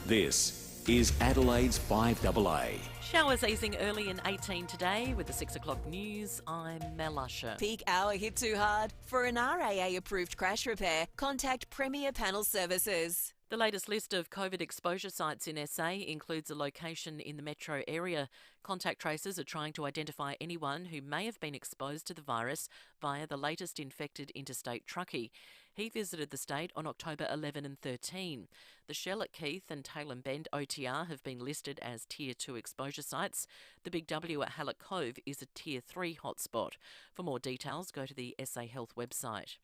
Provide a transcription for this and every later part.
This is Adelaide's FIVEaa. Showers easing early in 18 today with the 6 o'clock news. I'm Mel Usher. Peak hour hit too hard? For an RAA-approved crash repair, contact Premier Panel Services. The latest list of COVID exposure sites in SA includes a location in the metro area. Contact tracers are trying to identify anyone who may have been exposed to the virus via the latest infected interstate truckie. He visited the state on October 11 and 13. The Shell at Keith and Tailem Bend OTR have been listed as Tier 2 exposure sites. The Big W at Hallett Cove is a Tier 3 hotspot. For more details, go to the SA Health website.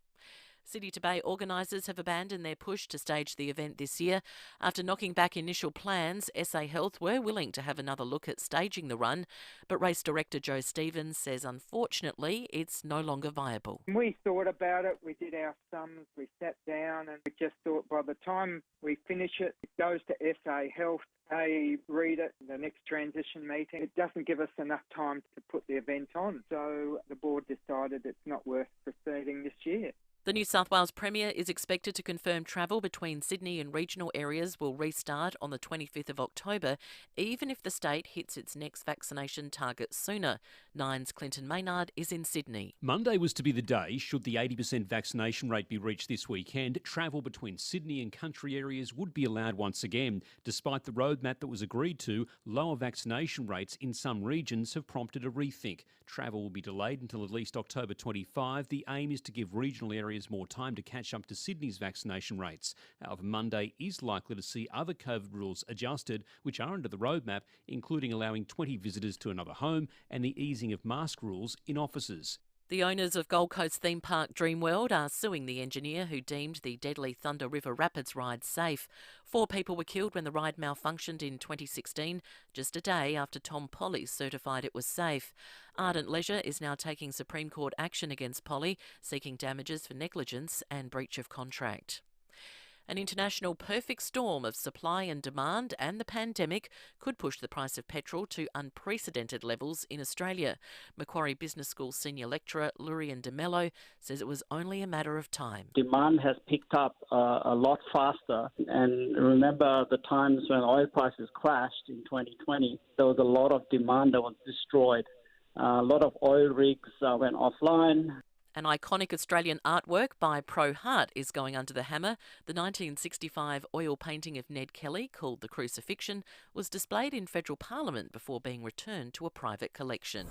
City to Bay organisers have abandoned their push to stage the event this year. After knocking back initial plans, SA Health were willing to have another look at staging the run, but race director Joe Stevens says unfortunately it's no longer viable. We thought about it, we did our sums, we sat down and we just thought by the time we finish it, it goes to SA Health. They read it in the next transition meeting. It doesn't give us enough time to put the event on, so the board decided it's not worth proceeding this year. The New South Wales Premier is expected to confirm travel between Sydney and regional areas will restart on the 25th of October, even if the state hits its next vaccination target sooner. Nine's Clinton Maynard is in Sydney. Monday was to be the day, should the 80% vaccination rate be reached this weekend, travel between Sydney and country areas would be allowed once again. Despite the roadmap that was agreed to, lower vaccination rates in some regions have prompted a rethink. Travel will be delayed until at least October 25. The aim is to give regional areas more time to catch up to Sydney's vaccination rates. However, Monday is likely to see other COVID rules adjusted, which are under the roadmap, including allowing 20 visitors to another home and the easing of mask rules in offices. The owners of Gold Coast theme park Dreamworld are suing the engineer who deemed the deadly Thunder River Rapids ride safe. 4 people were killed when the ride malfunctioned in 2016, just a day after Tom Polly certified it was safe. Ardent Leisure is now taking Supreme Court action against Polly, seeking damages for negligence and breach of contract. An international perfect storm of supply and demand and the pandemic could push the price of petrol to unprecedented levels in Australia. Macquarie Business School senior lecturer Lurian De Mello says it was only a matter of time. Demand has picked up a lot faster, and remember the times when oil prices crashed in 2020, there was a lot of demand that was destroyed. A lot of oil rigs went offline. An iconic Australian artwork by Pro Hart is going under the hammer. The 1965 oil painting of Ned Kelly, called The Crucifixion, was displayed in federal parliament before being returned to a private collection.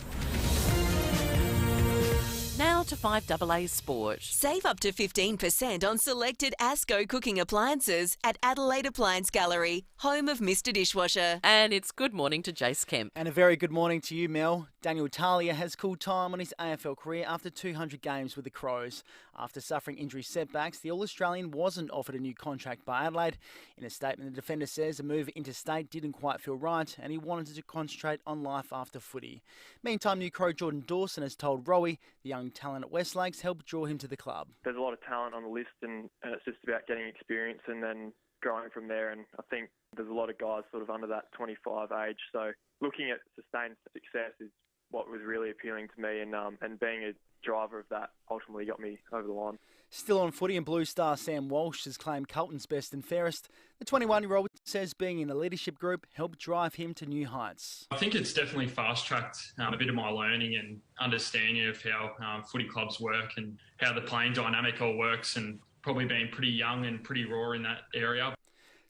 Now to FIVEaa Sport. Save up to 15% on selected Asco cooking appliances at Adelaide Appliance Gallery, home of Mr Dishwasher. And it's good morning to Jace Kemp. And a very good morning to you, Mel. Daniel Talia has called time on his AFL career after 200 games with the Crows. After suffering injury setbacks, the All-Australian wasn't offered a new contract by Adelaide. In a statement, the defender says the move interstate didn't quite feel right and he wanted to concentrate on life after footy. Meantime, new Crow Jordan Dawson has told Rowie the young talent at Westlakes helped draw him to the club. There's a lot of talent on the list and it's just about getting experience and then growing from there, and I think there's a lot of guys sort of under that 25 age, so looking at sustained success is what was really appealing to me, and being a driver of that ultimately got me over the line. Still on footy, and Blue Star Sam Walsh has claimed Carlton's best and fairest. The 21-year-old says being in a leadership group helped drive him to new heights. I think it's definitely fast-tracked a bit of my learning and understanding of how footy clubs work and how the playing dynamic all works, and probably being pretty young and pretty raw in that area.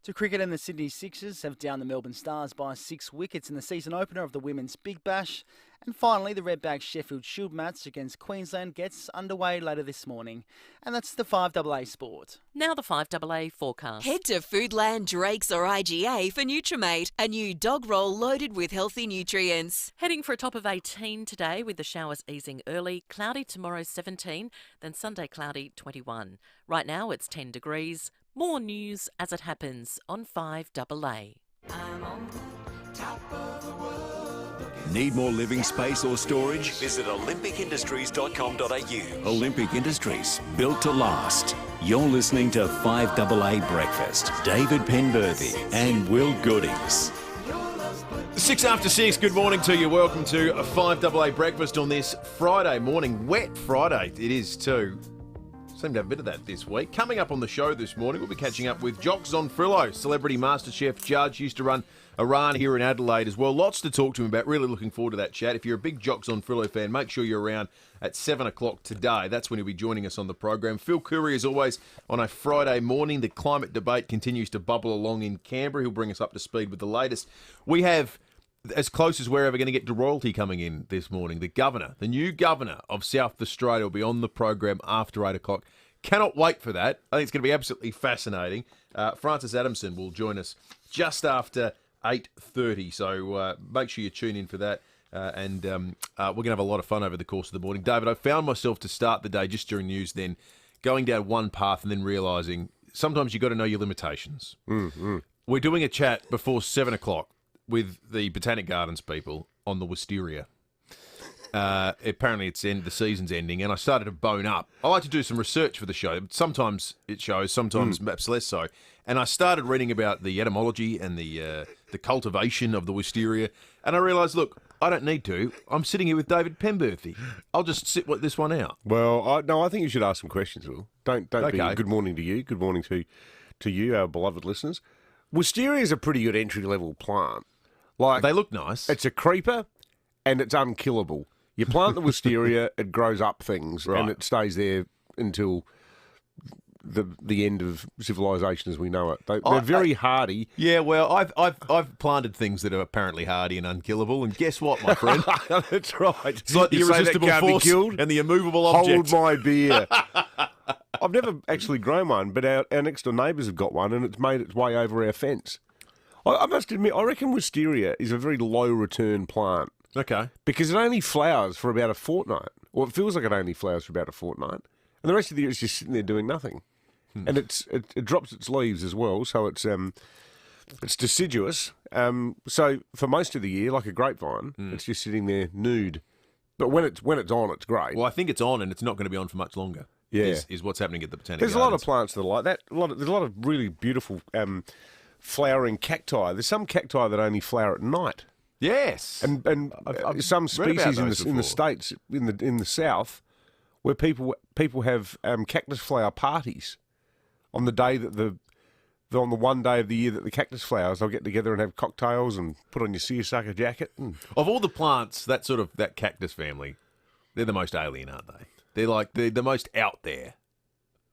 To cricket, and the Sydney Sixers have downed the Melbourne Stars by 6 wickets in the season opener of the Women's Big Bash. And finally, the Redback Sheffield Shield match against Queensland gets underway later this morning. And that's the FIVEaa Sport. Now the FIVEaa forecast. Head to Foodland, Drake's or IGA for Nutrimate, a new dog roll loaded with healthy nutrients. Heading for a top of 18 today with the showers easing early. Cloudy tomorrow 17, then Sunday cloudy 21. Right now it's 10 degrees. More news as it happens on FIVEaa. Need more living space or storage? Visit olympicindustries.com.au. Olympic Industries, built to last. You're listening to FIVEaa Breakfast. David Penberthy and Will Goodings. 6 after 6, good morning to you. Welcome to a FIVEaa Breakfast on this Friday morning. Wet Friday it is too. Seem to have a bit of that this week. Coming up on the show this morning, we'll be catching up with Jock Zonfrillo, celebrity MasterChef judge, used to run Iran here in Adelaide as well. Lots to talk to him about. Really looking forward to that chat. If you're a big Jock Zonfrillo fan, make sure you're around at 7 o'clock today. That's when he'll be joining us on the program. Phil Curry, as always, on a Friday morning. The climate debate continues to bubble along in Canberra. He'll bring us up to speed with the latest. We have, as close as we're ever going to get to royalty coming in this morning, the new governor of South Australia will be on the program after 8 o'clock. Cannot wait for that. I think it's going to be absolutely fascinating. Francis Adamson will join us just after 8:30, so make sure you tune in for that. And we're going to have a lot of fun over the course of the morning. David, I found myself to start the day just during news then, going down one path and then realising sometimes you've got to know your limitations. We're doing a chat before 7 o'clock with the Botanic Gardens people on the wisteria. Apparently the season's ending, and I started to bone up. I like to do some research for the show. Sometimes it shows, sometimes perhaps less so. And I started reading about the etymology and the cultivation of the wisteria, and I realised, look, I don't need to. I'm sitting here with David Penberthy. I'll just sit this one out. Well, I think you should ask some questions, Will. Don't be good morning to you. Good morning to you, our beloved listeners. Wisteria is a pretty good entry-level plant. They look nice. It's a creeper, and it's unkillable. You plant the wisteria, it grows up things, and it stays there until the end of civilization as we know it. They're very hardy. Yeah, well, I've planted things that are apparently hardy and unkillable, and guess what, my friend? That's right. It's like the irresistible force and the immovable object. Hold my beer. I've never actually grown one, but our next door neighbours have got one, and it's made its way over our fence. I must admit, I reckon wisteria is a very low-return plant. Okay. Because it only flowers for about a fortnight. Or it feels like it only flowers for about a fortnight. And the rest of the year it's just sitting there doing nothing. And it drops its leaves as well, so it's deciduous. So for most of the year, like a grapevine, it's just sitting there nude. But when it's on, it's great. Well, I think it's on, and it's not going to be on for much longer. Yeah. Is what's happening at the Botanic There's Gardens. a lot of plants that are like that. There's a lot of really beautiful flowering cacti. There's some cacti that only flower at night. Yes, and some species in the States, in the South, where people have cactus flower parties on the day that on the one day of the year that the cactus flowers, they'll get together and have cocktails and put on your seersucker jacket. Of all the plants, that cactus family, they're the most alien, aren't they? They're the most out there.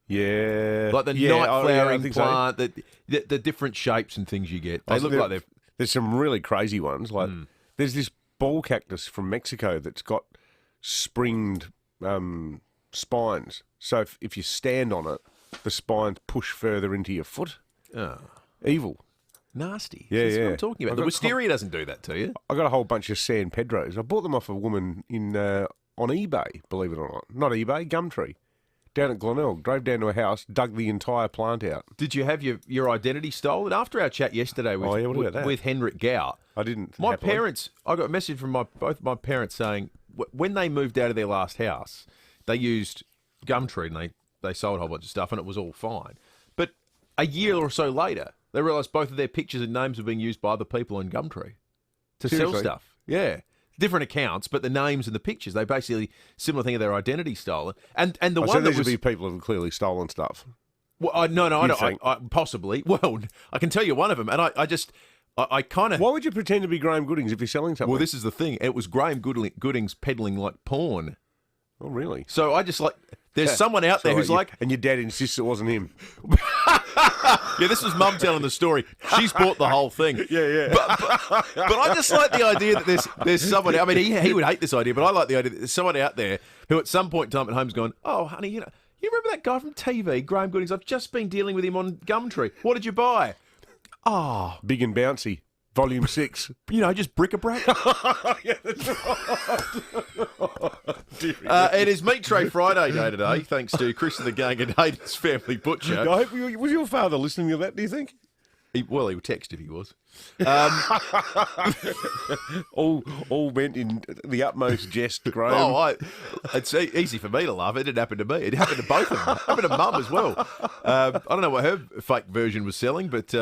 Yeah, like the night flowering plant, so. the different shapes and things you get. They look like they're. There's some really crazy ones. Like there's this ball cactus from Mexico that's got springed spines. So if you stand on it, the spines push further into your foot. Oh. Evil. Nasty. Yeah, That's what I'm talking about. The wisteria doesn't do that to you. I got a whole bunch of San Pedros. I bought them off a woman on eBay, believe it or not. Not eBay, Gumtree. Down at Glenelg, drove down to a house, dug the entire plant out. Did you have your identity stolen? After our chat yesterday with Henrik Gout, I didn't. My parents, I got a message from both my parents saying when they moved out of their last house, they used Gumtree and they sold a whole bunch of stuff and it was all fine. But a year or so later, they realised both of their pictures and names were being used by other people on Gumtree to sell stuff. Yeah. Different accounts, but the names and the pictures, they basically similar thing of their identity stolen. And the one that these would be people who have clearly stolen stuff. Well, I don't. Possibly. Well, I can tell you one of them, and I kind of. Why would you pretend to be Graham Goodings if you're selling something? Well, this is the thing. It was Graham Goodings peddling like porn. Oh, really? So I just there's someone out there who's and your dad insists it wasn't him. Yeah, this was Mum telling the story. She's bought the whole thing. Yeah. But I just like the idea that there's someone. I mean, he would hate this idea, but I like the idea that there's someone out there who, at some point in time at home's gone, "Oh, honey, you remember that guy from TV, Graham Goodings? I've just been dealing with him on Gumtree. What did you buy? Oh, Big and Bouncy, Volume 6. Just bric-a-brac." Yeah, that's right. It is Meat Tray Friday day today, thanks to Chris and the gang and Hayden's Family Butcher. I hope, was your father listening to that, do you think? He would text if he was. All meant in the utmost jest, Graham. Oh, it's easy for me to laugh. It didn't happen to me. It happened to both of them. It happened to Mum as well. I don't know what her fake version was selling, but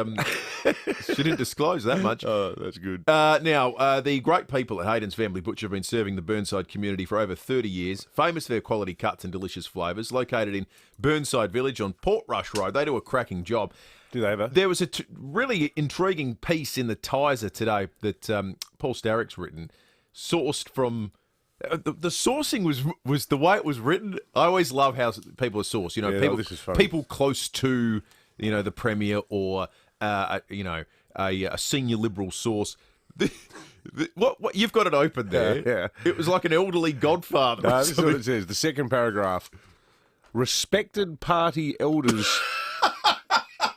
She didn't disclose that much. Oh, that's good. Now, the great people at Hayden's Family Butcher have been serving the Burnside community for over 30 years, famous for their quality cuts and delicious flavours, located in Burnside Village on Portrush Road. They do a cracking job. Do they ever? There was a really intriguing piece in the Tiser today that Paul Starrick's written, sourced from... The sourcing was the way it was written. I always love how people are sourced. You know, this is funny. people close to, the Premier or, a senior Liberal source. What you've got it open there. Yeah. It was like an elderly godfather. No, this is what it says. The second paragraph. Respected party elders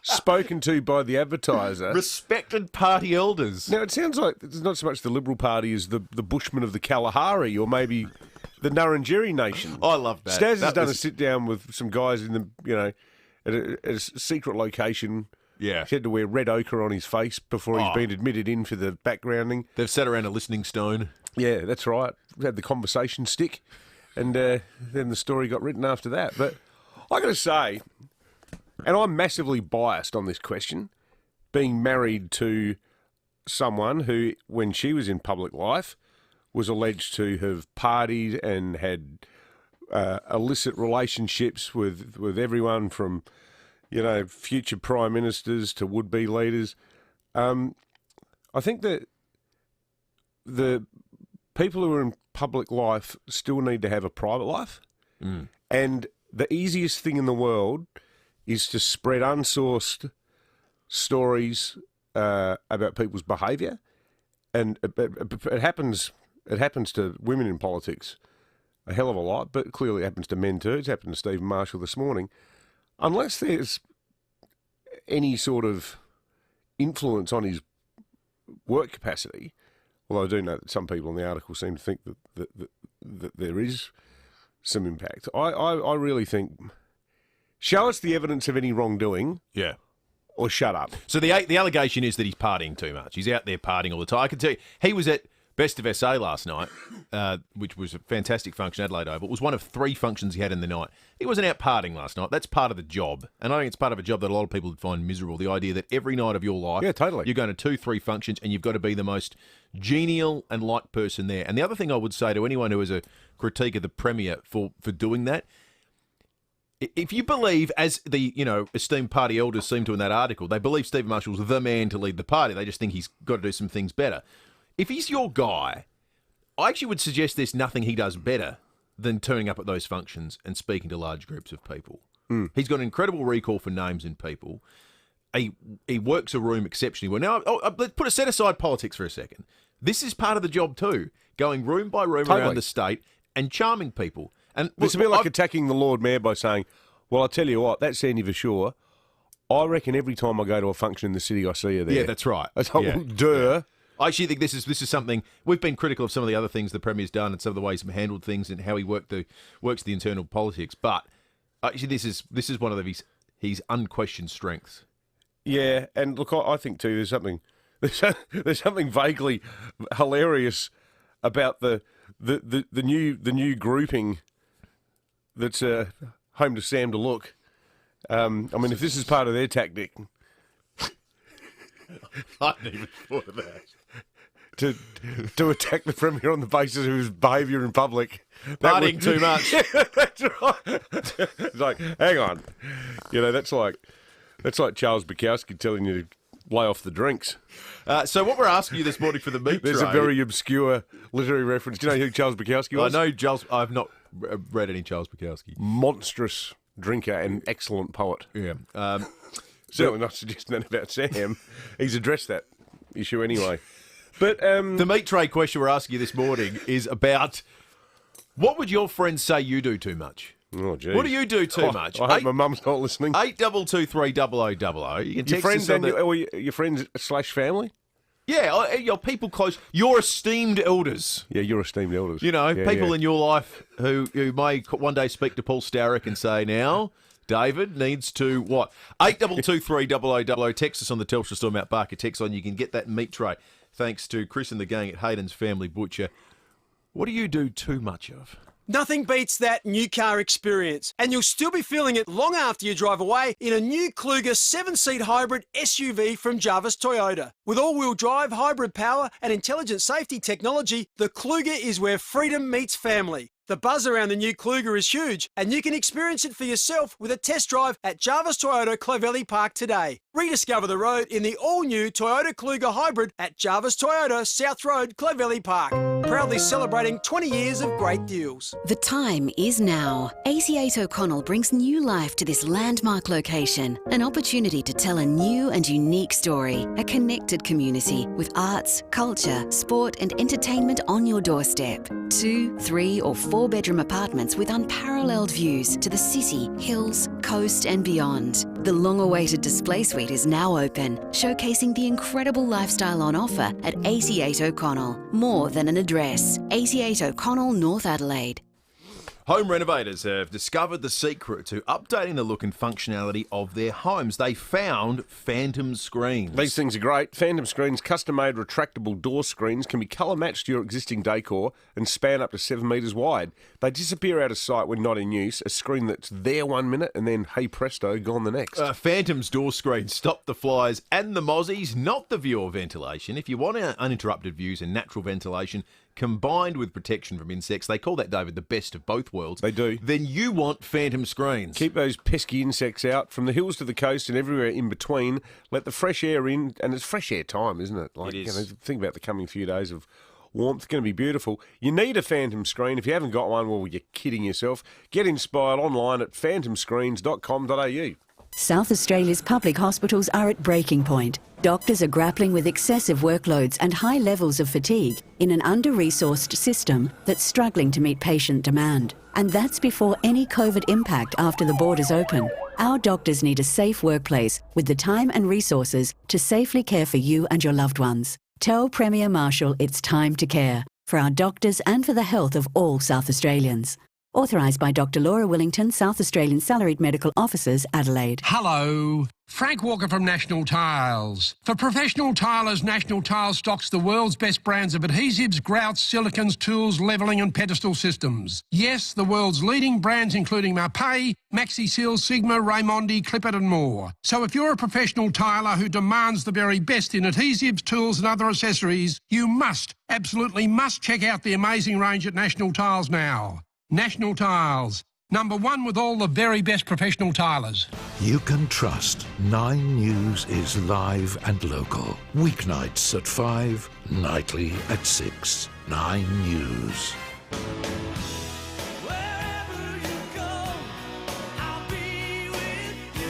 spoken to by the advertiser. Respected party elders. Now, it sounds like it's not so much the Liberal Party as the Bushmen of the Kalahari or maybe the Nurrungeri Nation. I love that. Staz has done a sit-down with some guys in the, at a secret location. Yeah. He had to wear red ochre on his face before he's been admitted in for the backgrounding. They've sat around a listening stone. Yeah, that's right. We had the conversation stick, and then the story got written after that. But I got to say, and I'm massively biased on this question, being married to someone who, when she was in public life, was alleged to have partied and had illicit relationships with everyone from, future prime ministers to would-be leaders. I think that the people who are in public life still need to have a private life. Mm. And the easiest thing in the world is to spread unsourced stories about people's behaviour. And it happens to women in politics a hell of a lot, but clearly it happens to men too. It's happened to Stephen Marshall this morning. Unless there's any sort of influence on his work capacity, although I do know that some people in the article seem to think that there is some impact. I really think, show us the evidence of any wrongdoing, yeah, or shut up. So the allegation is that he's partying too much. He's out there partying all the time. I can tell you, he was at Best of SA last night, which was a fantastic function, Adelaide Oval. It was one of 3 functions he had in the night. He wasn't out partying last night. That's part of the job. And I think it's part of a job that a lot of people would find miserable. The idea that every night of your life, yeah, totally, you're going to 2-3 functions and you've got to be the most genial and liked person there. And the other thing I would say to anyone who has a critique of the Premier for doing that, if you believe, as the esteemed party elders seem to in that article, they believe Stephen Marshall's the man to lead the party. They just think he's got to do some things better. If he's your guy, I actually would suggest there's nothing he does better than turning up at those functions and speaking to large groups of people. Mm. He's got an incredible recall for names and people. He works a room exceptionally well. Now, let's set aside politics for a second. This is part of the job too, going room by room around the state and charming people. And it's a bit like attacking the Lord Mayor by saying, well, I'll tell you what, that's Sandy for sure. I reckon every time I go to a function in the city, I see her there. Yeah, that's right. It's like, duh. Yeah. I actually think this is something we've been critical of some of the other things the Premier's done and some of the ways he's handled things and how he works the internal politics. But actually, this is one of his unquestioned strengths. Yeah, and look, I think too, there's something vaguely hilarious about the new grouping that's home to Sam to look. I mean, if this is part of their tactic, I hadn't even thought of that. To attack the Premier on the basis of his behaviour in public. Partying too much. Yeah, that's right. It's like, hang on. That's like Charles Bukowski telling you to lay off the drinks. So what we're asking you this morning for the meat There's tray... a very obscure literary reference. Do you know who Charles Bukowski was? I know Charles. I've not read any Charles Bukowski. Monstrous drinker and excellent poet. Yeah. Certainly not suggesting that about Sam. He's addressed that issue anyway. But the meat tray question we're asking you this morning is about what would your friends say you do too much? Oh, geez. What do you do too much? I hope my mum's not listening. 82230000. You can text your friends / family? Yeah, your people close. Your esteemed elders. Yeah, your esteemed elders. People in your life who may one day speak to Paul Starrick and say, now, David needs to what? 82230000. Text us on the Telstra Store Mount Barker text line. You can get that meat tray. Thanks to Chris and the gang at Hayden's Family Butcher. What do you do too much of? Nothing beats that new car experience, and you'll still be feeling it long after you drive away in a new Kluger 7-seat hybrid SUV from Jarvis Toyota. With all-wheel drive, hybrid power and intelligent safety technology, the Kluger is where freedom meets family. The buzz around the new Kluger is huge, and you can experience it for yourself with a test drive at Jarvis Toyota Clovelly Park today. Rediscover the road in the all-new Toyota Kluger Hybrid at Jarvis Toyota South Road, Clovelly Park. Proudly celebrating 20 years of great deals. The time is now. AC8 O'Connell brings new life to this landmark location. An opportunity to tell a new and unique story. A connected community with arts, culture, sport and entertainment on your doorstep. 2, 3 or 4-bedroom apartments with unparalleled views to the city, hills, coast and beyond. The long-awaited display suite is now open, showcasing the incredible lifestyle on offer at AC8 O'Connell. More than an address. AC8 O'Connell, North Adelaide. Home renovators have discovered the secret to updating the look and functionality of their homes. They found Phantom Screens. These things are great. Phantom Screens, custom-made retractable door screens, can be colour-matched to your existing decor and span up to 7 metres wide. They disappear out of sight when not in use. A screen that's there 1 minute and then, hey presto, gone the next. Phantom's door screens stop the flies and the mozzies, not the view or ventilation. If you want uninterrupted views and natural ventilation combined with protection from insects, they call that, David, the best of both worlds. They do. Then you want Phantom Screens. Keep those pesky insects out from the hills to the coast and everywhere in between. Let the fresh air in, and it's fresh air time, isn't it? It is. You know, think about the coming few days of warmth. It's going to be beautiful. You need a Phantom Screen. If you haven't got one, well, you're kidding yourself. Get inspired online at phantomscreens.com.au. South Australia's public hospitals are at breaking point. Doctors are grappling with excessive workloads and high levels of fatigue in an under-resourced system that's struggling to meet patient demand. And that's before any COVID impact after the borders open. Our doctors need a safe workplace with the time and resources to safely care for you and your loved ones. Tell Premier Marshall it's time to care for our doctors and for the health of all South Australians. Authorised by Dr. Laura Willington, South Australian Salaried Medical Officers, Adelaide. Hello, Frank Walker from National Tiles. For professional tilers, National Tiles stocks the world's best brands of adhesives, grouts, silicons, tools, levelling and pedestal systems. Yes, the world's leading brands including Marpay, MaxiSeal, Sigma, Raimondi, Clippert and more. So if you're a professional tiler who demands the very best in adhesives, tools and other accessories, you must, absolutely must check out the amazing range at National Tiles now. National Tiles, #1 with all the very best professional tilers. You can trust 9 News is live and local. Weeknights at 5, nightly at 6. 9 News.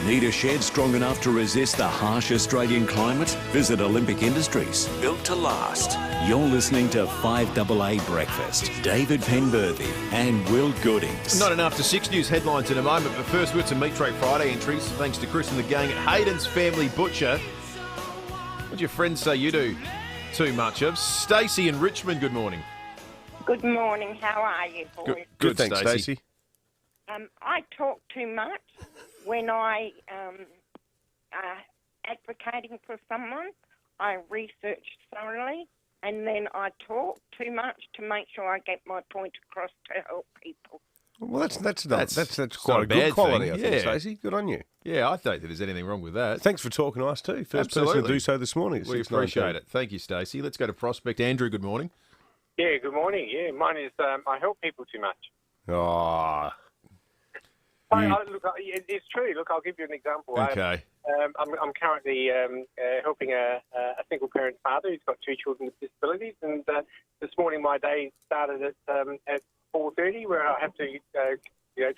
Need a shed strong enough to resist the harsh Australian climate? Visit Olympic Industries, built to last. You're listening to 5AA Breakfast. David Penberthy and Will Goodings. Not enough to 6 News headlines in a moment, but first we've got some Meat Tray Friday entries, thanks to Chris and the gang at Hayden's Family Butcher. What do your friends say you do too much of? Stacey in Richmond, good morning. Good morning. How are you, boys? Good thanks, Stacey. I talk too much when I advocating for someone. I research thoroughly, and then I talk too much to make sure I get my point across to help people. Well, that's quite a good quality, I think, Stacey. Good on you. Yeah, I don't think there's anything wrong with that. Thanks for talking to us too. First person to do so this morning. We appreciate it. Thank you, Stacey. Let's go to Prospect. Andrew, good morning. Yeah, good morning. Yeah, mine is I help people too much. Oh. Look, it's true. Look, I'll give you an example. Okay. I'm currently helping a single parent father who's got 2 children with disabilities, and this morning my day started at 4:30, where I have to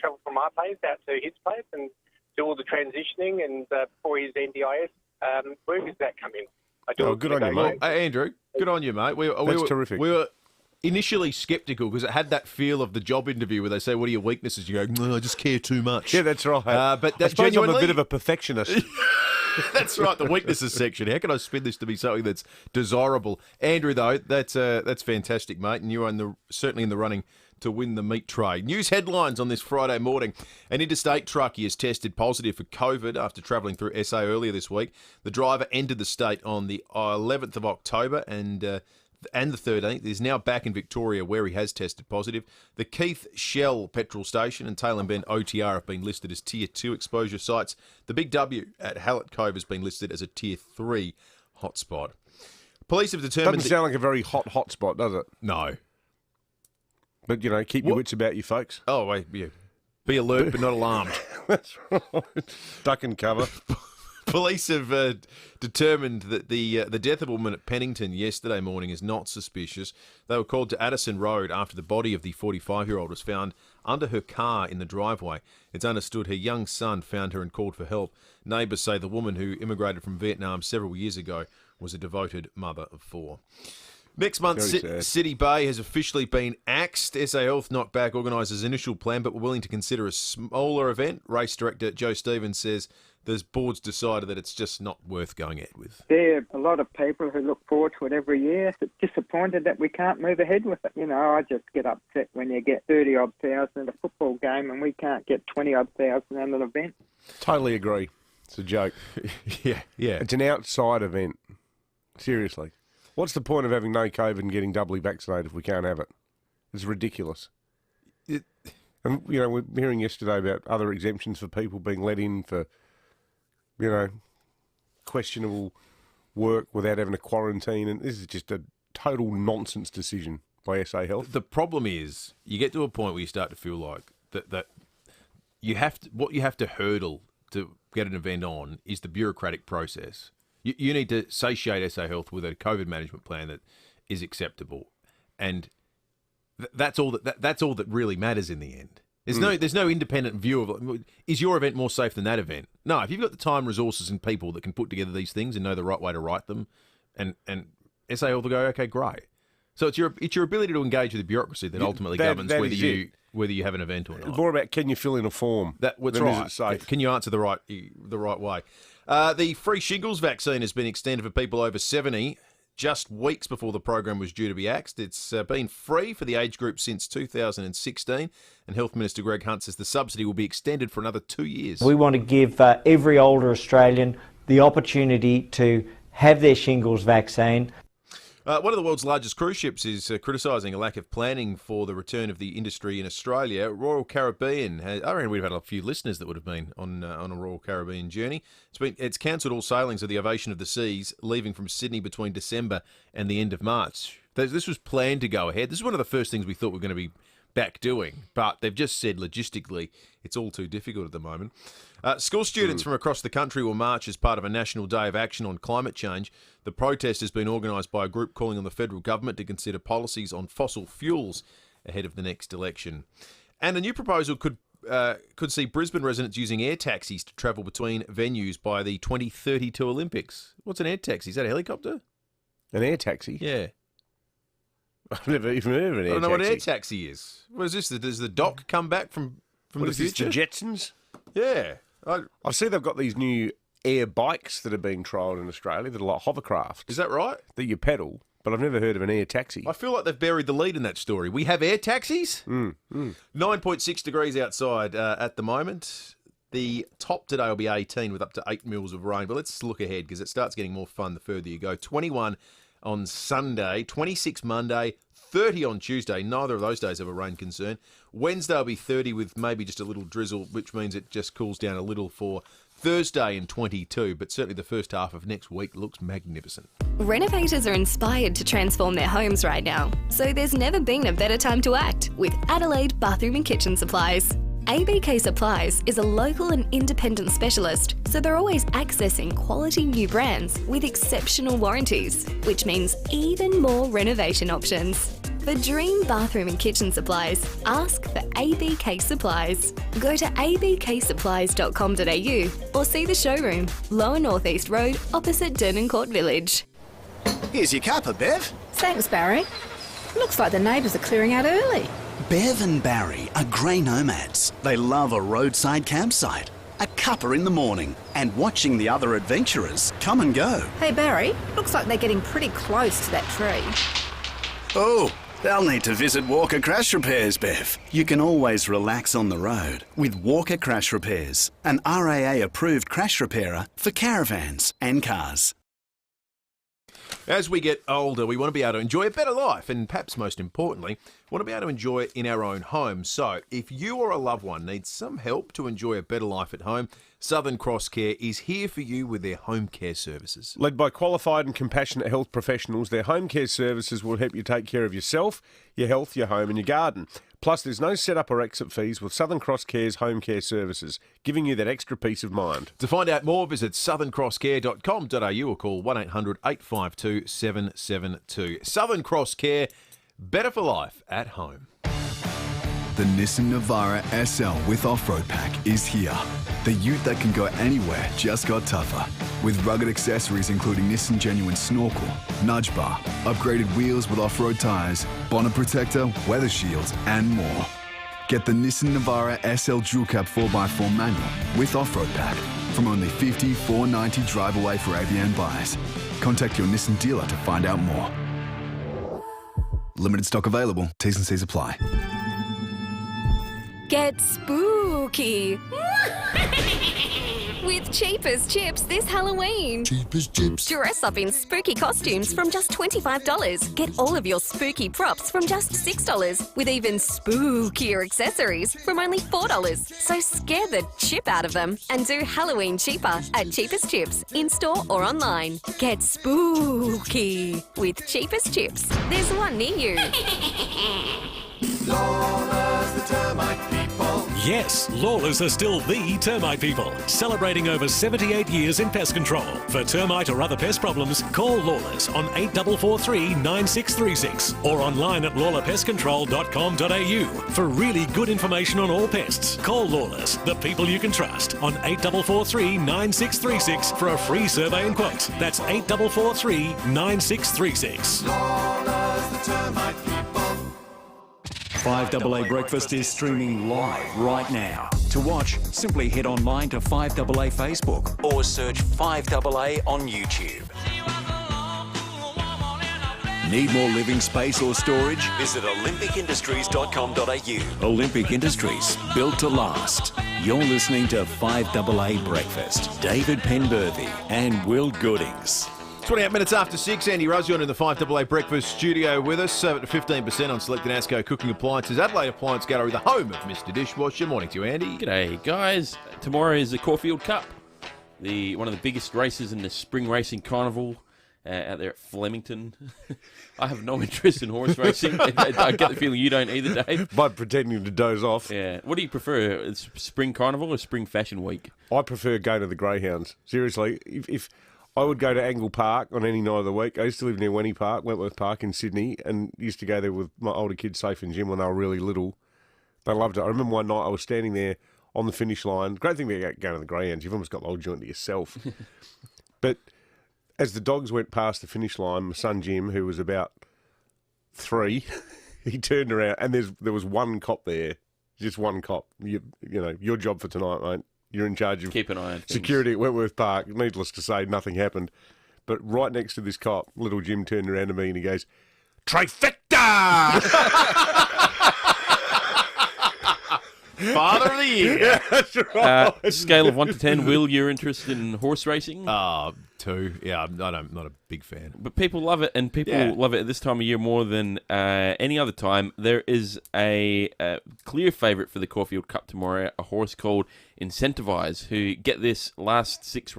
travel from my place out to his place and do all the transitioning, and before his NDIS work is that come in. Good on you, mate. Andrew, good on you, mate. That's terrific. We were initially sceptical because it had that feel of the job interview where they say, what are your weaknesses? You go, no, I just care too much. Yeah, that's right. But I suppose I'm a bit of a perfectionist. That's right, the weaknesses section. How can I spin this to be something that's desirable? Andrew, though, that's fantastic, mate, and you're certainly in the running to win the meat tray. News headlines on this Friday morning. An interstate truckie has tested positive for COVID after travelling through SA earlier this week. The driver entered the state on the 11th of October and and the 13th, is now back in Victoria where he has tested positive. The Keith Shell petrol station and Tailem Bend OTR have been listed as Tier 2 exposure sites. The Big W at Hallett Cove has been listed as a Tier 3 hotspot. Police have determined... Doesn't sound like a very hot hotspot, does it? No. But, keep your wits about you, folks. Oh, wait, yeah. Be alert but not alarmed. That's right. Duck and cover. Police have determined that the death of a woman at Pennington yesterday morning is not suspicious. They were called to Addison Road after the body of the 45-year-old was found under her car in the driveway. It's understood her young son found her and called for help. Neighbours say the woman, who immigrated from Vietnam several years ago, was a devoted mother of 4. Next month, City Bay has officially been axed. SA Health knocked back organisers' initial plan, but were willing to consider a smaller event. Race director Joe Stevens says the board's decided that it's just not worth going ahead with. There are a lot of people who look forward to it every year. It's disappointed that we can't move ahead with it. I just get upset when you get 30-odd thousand at a football game and we can't get 20-odd thousand at an event. Totally agree. It's a joke. Yeah. It's an outside event. Seriously. What's the point of having no COVID and getting doubly vaccinated if we can't have it? It's ridiculous. And, we're hearing yesterday about other exemptions for people being let in for, questionable work without having a quarantine. And this is just a total nonsense decision by SA Health. The problem is you get to a point where you start to feel like that what you have to hurdle to get an event on is the bureaucratic process. You need to satiate SA Health with a COVID management plan that is acceptable, and that's all that really matters in the end. There's no independent view of is your event more safe than that event? No, if you've got the time, resources, and people that can put together these things and know the right way to write them, and SA Health will go, okay, great. So it's your ability to engage with the bureaucrcy that ultimately governs whether you have an event or not. It's more about can you fill in a form? That's right. Is it safe? Can you answer the right way? The free shingles vaccine has been extended for people over 70 just weeks before the program was due to be axed. It's been free for the age group since 2016, and Health Minister Greg Hunt says the subsidy will be extended for another 2 years. We want to give every older Australian the opportunity to have their shingles vaccine. One of the world's largest cruise ships is criticising a lack of planning for the return of the industry in Australia. Royal Caribbean, I reckon we've had a few listeners that would have been on a Royal Caribbean journey. It's cancelled all sailings of the Ovation of the Seas, leaving from Sydney between December and the end of March. This was planned to go ahead. This is one of the first things we thought we were going to be back doing, but they've just said logistically it's all too difficult at the moment. School students from across the country will march as part of a national day of action on climate change. The protest has been organised by a group calling on the federal government to consider policies on fossil fuels ahead of the next election. And a new proposal could see Brisbane residents using air taxis to travel between venues by the 2032 Olympics. What's an air taxi? Is that a helicopter? An air taxi? Yeah. I've never even heard of an air taxi. I don't know what an air taxi is. What is this? Does the doc come back from the future? This, the Jetsons? Yeah. I see they've got these new air bikes that are being trialled in Australia that are like hovercraft. Is that right? That you pedal, but I've never heard of an air taxi. I feel like they've buried the lead in that story. We have air taxis? 9.6 degrees outside at the moment. The top today will be 18 with up to 8 mils of rain. But let's look ahead because it starts getting more fun the further you go. 21 on Sunday, 26 Monday, 30 on Tuesday. Neither of those days have a rain concern. Wednesday will be 30 with maybe just a little drizzle, which means it just cools down a little for Thursday and 22. But certainly the first half of next week looks magnificent. Renovators are inspired to transform their homes right now. So there's never been a better time to act with Adelaide Bathroom and Kitchen Supplies. ABK Supplies is a local and independent specialist, so they're always accessing quality new brands with exceptional warranties, which means even more renovation options. For dream bathroom and kitchen supplies, ask for ABK Supplies. Go to abksupplies.com.au or see the showroom, Lower North East Road, opposite Dernancourt Village. Here's your cuppa, Bev. Thanks, Barry. Looks like the neighbours are clearing out early. Bev and Barry are grey nomads. They love a roadside campsite, a cuppa in the morning, and watching the other adventurers come and go. Hey, Barry, looks like they're getting pretty close to that tree. Oh, they'll need to visit Walker Crash Repairs, Bev. You can always relax on the road with Walker Crash Repairs, an RAA-approved crash repairer for caravans and cars. As we get older, we want to be able to enjoy a better life, and perhaps most importantly, want to be able to enjoy it in our own home. So, if you or a loved one needs some help to enjoy a better life at home, Southern Cross Care is here for you with their home care services. Led by qualified and compassionate health professionals, their home care services will help you take care of yourself, your health, your home and your garden. Plus, there's no setup or exit fees with Southern Cross Care's home care services, giving you that extra peace of mind. To find out more, visit southerncrosscare.com.au or call 1800 852 772. Southern Cross Care, better for life at home. The Nissan Navara SL with off-road pack is here. The ute that can go anywhere just got tougher. With rugged accessories including Nissan Genuine Snorkel, Nudge Bar, upgraded wheels with off-road tyres, bonnet protector, weather shields and more. Get the Nissan Navara SL Dual Cab 4x4 manual with off-road pack from only $50,490 drive away for ABN buyers. Contact your Nissan dealer to find out more. Limited stock available. T's and C's apply. Get spooky with Cheapest Chips this Halloween. Cheapest Chips. Dress up in spooky costumes from just $25. Get all of your spooky props from just $6, with even spookier accessories from only $4. So scare the chip out of them and do Halloween cheaper at Cheapest Chips, in-store or online. Get spooky with Cheapest Chips. There's one near you. Lawless, the termite people. Yes, Lawless are still the termite people, celebrating over 78 years in pest control. For termite or other pest problems, call Lawless on 8443 9636 or online at lawlerpestcontrol.com.au for really good information on all pests. Call Lawless, the people you can trust, on 8443 9636 for a free survey and quote. That's 8443 9636. Lawless, the termite people. 5AA Breakfast is streaming live right now. To watch, simply head online to 5AA Facebook or search 5AA on YouTube. Need more living space or storage? Visit olympicindustries.com.au. Olympic Industries, built to last. You're listening to 5AA Breakfast. David Penberthy and Will Goodings. 28 minutes after 6, Andy Ruzzion in the 5AA Breakfast studio with us. 15% on selected ASCO cooking appliances. Adelaide Appliance Gallery, the home of Mr Dishwasher. Morning to you, Andy. G'day, guys. Tomorrow is the Caulfield Cup, one of the biggest races in the spring racing carnival out there at Flemington. I have no interest in horse racing. I get the feeling you don't either, Dave. By pretending to doze off. Yeah. What do you prefer, spring carnival or spring fashion week? I prefer going to the Greyhounds. Seriously, if I would go to Angle Park on any night of the week. I used to live near Wenny Park, Wentworth Park in Sydney, and used to go there with my older kids, Safe and Jim, when they were really little. They loved it. I remember one night I was standing there on the finish line. Great thing about going to the Greyhounds, you've almost got the whole joint to yourself. But as the dogs went past the finish line, my son Jim, who was about 3, he turned around, and there was one cop there, just one cop. You know, your job for tonight, mate. You're in charge of keep an eye on security at Wentworth Park. Needless to say, nothing happened. But right next to this cop, little Jim turned around to me and he goes, "Trifecta!" Father of the year. Yeah, that's right. Scale of 1 to 10, Will, you're interested in horse racing? 2. Yeah, I'm not a big fan. But people love it, and people love it at this time of year more than any other time. There is a clear favourite for the Caulfield Cup tomorrow, a horse called Incentivize, who, get this, last 6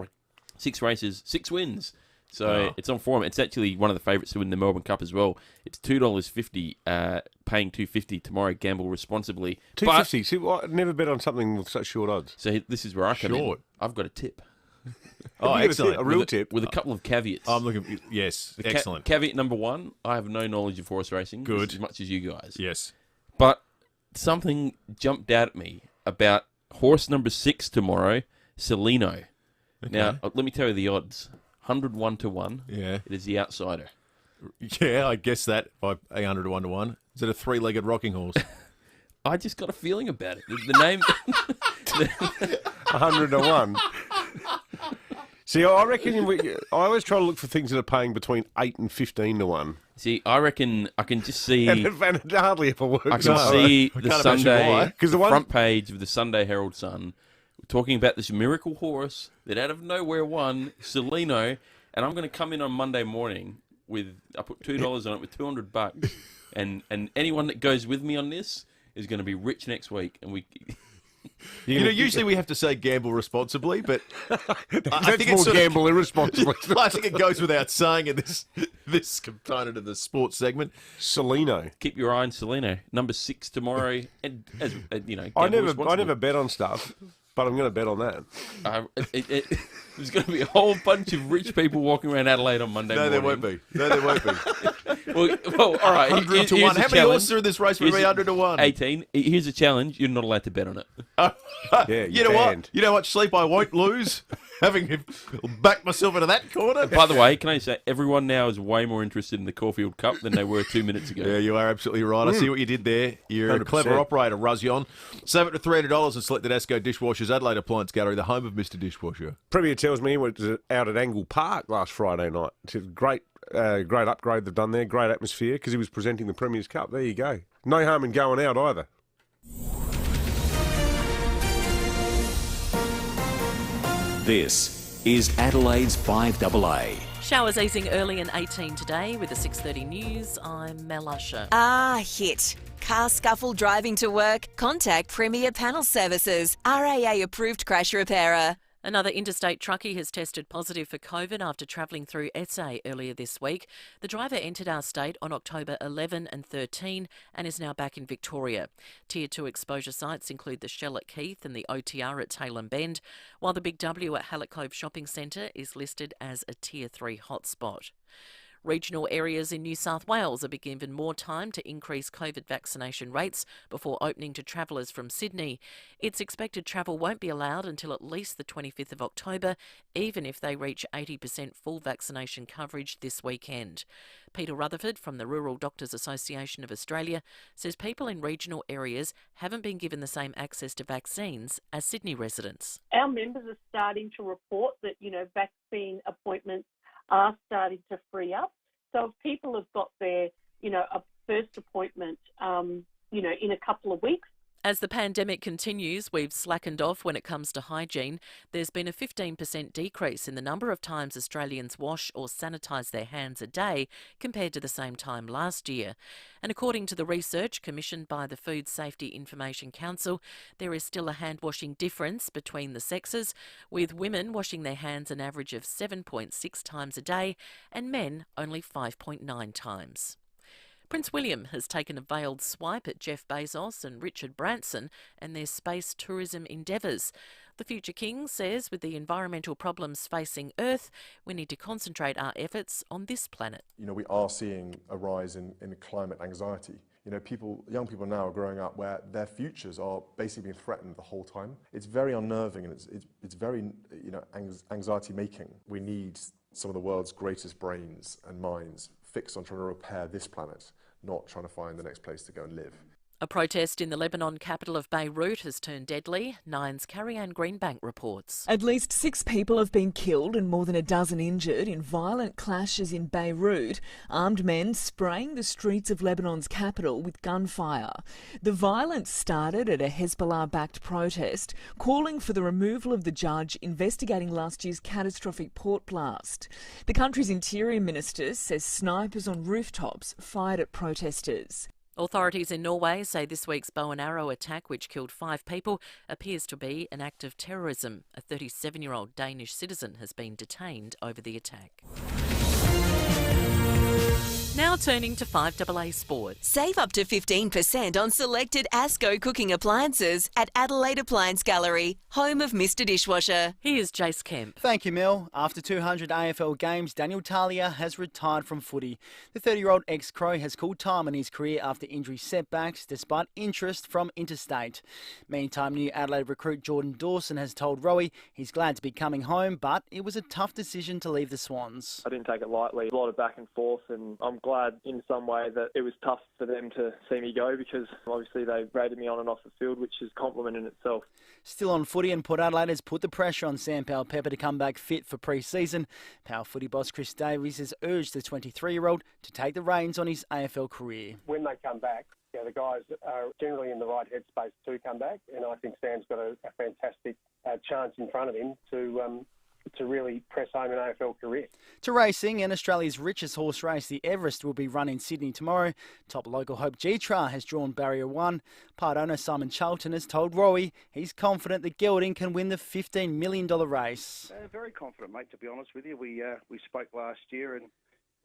races, 6 wins. So it's on form. It's actually one of the favourites to win the Melbourne Cup as well. It's $2.50, paying $2.50 tomorrow. Gamble responsibly. $2.50. See, I've never bet on something with such short odds. So this is where I come in. I've got a tip. Oh, excellent. A real tip. With a couple of caveats. I'm looking. Yes, excellent. Caveat number 1, I have no knowledge of horse racing. Good. As much as you guys. Yes. But something jumped out at me about horse number 6 tomorrow, Celino. Okay. Now, let me tell you the odds. 101 to 1. Yeah. It is the outsider. Yeah, I guess that by 800 to 1 to 1. Is it a 3-legged rocking horse? I just got a feeling about it. The name 100 to 1. See, I reckon I always try to look for things that are paying between 8 and 15 to 1. See, I reckon I can just see. And it hardly ever works. I can see the Sunday front page of the Sunday Herald Sun talking about this miracle horse that out of nowhere won, Celino, and I'm going to come in on Monday morning I put $2 on it with $200, and anyone that goes with me on this is going to be rich next week, and we. Usually we have to say gamble responsibly, but I think it's more gamble irresponsibly. I think it goes without saying in this component of the sports segment. Salino. Keep your eye on Salino. Number 6 tomorrow, and as I never bet on stuff, but I'm going to bet on that. There's going to be a whole bunch of rich people walking around Adelaide on Monday morning. No, there won't be. well, all right. 100 to 1. How many horses are in this race? Would be 100 to 1. 18. Here's a challenge. You're not allowed to bet on it. Yeah, you know what? You know what sleep I won't lose? Having backed myself into that corner. By the way, can I say, everyone now is way more interested in the Caulfield Cup than they were 2 minutes ago. Yeah, you are absolutely right. I see what you did there. You're 100%. A clever operator, Ruzzion. Save it to $300 and select at Asco Dishwashers, Adelaide Appliance Gallery, the home of Mr. Dishwasher. Premier tells me he was out at Angle Park last Friday night. It's a great upgrade they've done there. Great atmosphere because he was presenting the Premier's Cup. There you go. No harm in going out either. This is Adelaide's 5AA. Showers easing early and 18 today with the 6:30 news. I'm Mel Usher. Hit. Car scuffle driving to work? Contact Premier Panel Services, RAA approved crash repairer. Another interstate truckie has tested positive for COVID after travelling through FIVEaa earlier this week. The driver entered our state on October 11 and 13 and is now back in Victoria. Tier 2 exposure sites include the Shell at Keith and the OTR at Tailem Bend, while the Big W at Hallett Cove Shopping Centre is listed as a Tier 3 hotspot. Regional areas in New South Wales are being given more time to increase COVID vaccination rates before opening to travellers from Sydney. It's expected travel won't be allowed until at least the 25th of October, even if they reach 80% full vaccination coverage this weekend. Peter Rutherford from the Rural Doctors Association of Australia says people in regional areas haven't been given the same access to vaccines as Sydney residents. Our members are starting to report that, vaccine appointments are starting to free up. So if people have got their, a first appointment, in a couple of weeks. As the pandemic continues, we've slackened off when it comes to hygiene. There's been a 15% decrease in the number of times Australians wash or sanitise their hands a day compared to the same time last year. And according to the research commissioned by the Food Safety Information Council, there is still a hand-washing difference between the sexes, with women washing their hands an average of 7.6 times a day and men only 5.9 times. Prince William has taken a veiled swipe at Jeff Bezos and Richard Branson and their space tourism endeavours. The future king says with the environmental problems facing Earth, we need to concentrate our efforts on this planet. We are seeing a rise in climate anxiety. Young people now are growing up where their futures are basically being threatened the whole time. It's very unnerving and it's very anxiety making. We need some of the world's greatest brains and minds fixed on trying to repair this planet, not trying to find the next place to go and live. A protest in the Lebanon capital of Beirut has turned deadly. Nine's Carrie-Anne Greenbank reports. At least 6 people have been killed and more than a dozen injured in violent clashes in Beirut, armed men spraying the streets of Lebanon's capital with gunfire. The violence started at a Hezbollah-backed protest calling for the removal of the judge investigating last year's catastrophic port blast. The country's interior minister says snipers on rooftops fired at protesters. Authorities in Norway say this week's bow and arrow attack, which killed 5 people, appears to be an act of terrorism. A 37-year-old Danish citizen has been detained over the attack. Now turning to 5AA Sport. Save up to 15% on selected Asco cooking appliances at Adelaide Appliance Gallery, home of Mr. Dishwasher. Here's Jace Kemp. Thank you, Mel. After 200 AFL games, Daniel Talia has retired from footy. The 30-year-old ex-Crow has called time in his career after injury setbacks, despite interest from interstate. Meantime, new Adelaide recruit Jordan Dawson has told Rowie he's glad to be coming home, but it was a tough decision to leave the Swans. I didn't take it lightly. A lot of back and forth, and I'm glad in some way that it was tough for them to see me go because obviously they rated me on and off the field, which is a compliment in itself. Still on footy, and Port Adelaide has put the pressure on Sam Powell-Pepper to come back fit for pre-season. Power footy boss Chris Davies has urged the 23-year-old to take the reins on his AFL career. When they come back, the guys are generally in the right headspace to come back, and I think Sam's got a fantastic chance in front of him to to really press home an AFL career. To racing, and Australia's richest horse race, the Everest, will be run in Sydney tomorrow. Top local hope G-Tra has drawn barrier 1. Part owner Simon Charlton has told Rowie he's confident that Gelding can win the $15 million race. Very confident, mate, to be honest with you. We spoke last year and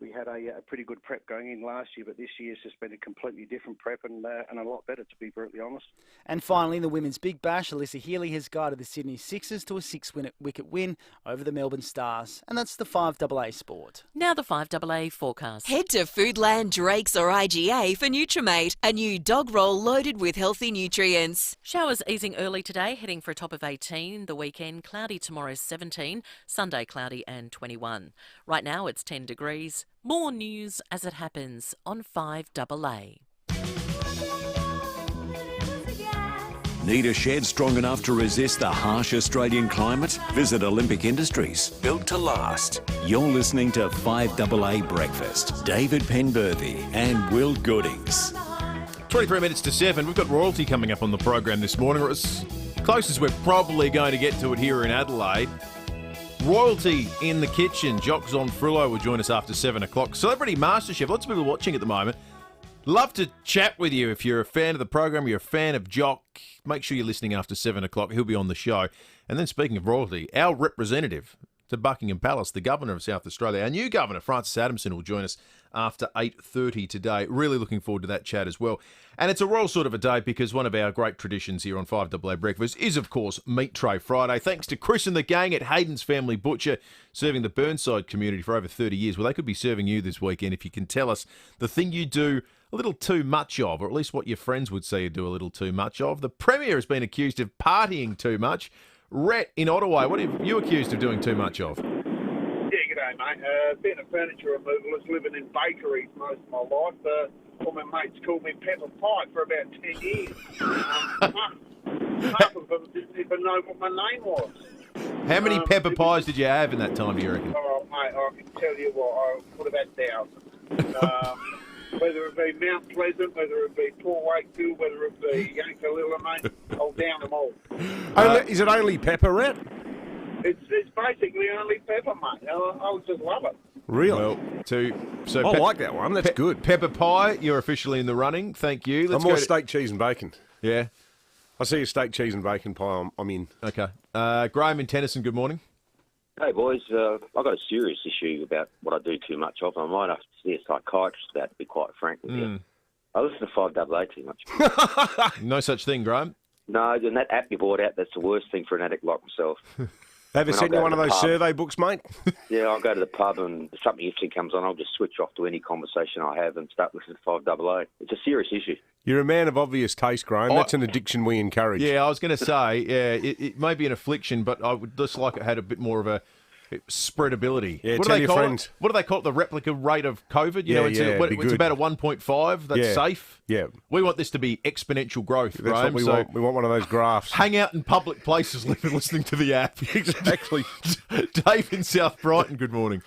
we had a pretty good prep going in last year, but this year's just been a completely different prep and a lot better, to be brutally honest. And finally, the women's Big Bash, Alyssa Healy has guided the Sydney Sixers to a 6-wicket win over the Melbourne Stars. And that's the 5AA Sport. Now the 5AA forecast. Head to Foodland, Drake's or IGA for Nutrimate, a new dog roll loaded with healthy nutrients. Showers easing early today, heading for a top of 18. The weekend, cloudy tomorrow, 17. Sunday, cloudy and 21. Right now, it's 10 degrees. More news as it happens on 5AA. Need a shed strong enough to resist the harsh Australian climate? Visit Olympic Industries, built to last. You're listening to 5AA Breakfast. David Penberthy and Will Goodings. 23 minutes to 7. We've got royalty coming up on the program this morning, or as close as we're probably going to get to it here in Adelaide. Royalty in the kitchen. Jocks on Frillo will join us after 7 o'clock. Celebrity MasterChef. Lots of people watching at the moment. Love to chat with you. If you're a fan of the program, you're a fan of Jock, make sure you're listening after 7 o'clock. He'll be on the show. And then speaking of royalty, our representative to Buckingham Palace, the Governor of South Australia, our new Governor, Francis Adamson, will join us after 8:30 today. Really looking forward to that chat as well. And it's a royal sort of a day because one of our great traditions here on 5AA Breakfast is, of course, Meat Tray Friday. Thanks to Chris and the gang at Hayden's Family Butcher, serving the Burnside community for over 30 years. Well, they could be serving you this weekend if you can tell us the thing you do a little too much of, or at least what your friends would say you do a little too much of. The Premier has been accused of partying too much. Rhett in Ottawa, what are you accused of doing too much of? Yeah, g'day, mate. Been a furniture removalist, living in bakeries most of my life. All my mates called me Pepper Pie for about 10 years. Half of them didn't even know what my name was. How many pepper pies did you have in that time, do you reckon? Oh, mate, I can tell you what, I would have had thousands. Whether it be Mount Pleasant, whether it be Port Wakefield, whether it be Yankalilla, mate, I'll down them all. Is it only pepper, Rhett? It's basically only pepper, mate. I just love it. Really? Well, I like that one. That's good. Pepper pie, you're officially in the running. Thank you. I'm more steak, cheese and bacon. Yeah. I see a steak, cheese and bacon pie, I'm in. Okay. Graham in Tennyson, good morning. Hey, boys. I've got a serious issue about what I do too much of. I might have to see a psychiatrist about it, to be quite frank with you. I listen to 5AA too much. No such thing, Graham. No, and that app you bought out, that's the worst thing for an addict like myself. Have you sent you one of those survey books, mate? Yeah, I'll go to the pub and if something interesting comes on, I'll just switch off to any conversation I have and start listening to 5AA. It's a serious issue. You're a man of obvious taste, Graham. That's an addiction we encourage. Yeah, I was going to say, it may be an affliction, but I would just like it had a bit more of a spreadability. Yeah, tell your friends. What do they call it? The replica rate of COVID? It's about a 1.5. That's safe. Yeah. We want this to be exponential growth, That's Graham. what we want. We want one of those graphs. Hang out in public places listening to the app. Exactly. Dave in South Brighton, good morning.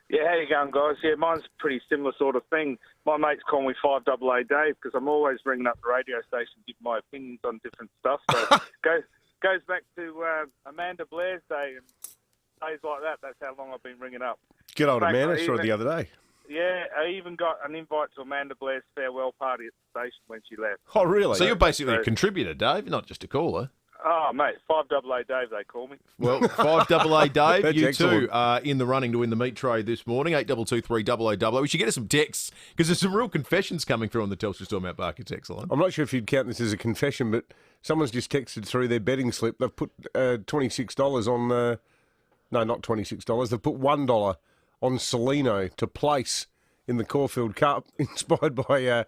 Yeah, how you going, guys? Yeah, mine's a pretty similar sort of thing. My mates call me 5AA Dave because I'm always ringing up the radio station to give my opinions on different stuff. So goes back to Amanda Blair's day and days like that. That's how long I've been ringing up. Good old In fact, Amanda. I saw her the other day. Yeah, I even got an invite to Amanda Blair's farewell party at the station when she left. Oh, really? So you're basically a contributor, Dave, not just a caller. Oh, mate, 5AA Dave, they call me. Well, 5AA Dave, That's you excellent. too are in the running to win the meat tray this morning, 8223 We should get us some texts, because there's some real confessions coming through on the Telstra Stormont Barker text line. I'm not sure if you'd count this as a confession, but someone's just texted through their betting slip. They've put $26 on... no, not $26. They've put $1 on Celino to place in the Caulfield Cup, inspired by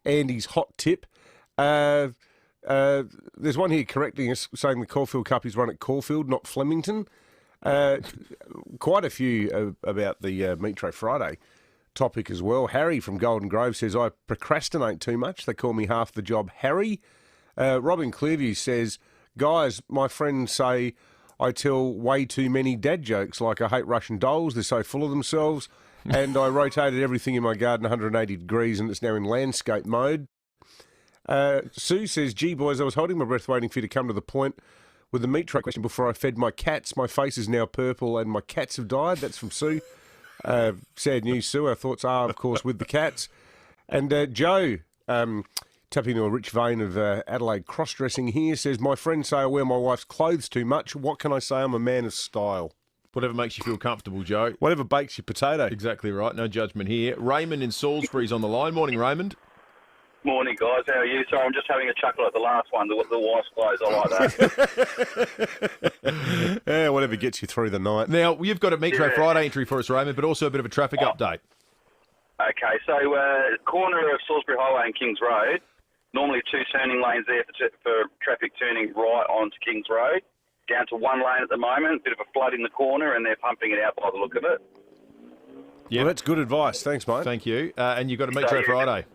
Andy's hot tip. There's one here correcting us, saying the Caulfield Cup is run at Caulfield, not Flemington. Quite a few about the Meat Tray Friday topic as well. Harry from Golden Grove says, I procrastinate too much. They call me half the job Harry. Robin Clearview says, guys, my friends say I tell way too many dad jokes, like I hate Russian dolls, they're so full of themselves, and I rotated everything in my garden 180 degrees and it's now in landscape mode. Sue says, gee, boys, I was holding my breath waiting for you to come to the point with the meat tray question before I fed my cats. My face is now purple and my cats have died. That's from Sue. Sad news, Sue. Our thoughts are, of course, with the cats. And Joe, tapping into a rich vein of Adelaide cross-dressing here, says, my friends say I wear my wife's clothes too much. What can I say? I'm a man of style. Whatever makes you feel comfortable, Joe. Whatever bakes your potato. Exactly right. No judgment here. Raymond in Salisbury's on the line. Morning, Raymond. Morning, guys. How are you? Sorry, I'm just having a chuckle at the last one, the wife's clothes. I like that. Yeah, whatever gets you through the night. Now, you've got a Meat Tray Friday entry for us, Raymond, but also a bit of a traffic update. Okay, so corner of Salisbury Highway and Kings Road, normally 2 turning lanes there for traffic turning right onto Kings Road. Down to 1 lane at the moment, bit of a flood in the corner, and they're pumping it out by the look of it. Yeah, well, that's good advice. Thanks, mate. Thank you. And you've got a Meat Tray Friday.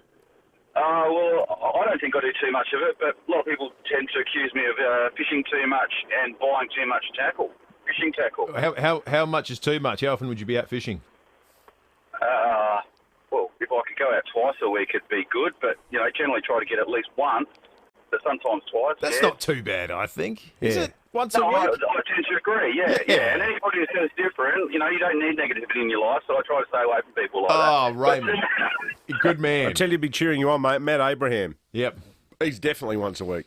Well, I don't think I do too much of it, but a lot of people tend to accuse me of fishing too much and buying too much fishing tackle. How much is too much? How often would you be out fishing? Well, if I could go out twice a week, it'd be good, but, generally try to get at least once, but sometimes twice. That's not too bad, I think. Is it? Once a week? I tend to agree, yeah. And anybody who says different, you don't need negativity in your life, so I try to stay away from people like that. Oh, Raymond. Good man. I tell you, be cheering you on, mate. Matt Abraham. Yep. He's definitely once a week.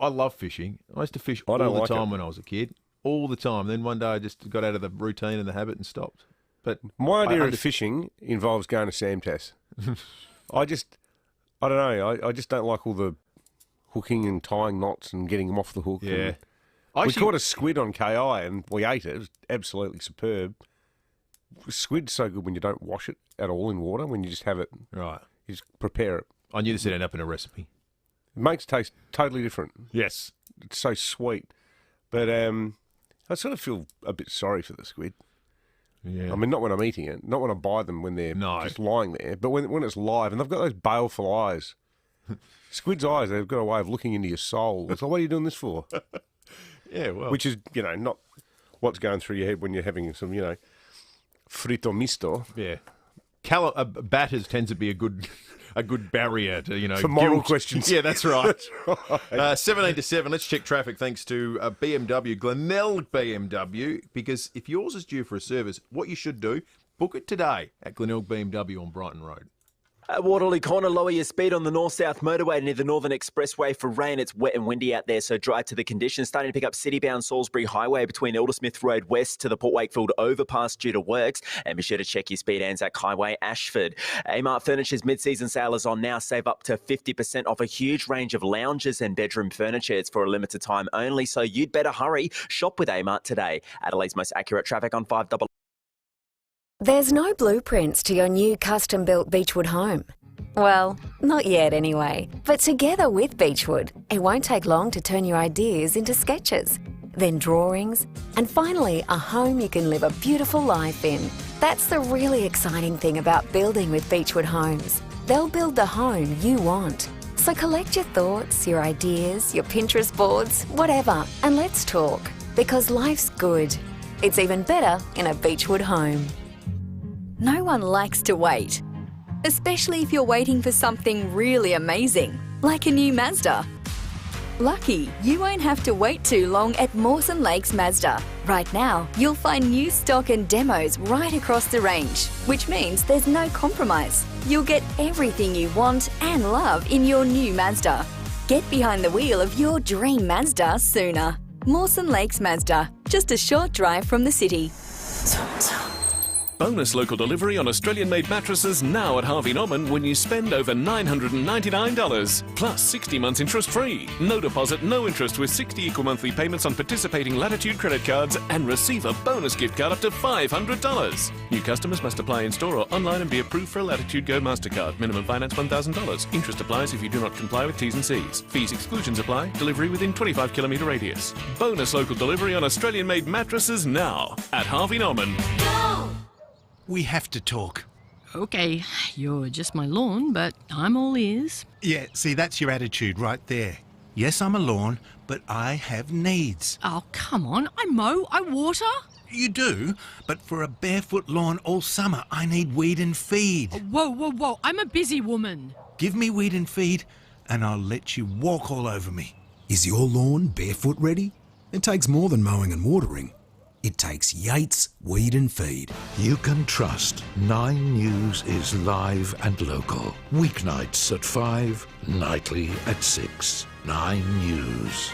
I love fishing. I used to fish all the time when I was a kid. All the time. Then one day I just got out of the routine and the habit and stopped. But my idea of fishing involves going to Sam Tess. I don't know. I just don't like all the hooking and tying knots and getting them off the hook. Yeah. We caught a squid on KI and we ate it. It was absolutely superb. Squid's so good when you don't wash it at all in water, when you just have it. Right. You just prepare it. I knew this would end up in a recipe. It makes it taste totally different. Yes. It's so sweet. But I sort of feel a bit sorry for the squid. Yeah. I mean, not when I'm eating it, not when I buy them when they're just lying there, but when it's live, and they've got those baleful eyes. Squid's eyes, they've got a way of looking into your soul. It's like, what are you doing this for? Yeah, well. Which is, not what's going through your head when you're having some, frito misto. Yeah. Batters tends to be a good barrier to, for moral guilt. questions. Yeah, that's right. That's right. 17 to 7, let's check traffic thanks to BMW, Glenelg BMW, because if yours is due for a service, what you should do, book it today at Glenelg BMW on Brighton Road. At Waterloo Corner, lower your speed on the north-south motorway near the Northern Expressway for rain. It's wet and windy out there, so dry to the conditions. Starting to pick up city-bound Salisbury Highway between Aldersmith Road West to the Port Wakefield overpass due to works. And be sure to check your speed Anzac Highway, Ashford. Amart Furniture's mid-season sale is on now. Save up to 50% off a huge range of lounges and bedroom furniture. It's for a limited time only, so you'd better hurry. Shop with Amart today. Adelaide's most accurate traffic on 5AA. There's no blueprints to your new custom-built Beechwood home. Well, not yet anyway. But together with Beechwood, it won't take long to turn your ideas into sketches, then drawings, and finally a home you can live a beautiful life in. That's the really exciting thing about building with Beechwood Homes. They'll build the home you want. So collect your thoughts, your ideas, your Pinterest boards, whatever, and let's talk. Because life's good. It's even better in a Beechwood home. No one likes to wait, especially if you're waiting for something really amazing, like a new Mazda. Lucky, you won't have to wait too long at Mawson Lakes Mazda. Right now, you'll find new stock and demos right across the range, which means there's no compromise. You'll get everything you want and love in your new Mazda. Get behind the wheel of your dream Mazda sooner. Mawson Lakes Mazda, just a short drive from the city. Bonus local delivery on Australian-made mattresses now at Harvey Norman when you spend over $999. Plus 60 months interest-free. No deposit, no interest with 60 equal monthly payments on participating Latitude credit cards and receive a bonus gift card up to $500. New customers must apply in-store or online and be approved for a Latitude Go MasterCard. Minimum finance $1,000. Interest applies if you do not comply with T's and C's. Fees exclusions apply. Delivery within 25-kilometre radius. Bonus local delivery on Australian-made mattresses now at Harvey Norman. Go! We have to talk. Okay, you're just my lawn, but I'm all ears. Yeah, see, that's your attitude right there. Yes, I'm a lawn, but I have needs. Oh, come on. I mow, I water. You do, but for a barefoot lawn all summer, I need weed and feed. Whoa. I'm a busy woman. Give me weed and feed, and I'll let you walk all over me. Is your lawn barefoot ready? It takes more than mowing and watering. It takes Yates Weed and Feed. You can trust 9 News is live and local. Weeknights at 5, nightly at 6. 9 News.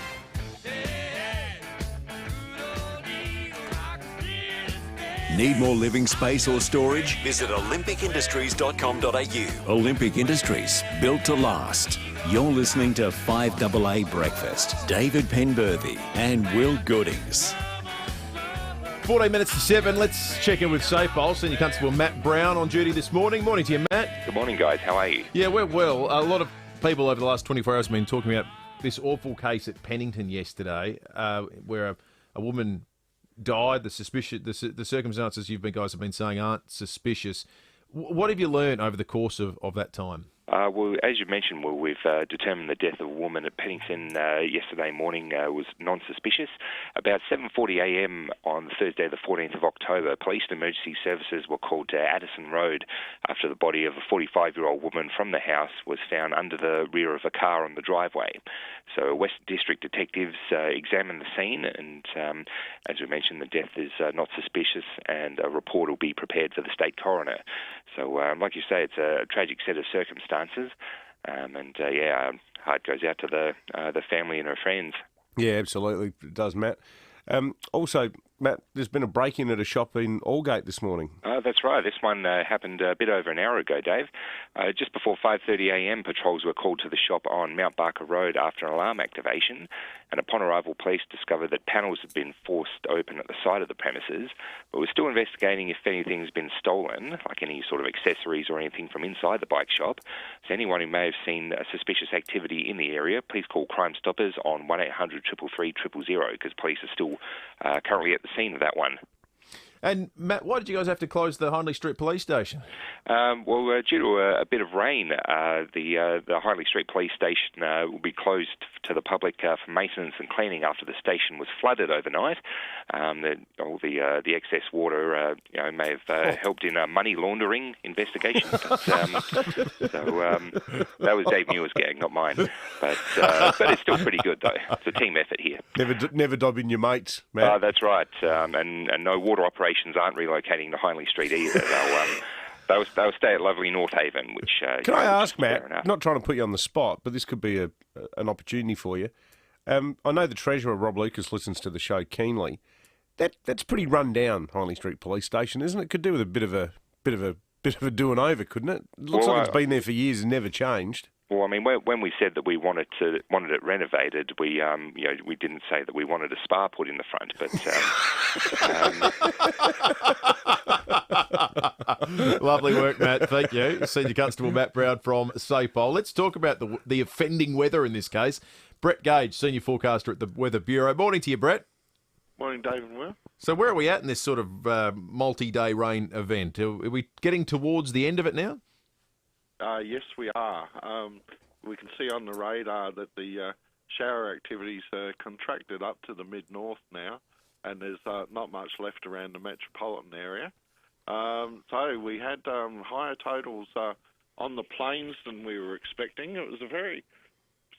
Need more living space or storage? Visit olympicindustries.com.au. Olympic Industries, built to last. You're listening to 5AA Breakfast. David Penberthy and Will Goodings. 14 minutes to 7. Let's check in with SafeBowl. Senior Constable Matt Brown on duty this morning. Morning to you, Matt. Good morning, guys. How are you? Yeah, we're well. A lot of people over the last 24 hours have been talking about this awful case at Pennington yesterday, where a woman died. The circumstances guys have been saying aren't suspicious. What have you learned over the course of that time? Well, as you mentioned, we've determined the death of a woman at Pennington yesterday morning was non-suspicious. About 7:40am on Thursday, the 14th of October, police and emergency services were called to Addison Road after the body of a 45-year-old woman from the house was found under the rear of a car on the driveway. So Western District detectives examined the scene, and as we mentioned, the death is not suspicious, and a report will be prepared for the state coroner. So, like you say, it's a tragic set of circumstances. Heart goes out to the family and her friends. Yeah, absolutely, it does, Matt. Also, Matt, there's been a break-in at a shop in Aldgate this morning. That's right. This one happened a bit over an hour ago, Dave. Just before 5:30am, patrols were called to the shop on Mount Barker Road after an alarm activation, and upon arrival, police discovered that panels had been forced open at the side of the premises, but we're still investigating if anything's been stolen, like any sort of accessories or anything from inside the bike shop. So anyone who may have seen suspicious activity in the area, please call Crime Stoppers on 1800 333 000, because police are still currently at the scene of that one. And Matt, why did you guys have to close the Hindley Street Police Station? Due to a bit of rain, the Hindley Street Police Station will be closed to the public for maintenance and cleaning after the station was flooded overnight. All the excess water, may have helped in a money laundering investigation. But, that was Dave Muir's gang, not mine. But it's still pretty good though. It's a team effort here. Never dobbing your mates, Matt. That's right. And no water operations aren't relocating to Hindley Street either. They'll stay at lovely North Haven, which... Can I ask, Matt, not trying to put you on the spot, but this could be an opportunity for you. I know the Treasurer, Rob Lucas, listens to the show keenly. That's pretty run down, Hindley Street Police Station, isn't it? Could do with a bit of a doing over, couldn't it? It looks like it's been there for years and never changed. Well, I mean, when we said that we wanted it renovated, we didn't say that we wanted a spa put in the front, but. Lovely work, Matt. Thank you. Senior Constable Matt Brown from SafeBowl. Let's talk about the offending weather in this case. Brett Gage, Senior Forecaster at the Weather Bureau. Morning to you, Brett. Morning, Dave and Will. So where are we at in this sort of multi-day rain event? Are we getting towards the end of it now? Yes, we are. We can see on the radar that the shower activities are contracted up to the mid-north now, and there's not much left around the metropolitan area. So we had higher totals on the plains than we were expecting. It's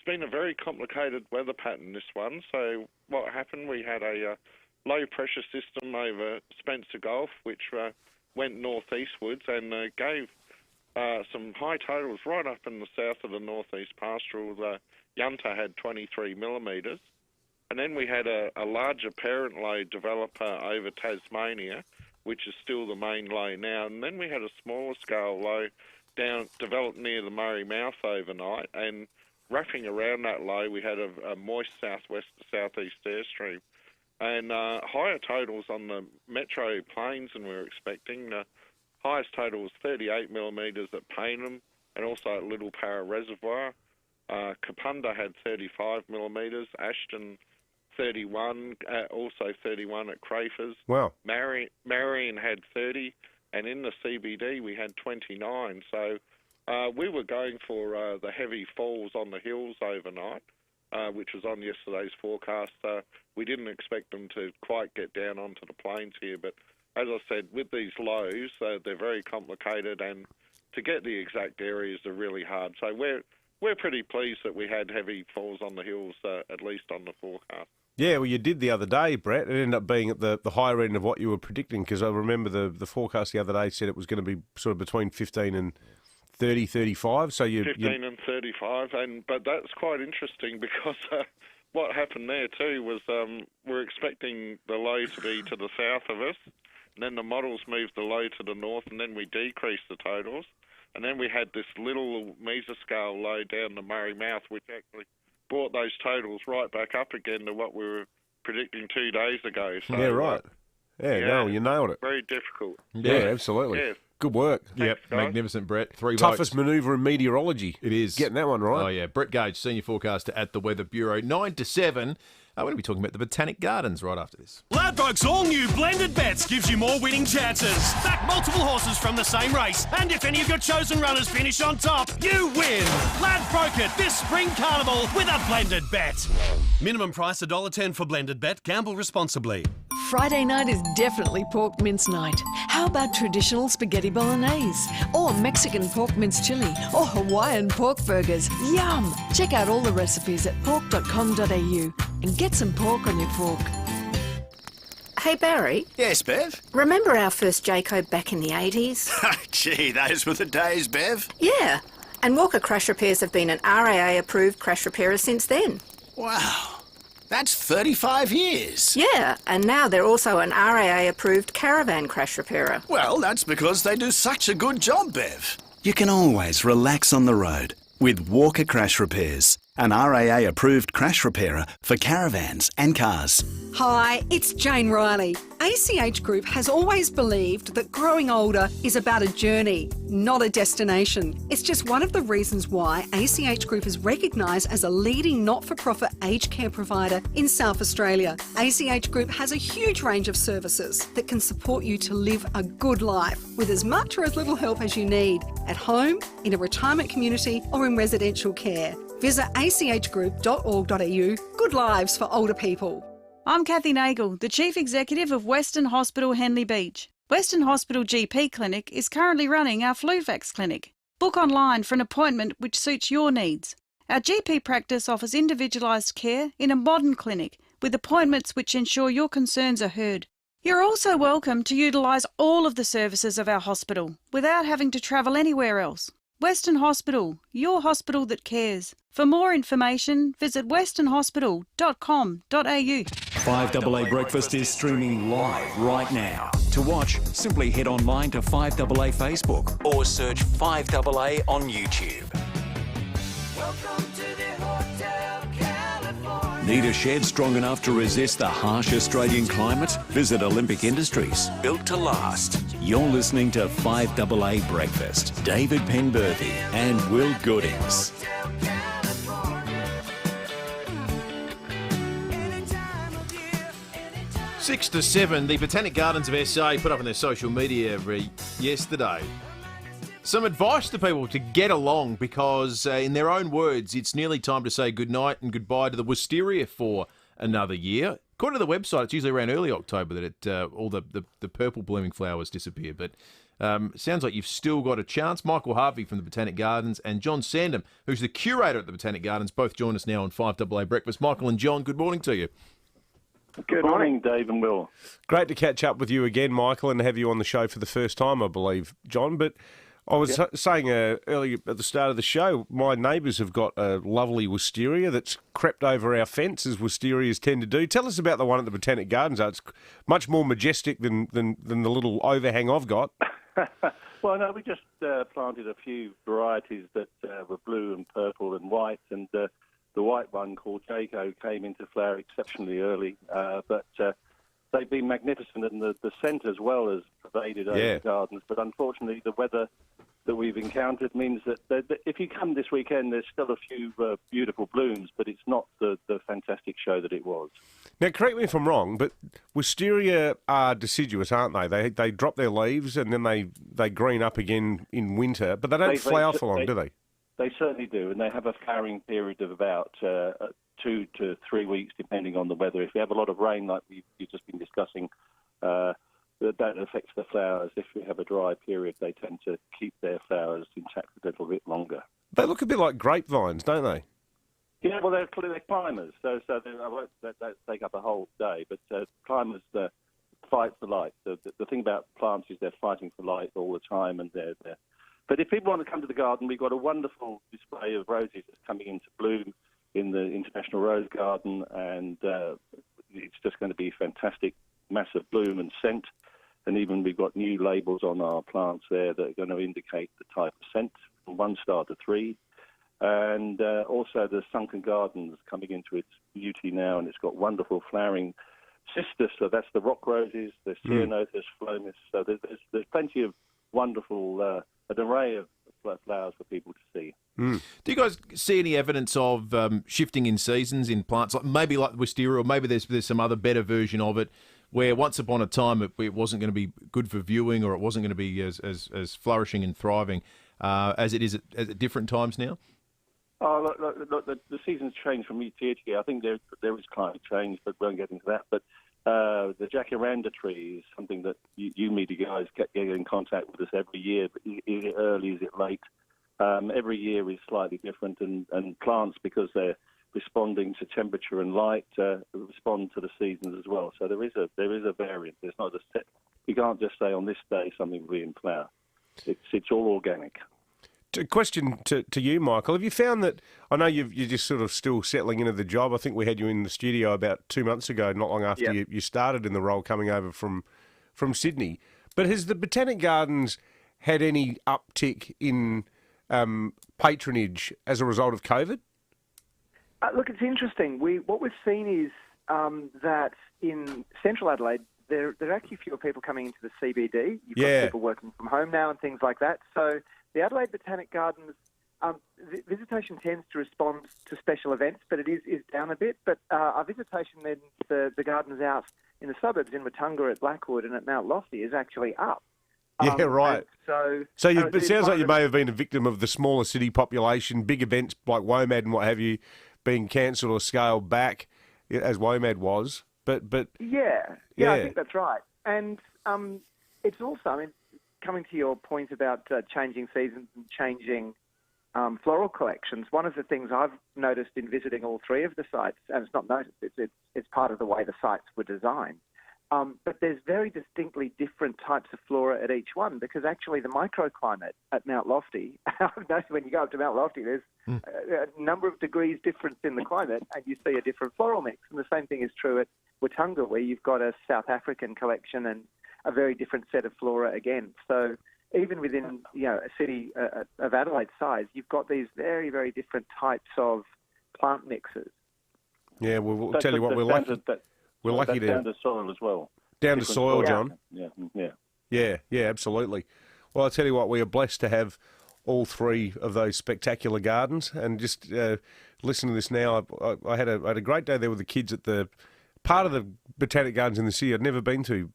been a very complicated weather pattern, this one. So what happened, we had a low-pressure system over Spencer Gulf, which went northeastwards and gave some high totals right up in the south of the northeast pastoral. Yunta had 23 millimetres. And then we had a larger parent low develop over Tasmania, which is still the main low now. And then we had a smaller scale low developed near the Murray Mouth overnight. And wrapping around that low, we had a moist southwest to southeast airstream. And higher totals on the metro plains than we were expecting. Highest total was 38 millimetres at Payneham and also at Little Parra Reservoir. Kapunda had 35 millimetres. Ashton 31, also 31 at Crafers. Wow. Marion had 30, and in the CBD we had 29. So we were going for the heavy falls on the hills overnight, which was on yesterday's forecast. We didn't expect them to quite get down onto the plains here, but as I said, with these lows, they're very complicated, and to get the exact areas are really hard. So we're pretty pleased that we had heavy falls on the hills, at least on the forecast. Yeah, well, you did the other day, Brett. It ended up being at the higher end of what you were predicting, because I remember the forecast the other day said it was going to be sort of between 15 and 30, 35. So 15 and 35, but that's quite interesting because what happened there too was we're expecting the low to be to the south of us, and then the models moved the low to the north, and then we decreased the totals, and then we had this little mesoscale low down the Murray Mouth, which actually brought those totals right back up again to what we were predicting 2 days ago. So, yeah, right. No, you nailed it. Very difficult. Yeah, absolutely. Yeah. Good work. Yep, magnificent, Brett. 3 Toughest votes. manoeuvre in meteorology. It is. Getting that one right. Oh, yeah. Brett Gage, Senior Forecaster at the Weather Bureau. 9 to 7. We're going to be talking about the Botanic Gardens right after this. Ladbrokes all-new Blended Bets gives you more winning chances. Back multiple horses from the same race, and if any of your chosen runners finish on top, you win. Ladbroke it this spring carnival with a Blended Bet. Minimum price $1.10 for Blended Bet. Gamble responsibly. Friday night is definitely pork mince night. How about traditional spaghetti bolognese? Or Mexican pork mince chili? Or Hawaiian pork burgers? Yum! Check out all the recipes at pork.com.au and get some pork on your fork. Hey Barry. Yes, Bev? Remember our first Jayco back in the 80s? Gee, those were the days, Bev. Yeah. And Walker Crash Repairs have been an RAA approved crash repairer since then. Wow. That's 35 years. Yeah, and now they're also an RAA approved caravan crash repairer. Well, that's because they do such a good job, Bev. You can always relax on the road with Walker Crash Repairs, an RAA approved crash repairer for caravans and cars. Hi, it's Jane Riley. ACH Group has always believed that growing older is about a journey, not a destination. It's just one of the reasons why ACH Group is recognised as a leading not-for-profit aged care provider in South Australia. ACH Group has a huge range of services that can support you to live a good life with as much or as little help as you need, at home, in a retirement community or in residential care. Visit achgroup.org.au. Good lives for older people. I'm Kathy Nagel, the Chief Executive of Western Hospital Henley Beach. Western Hospital GP Clinic is currently running our FluVax clinic. Book online for an appointment which suits your needs. Our GP practice offers individualised care in a modern clinic with appointments which ensure your concerns are heard. You're also welcome to utilise all of the services of our hospital without having to travel anywhere else. Western Hospital, your hospital that cares. For more information, visit westernhospital.com.au. 5AA Breakfast is streaming live right now. To watch, simply head online to 5AA Facebook or search 5AA on YouTube. Need a shed strong enough to resist the harsh Australian climate? Visit Olympic Industries, built to last. You're listening to 5AA Breakfast. David Penberthy and Will Goodings. Six to 7, the Botanic Gardens of SA put up on their social media yesterday some advice to people to get along because, in their own words, it's nearly time to say goodnight and goodbye to the wisteria for another year. According to the website, it's usually around early October that all the purple blooming flowers disappear. But sounds like you've still got a chance. Michael Harvey from the Botanic Gardens and John Sandham, who's the curator at the Botanic Gardens, both join us now on 5AA Breakfast. Michael and John, good morning to you. Good morning, Dave and Will. Great to catch up with you again, Michael, and have you on the show for the first time, I believe, John. But I was saying earlier at the start of the show, my neighbours have got a lovely wisteria that's crept over our fence, as wisterias tend to do. Tell us about the one at the Botanic Gardens. It's much more majestic than the little overhang I've got. Well, no, we just planted a few varieties that were blue and purple and white, and the white one called Jayco came into flower exceptionally early, but they've been magnificent, and the scent as well has pervaded over the gardens. But unfortunately, the weather that we've encountered means that if you come this weekend, there's still a few beautiful blooms, but it's not the fantastic show that it was. Now, correct me if I'm wrong, but wisteria are deciduous, aren't they? They drop their leaves and then they green up again in winter, but they don't flower for long, do they? They certainly do, and they have a flowering period of about 2 to 3 weeks, depending on the weather. If we have a lot of rain, like we've just been discussing, that affects the flowers. If we have a dry period, they tend to keep their flowers intact a little bit longer. They look a bit like grapevines, don't they? Yeah, well, they're climbers, so I won't that take up a whole day. But climbers fight for light. The thing about plants is they're fighting for light all the time, and they're. But if people want to come to the garden, we've got a wonderful display of roses that's coming into bloom in the International Rose Garden, and it's just going to be fantastic, massive bloom and scent. And even we've got new labels on our plants there that are going to indicate the type of scent from 1 star to 3. And also the sunken gardens coming into its beauty now, and it's got wonderful flowering cistus. So that's the rock roses, there's ceanothus, phlomis. So there's plenty of wonderful, an array of flowers for people to see. Do you guys see any evidence of shifting in seasons in plants, like maybe like the wisteria, or maybe there's some other better version of it, where once upon a time it wasn't going to be good for viewing, or it wasn't going to be as flourishing and thriving as it is at different times now? Oh, look, the seasons change from year to year. I think there is climate change, but we won't get into that. But the jacaranda tree is something that you media guys get in contact with us every year. But is it early? Is it late? Every year is slightly different, and plants, because they're responding to temperature and light, respond to the seasons as well. So there is a variant. There's not a set. You can't just say on this day something will be in flower. It's all organic. A question to you, Michael. Have you found that, I know you're just sort of still settling into the job. I think we had you in the studio about 2 months ago, not long after you started in the role, coming over from Sydney. But has the Botanic Gardens had any uptick in patronage as a result of COVID? Look, it's interesting. What we've seen is that in central Adelaide, there are actually fewer people coming into the CBD. You've got people working from home now and things like that. So the Adelaide Botanic Gardens, visitation tends to respond to special events, but it is down a bit. But our visitation then to the gardens out in the suburbs, in Matunga, at Blackwood and at Mount Lofty, is actually up. Yeah, right. So it sounds like you may have been a victim of the smaller city population, big events like WOMAD and what have you being cancelled or scaled back, as WOMAD was. But yeah, I think that's right. And it's also, coming to your point about changing seasons and changing floral collections, one of the things I've noticed in visiting all 3 of the sites, and it's not noticed, it's part of the way the sites were designed, but there's very distinctly different types of flora at each one, because actually the microclimate at Mount Lofty, I've noticed when you go up to Mount Lofty, there's a number of degrees difference in the climate, and you see a different floral mix. And the same thing is true at Watunga, where you've got a South African collection and a very different set of flora again. So even within a city of Adelaide size, you've got these very, very different types of plant mixes. Yeah, we'll tell you what, we're lucky to... Down to soil as well. Down to soil, John. Yeah, absolutely. Well, I'll tell you what, we are blessed to have all 3 of those spectacular gardens. And just listen to this now. I had a great day there with the kids at the part of the Botanic Gardens in the city I'd never been to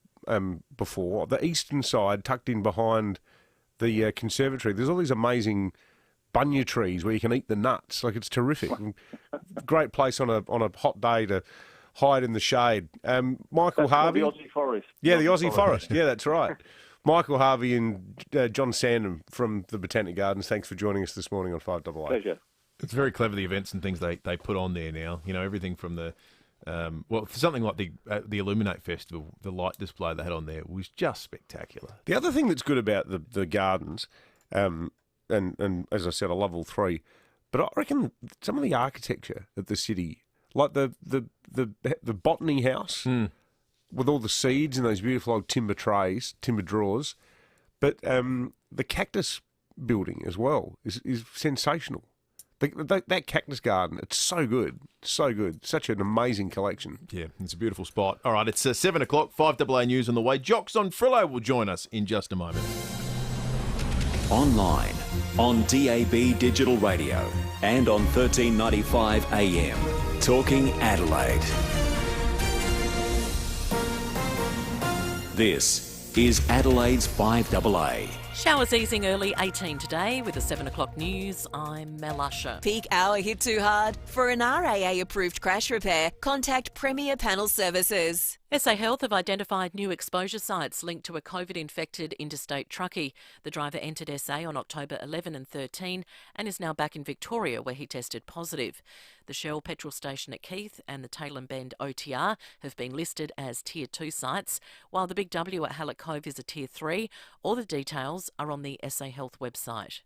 before. The eastern side, tucked in behind the conservatory, there's all these amazing bunya trees where you can eat the nuts. Like, it's terrific. Great place on a hot day to hide in the shade. Michael Harvey. The Aussie Forest. Yeah, the Aussie Forest. Yeah, that's right. Michael Harvey and John Sandham from the Botanic Gardens, thanks for joining us this morning on 5AA. Pleasure. It's very clever, the events and things they put on there now. Everything from the... for something like the Illuminate Festival, the light display they had on there was just spectacular. The other thing that's good about the gardens, and as I said, I love all 3, but I reckon some of the architecture at the city, like the botany house with all the seeds and those beautiful old timber drawers, but the cactus building as well is sensational. That cactus garden, it's so good. Such an amazing collection. Yeah, it's a beautiful spot. All right, it's 7 o'clock, 5AA News on the way. Jocks on Frillo will join us in just a moment. Online, on DAB Digital Radio and on 1395 AM. Talking Adelaide. This is Adelaide's 5AA. Showers easing early, 18 today. With the 7 o'clock news, I'm Mel Usher. Peak hour hit too hard? For an RAA-approved crash repair, contact Premier Panel Services. SA Health have identified new exposure sites linked to a COVID-infected interstate truckie. The driver entered SA on October 11 and 13 and is now back in Victoria where he tested positive. The Shell petrol station at Keith and the Tailem Bend OTR have been listed as Tier 2 sites, while the Big W at Hallett Cove is a Tier 3. All the details are on the SA Health website.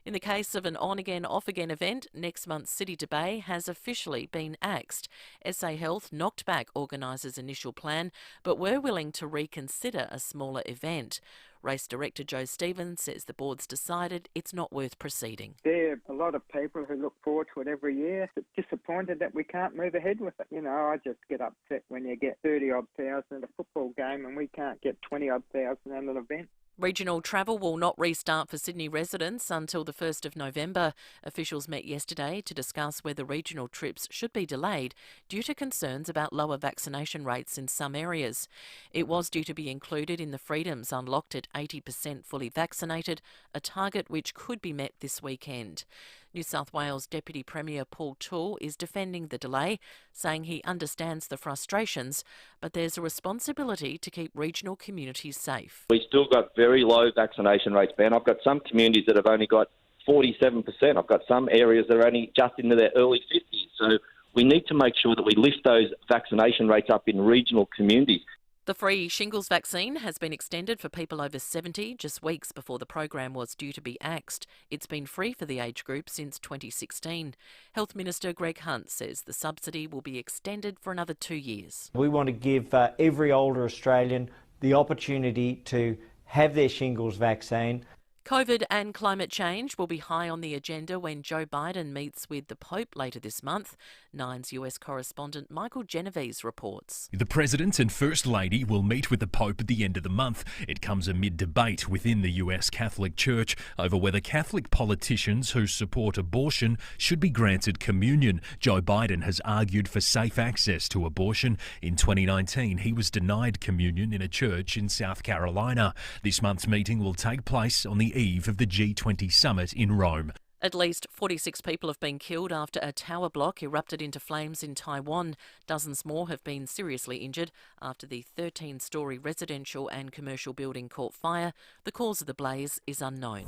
In the case of an on-again, off-again event, next month's City to Bay has officially been axed. SA Health knocked back organisers' initial plan, but were willing to reconsider a smaller event. Race Director Joe Stevens says the board's decided it's not worth proceeding. There are a lot of people who look forward to it every year. It's disappointed that we can't move ahead with it. You know, I just get upset when you get 30-odd thousand at a football game and we can't get 20-odd thousand at an event. Regional travel will not restart for Sydney residents until the 1st of November. Officials met yesterday to discuss whether regional trips should be delayed due to concerns about lower vaccination rates in some areas. It was due to be included in the freedoms unlocked at 80% fully vaccinated, a target which could be met this weekend. New South Wales Deputy Premier Paul Toole is defending the delay, saying he understands the frustrations, but there's a responsibility to keep regional communities safe. We've still got very low vaccination rates, Ben. I've got some communities that have only got 47%. I've got some areas that are only just into their early 50s. So we need to make sure that we lift those vaccination rates up in regional communities. The free shingles vaccine has been extended for people over 70 just weeks before the program was due to be axed. It's been free for the age group since 2016. Health Minister Greg Hunt says the subsidy will be extended for another 2 years. We want to give every older Australian the opportunity to have their shingles vaccine. COVID and climate change will be high on the agenda when Joe Biden meets with the Pope later this month. Nine's US correspondent Michael Genovese reports. The President and First Lady will meet with the Pope at the end of the month. It comes amid debate within the US Catholic Church over whether Catholic politicians who support abortion should be granted communion. Joe Biden has argued for safe access to abortion. In 2019, he was denied communion in a church in South Carolina. This month's meeting will take place on the eve of the G20 summit in Rome. At least 46 people have been killed after a tower block erupted into flames in Taiwan. Dozens more have been seriously injured after the 13-storey residential and commercial building caught fire. The cause of the blaze is unknown.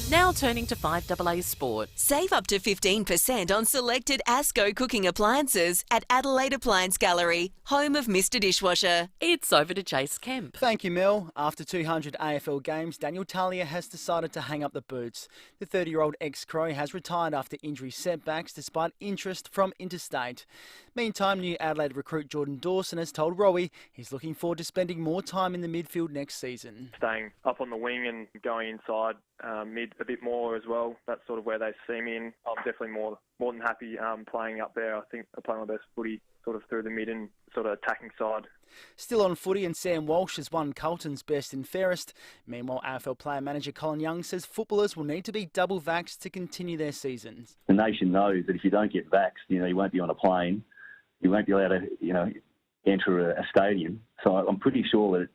Now turning to 5AA Sport. Save up to 15% on selected Asco cooking appliances at Adelaide Appliance Gallery, home of Mr Dishwasher. It's over to Jace Kemp. Thank you, Mel. After 200 AFL games, Daniel Talia has decided to hang up the boots. The 30-year-old ex-Crow has retired after injury setbacks despite interest from interstate. Meantime, new Adelaide recruit Jordan Dawson has told Rowie he's looking forward to spending more time in the midfield next season. Staying up on the wing and going inside mid a bit more as well. That's sort of where they see me, and I'm definitely more than happy playing up there. I think I play my best footy sort of through the mid and sort of attacking side. Still on footy, and Sam Walsh has won Carlton's best and fairest. Meanwhile, AFL player manager Colin Young says footballers will need to be double vaxxed to continue their seasons. The nation knows that if you don't get vaxxed, you won't be on a plane, you won't be allowed to, enter a stadium. So I'm pretty sure that,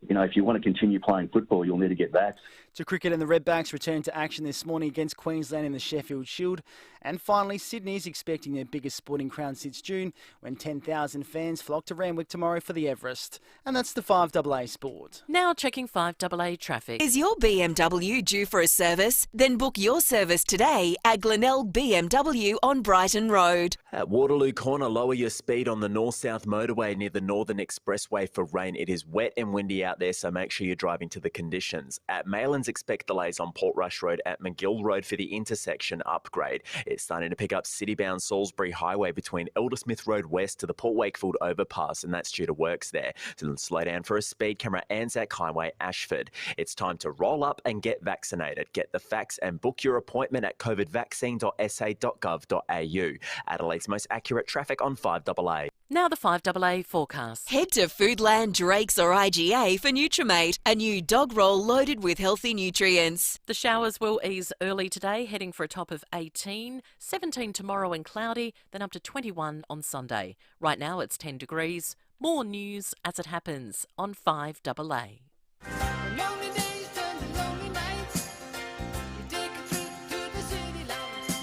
if you want to continue playing football, you'll need to get vaxxed. To cricket, and the Redbacks return to action this morning against Queensland in the Sheffield Shield. And finally, Sydney's expecting their biggest sporting crown since June, when 10,000 fans flock to Randwick tomorrow for the Everest. And that's the 5AA Sport. Now checking 5AA traffic. Is your BMW due for a service? Then book your service today at Glenelg BMW on Brighton Road. At Waterloo Corner, lower your speed on the north-south motorway near the Northern Expressway for rain. It is wet and windy out there, so make sure you're driving to the conditions. At Maylands, expect delays on Portrush Road at McGill Road for the intersection upgrade. It's starting to pick up city-bound Salisbury Highway between Eldersmith Road West to the Port Wakefield overpass, and that's due to works there. So then slow down for a speed camera at Anzac Highway, Ashford. It's time to roll up and get vaccinated. Get the facts and book your appointment at covidvaccine.sa.gov.au. Adelaide's most accurate traffic on 5AA. Now the 5AA forecast. Head to Foodland, Drake's or IGA for Nutrimate, a new dog roll loaded with healthy nutrients. The showers will ease early today, heading for a top of 18, 17 tomorrow and cloudy, then up to 21 on Sunday. Right now it's 10 degrees. More news as it happens on 5AA.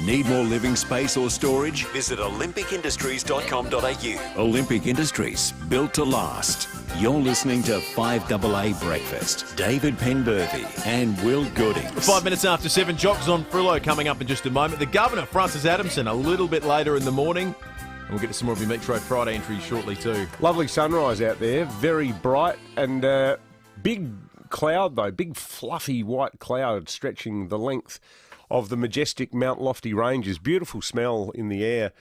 Need more living space or storage? Visit olympicindustries.com.au. Olympic Industries, built to last. You're listening to 5AA Breakfast. David Penberthy and Will Goodings. 5 minutes after 7, Jocks on Frillo coming up in just a moment. The Governor, Francis Adamson, a little bit later in the morning. And we'll get to some more of your Metro Friday entries shortly too. Lovely sunrise out there, very bright and big cloud though, big fluffy white cloud stretching the length of the majestic Mount Lofty Ranges. Beautiful smell in the air,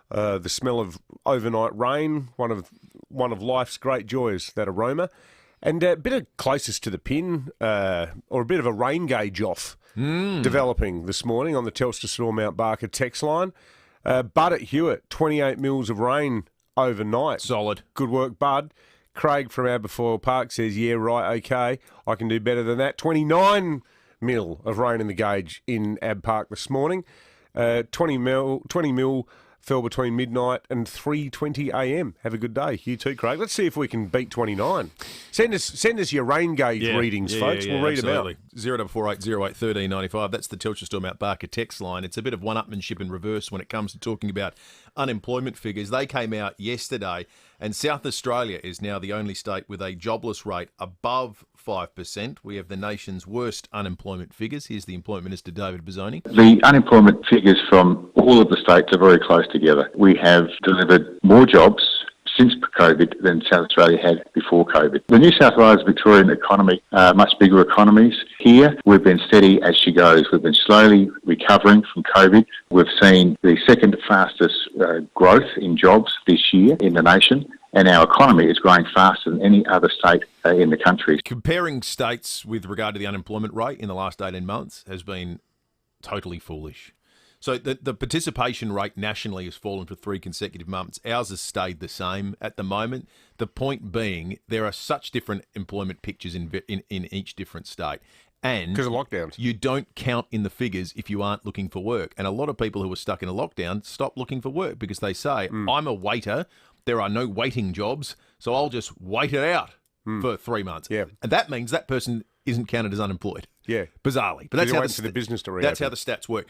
the smell of overnight rain, one of life's great joys, that aroma. And a bit of closest to the pin, or a bit of a rain gauge off developing this morning on the Telstra Store Mount Barker text line. Bud at Hewitt, 28 mils of rain overnight. Solid. Good work, Bud. Craig from Aberfoyle Park says, yeah, right, okay, I can do better than that. 29 mil of rain in the gauge in Ab Park this morning. 20 mil fell between midnight and 3:20 a.m. Have a good day. You too, Craig. Let's see if we can beat 29. Send us your rain gauge readings, folks. We'll read absolutely. them out. 0448081395. That's the Telstra Store Mount Barker text line. It's a bit of one-upmanship in reverse when it comes to talking about unemployment figures. They came out yesterday, and South Australia is now the only state with a jobless rate above 5%. We have the nation's worst unemployment figures. Here's the Employment Minister, David Bizzoni. The unemployment figures from all of the states are very close together. We have delivered more jobs since COVID than South Australia had before COVID. The New South Wales Victorian economy are much bigger economies. Here, we've been steady as she goes. We've been slowly recovering from COVID. We've seen the second fastest growth in jobs this year in the nation, and our economy is growing faster than any other state in the country. Comparing states with regard to the unemployment rate in the last 18 months has been totally foolish. So the participation rate nationally has fallen for 3 consecutive months. Ours has stayed the same at the moment. The point being, there are such different employment pictures in each different state. And because of lockdowns, you don't count in the figures if you aren't looking for work. And a lot of people who are stuck in a lockdown stop looking for work because they say, I'm a waiter, there are no waiting jobs, so I'll just wait it out for 3 months. Yeah. And that means that person isn't counted as unemployed. Yeah, bizarrely, but that's how the business to reopen. That's how the stats work.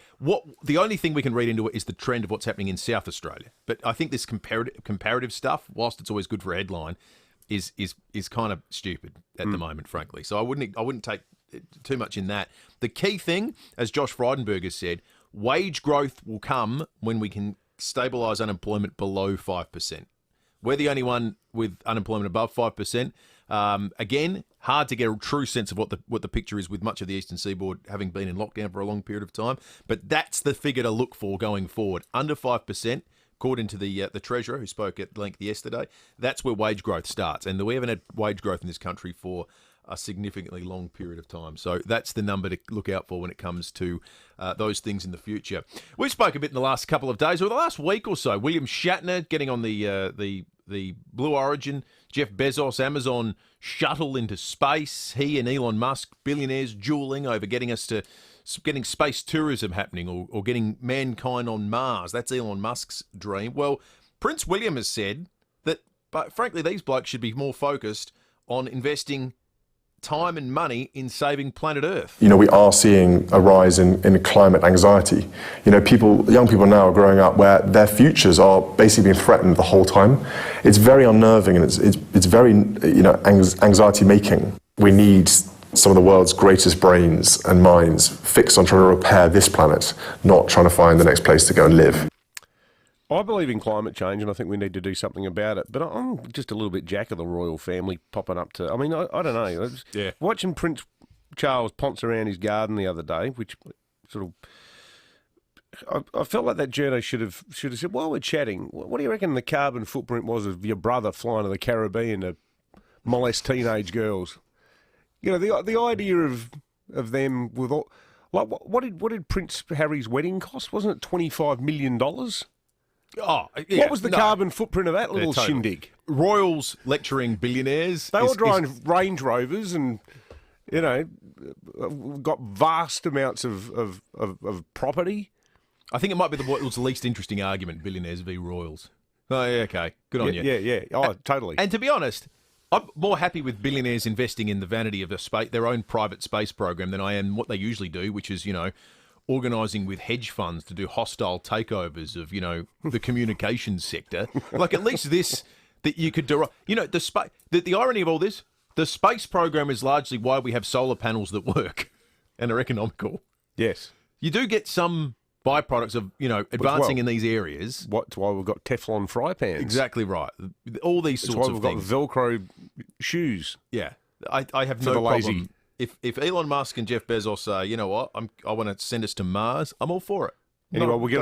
The only thing we can read into it is the trend of what's happening in South Australia. But I think this comparative stuff, whilst it's always good for a headline, is kind of stupid at the moment, frankly. So I wouldn't take too much in that. The key thing, as Josh Frydenberg has said, wage growth will come when we can stabilise unemployment below 5%. We're the only one with unemployment above 5%. Again, hard to get a true sense of what the picture is with much of the Eastern Seaboard having been in lockdown for a long period of time. But that's the figure to look for going forward. Under 5%, according to the Treasurer, who spoke at length yesterday, that's where wage growth starts. And we haven't had wage growth in this country for a significantly long period of time. So that's the number to look out for when it comes to those things in the future. We spoke a bit in the last couple of days, or the last week or so. William Shatner getting on the Blue Origin, Jeff Bezos, Amazon shuttle into space. He and Elon Musk, billionaires, dueling over getting space tourism happening or getting mankind on Mars. That's Elon Musk's dream. Well, Prince William has said that, but frankly, these blokes should be more focused on investing time and money in saving planet Earth. You know, we are seeing a rise in climate anxiety. You know, young people now are growing up where their futures are basically being threatened the whole time. It's very unnerving and it's very, anxiety making. We need some of the world's greatest brains and minds fixed on trying to repair this planet, not trying to find the next place to go and live. I believe in climate change, and I think we need to do something about it. But I'm just a little bit jack of the royal family popping up to... I mean, I don't know. Yeah. Watching Prince Charles ponce around his garden the other day, which sort of... I felt like that journo should have said, while we're chatting, what do you reckon the carbon footprint was of your brother flying to the Caribbean to molest teenage girls? You know, the idea of them with all... Like, what did Prince Harry's wedding cost? Wasn't it $25 million? Oh, yeah, what was the carbon footprint of that little shindig? Royals lecturing billionaires. They all drive Range Rovers and, got vast amounts of property. I think it might be the least interesting argument, billionaires v Royals. Oh, yeah, okay. Good on you. Yeah. Oh, totally. And to be honest, I'm more happy with billionaires investing in the vanity of their own private space program than I am what they usually do, which is, organising with hedge funds to do hostile takeovers of, the communications sector. Like, at least this, that you could derive... the irony of all this, the space program is largely why we have solar panels that work and are economical. Yes. You do get some byproducts of, advancing in these areas. That's why we've got Teflon fry pans. Exactly right. All these sorts of things. That's why we've got Velcro shoes. Yeah. I have no problem. If Elon Musk and Jeff Bezos say, you know what, I want to send us to Mars, I'm all for it. Anyway, we'll get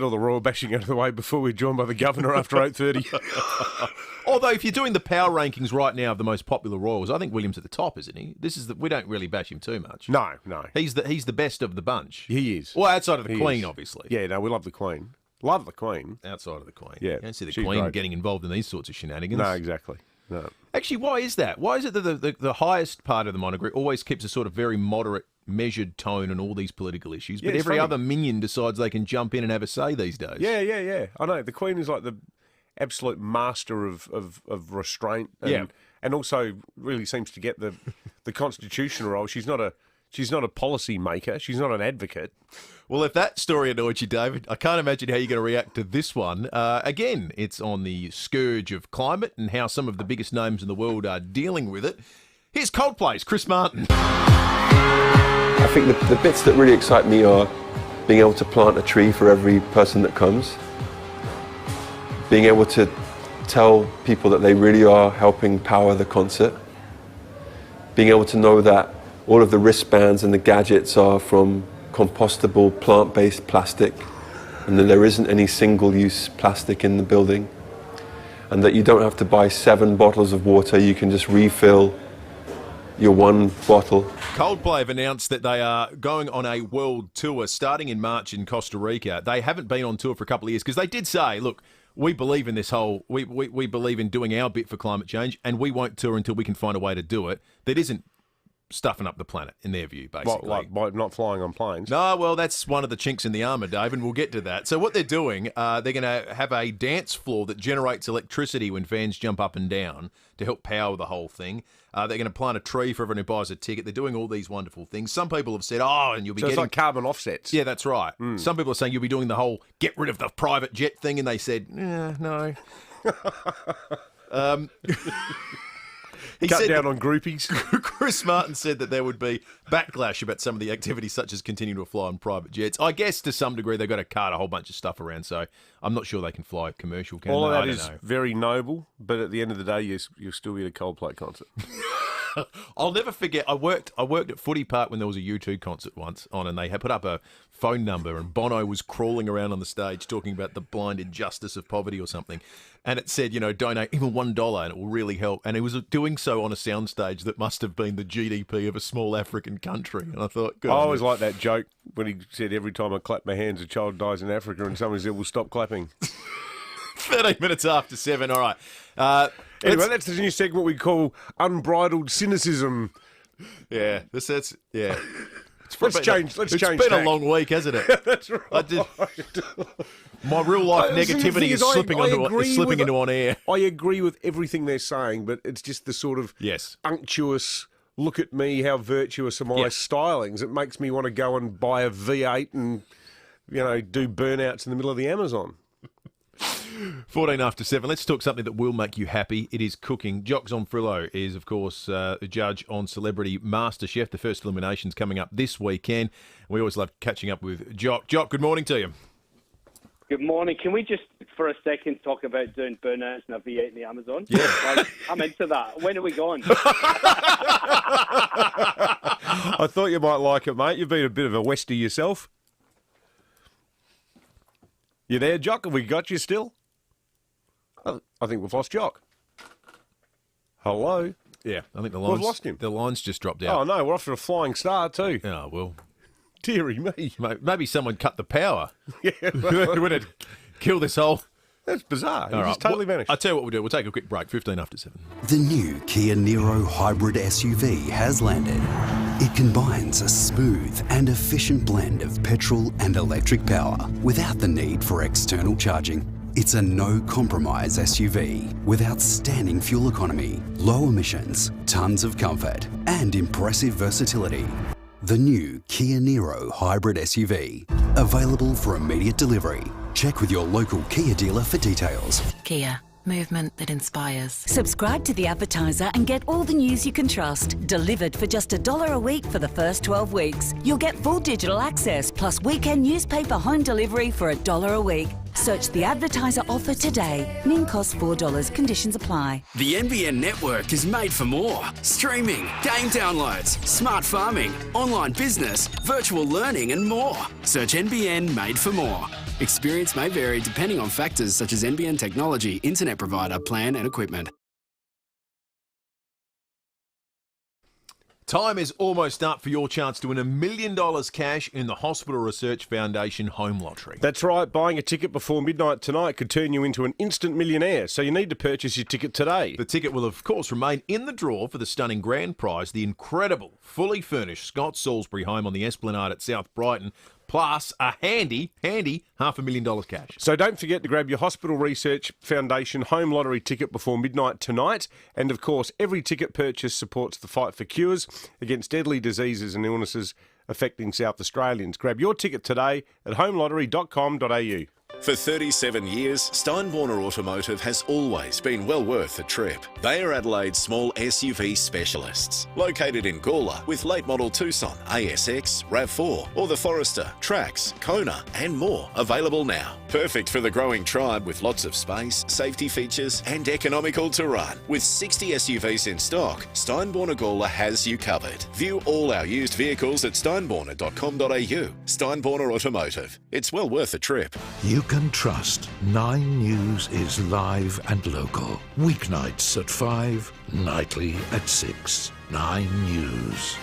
all the royal bashing out of the way before we're joined by the governor after 8:30. Although, if you're doing the power rankings right now of the most popular royals, I think William's at the top, isn't he? We don't really bash him too much. No. He's the best of the bunch. He is. Well, outside of the Queen, obviously. Yeah, no, we love the Queen. Love the Queen. Outside of the Queen. Yeah, you don't see the Queen great. getting involved in these sorts of shenanigans. No, exactly. No. Actually, why is that? Why is it that the highest part of the monarchy always keeps a sort of very moderate, measured tone on all these political issues, but every other minion decides they can jump in and have a say these days? Yeah. I know. The Queen is like the absolute master of restraint and also really seems to get the constitutional role. She's not a policy maker. She's not an advocate. Well, if that story annoyed you, David, I can't imagine how you're going to react to this one. Again, it's on the scourge of climate and how some of the biggest names in the world are dealing with it. Here's Coldplay's Chris Martin. I think the bits that really excite me are being able to plant a tree for every person that comes, being able to tell people that they really are helping power the concert, being able to know that all of the wristbands and the gadgets are from compostable plant-based plastic and that there isn't any single-use plastic in the building and that you don't have to buy 7 bottles of water, you can just refill your 1 bottle. Coldplay have announced that they are going on a world tour starting in March in Costa Rica. They haven't been on tour for a couple of years because they did say, look, we believe in this whole, we believe in doing our bit for climate change and we won't tour until we can find a way to do it that isn't stuffing up the planet, in their view, basically. By not flying on planes? No, well, that's one of the chinks in the armour, Dave, and we'll get to that. So what they're doing, they're going to have a dance floor that generates electricity when fans jump up and down to help power the whole thing. They're going to plant a tree for everyone who buys a ticket. They're doing all these wonderful things. Some people have said, and you'll be getting... it's like carbon offsets. Yeah, that's right. Some people are saying you'll be doing the whole get rid of the private jet thing, and they said, no. Cut down on groupies. Chris Martin said that there would be backlash about some of the activities, such as continuing to fly on private jets. I guess to some degree they've got to cart a whole bunch of stuff around, so I'm not sure they can fly commercial. All of that is very noble, but at the end of the day, you'll still be at a Coldplay concert. I'll never forget. I worked at Footy Park when there was a U2 concert once on, and they had put up a phone number, and Bono was crawling around on the stage talking about the blind injustice of poverty or something, and it said, donate even $1 and it will really help. And he was doing so on a soundstage that must have been the GDP of a small African country. And I thought, good. I always like that joke when he said, every time I clap my hands, a child dies in Africa, and somebody said, well, stop clapping. 13 minutes after 7. All right. Anyway, that's the new segment we call Unbridled Cynicism. Yeah, that's yeah. Let's change. It's been a long week, hasn't it? That's right. My real life negativity is slipping into on air. I agree with everything they're saying, but it's just the sort of unctuous, look at me, how virtuous are my stylings. It makes me want to go and buy a V8 and do burnouts in the middle of the Amazon. 14 after 7. Let's talk something that will make you happy. It is cooking. Jock Zonfrillo is, of course, a judge on Celebrity MasterChef. The first elimination's coming up this weekend. We always love catching up with Jock. Jock, good morning to you. Good morning. Can we just, for a second, talk about doing burnouts and a V8 in the Amazon? Yeah. I'm into that. When are we going? I thought you might like it, mate. You've been a bit of a Westie yourself. You there, Jock? Have we got you still? I think we've lost Jock. Hello? Yeah, I think we've lost him. The line's just dropped out. Oh, no, we're off to a flying start too. Oh, well. Deary me. Maybe someone cut the power. Yeah. Would it kill this whole... That's bizarre. All It just totally vanished. I'll tell you what we'll do. We'll take a quick break. 15 after 7. The new Kia Niro hybrid SUV has landed. It combines a smooth and efficient blend of petrol and electric power without the need for external charging. It's a no-compromise SUV with outstanding fuel economy, low emissions, tons of comfort, and impressive versatility. The new Kia Niro hybrid SUV. Available for immediate delivery. Check with your local Kia dealer for details. Kia, movement that inspires. Subscribe to The Advertiser and get all the news you can trust. Delivered for just $1 a week for the first 12 weeks. You'll get full digital access plus weekend newspaper home delivery for $1 a week. Search The Advertiser offer today. Min costs $4. Conditions apply. The NBN network is made for more. Streaming, game downloads, smart farming, online business, virtual learning and more. Search NBN Made for More. Experience may vary depending on factors such as NBN technology, internet provider, plan and equipment. Time is almost up for your chance to win $1 million cash in the Hospital Research Foundation Home Lottery. That's right. Buying a ticket before midnight tonight could turn you into an instant millionaire, so you need to purchase your ticket today. The ticket will, of course, remain in the draw for the stunning grand prize, the incredible, fully furnished Scott Salisbury home on the Esplanade at South Brighton, plus a handy $500,000 cash. So don't forget to grab your Hospital Research Foundation Home Lottery ticket before midnight tonight. And of course, every ticket purchase supports the fight for cures against deadly diseases and illnesses affecting South Australians. Grab your ticket today at homelottery.com.au. For 37 years, Steinborner Automotive has always been well worth a trip. They are Adelaide's small SUV specialists. Located in Gawler with late model Tucson, ASX, RAV4 or the Forester, Trax, Kona and more available now. Perfect for the growing tribe with lots of space, safety features and economical to run. With 60 SUVs in stock, Steinborner Gawler has you covered. View all our used vehicles at steinborner.com.au. Steinborner Automotive. It's well worth a trip. You can trust 9 News is live and local. Weeknights at 5, nightly at 6. 9 News.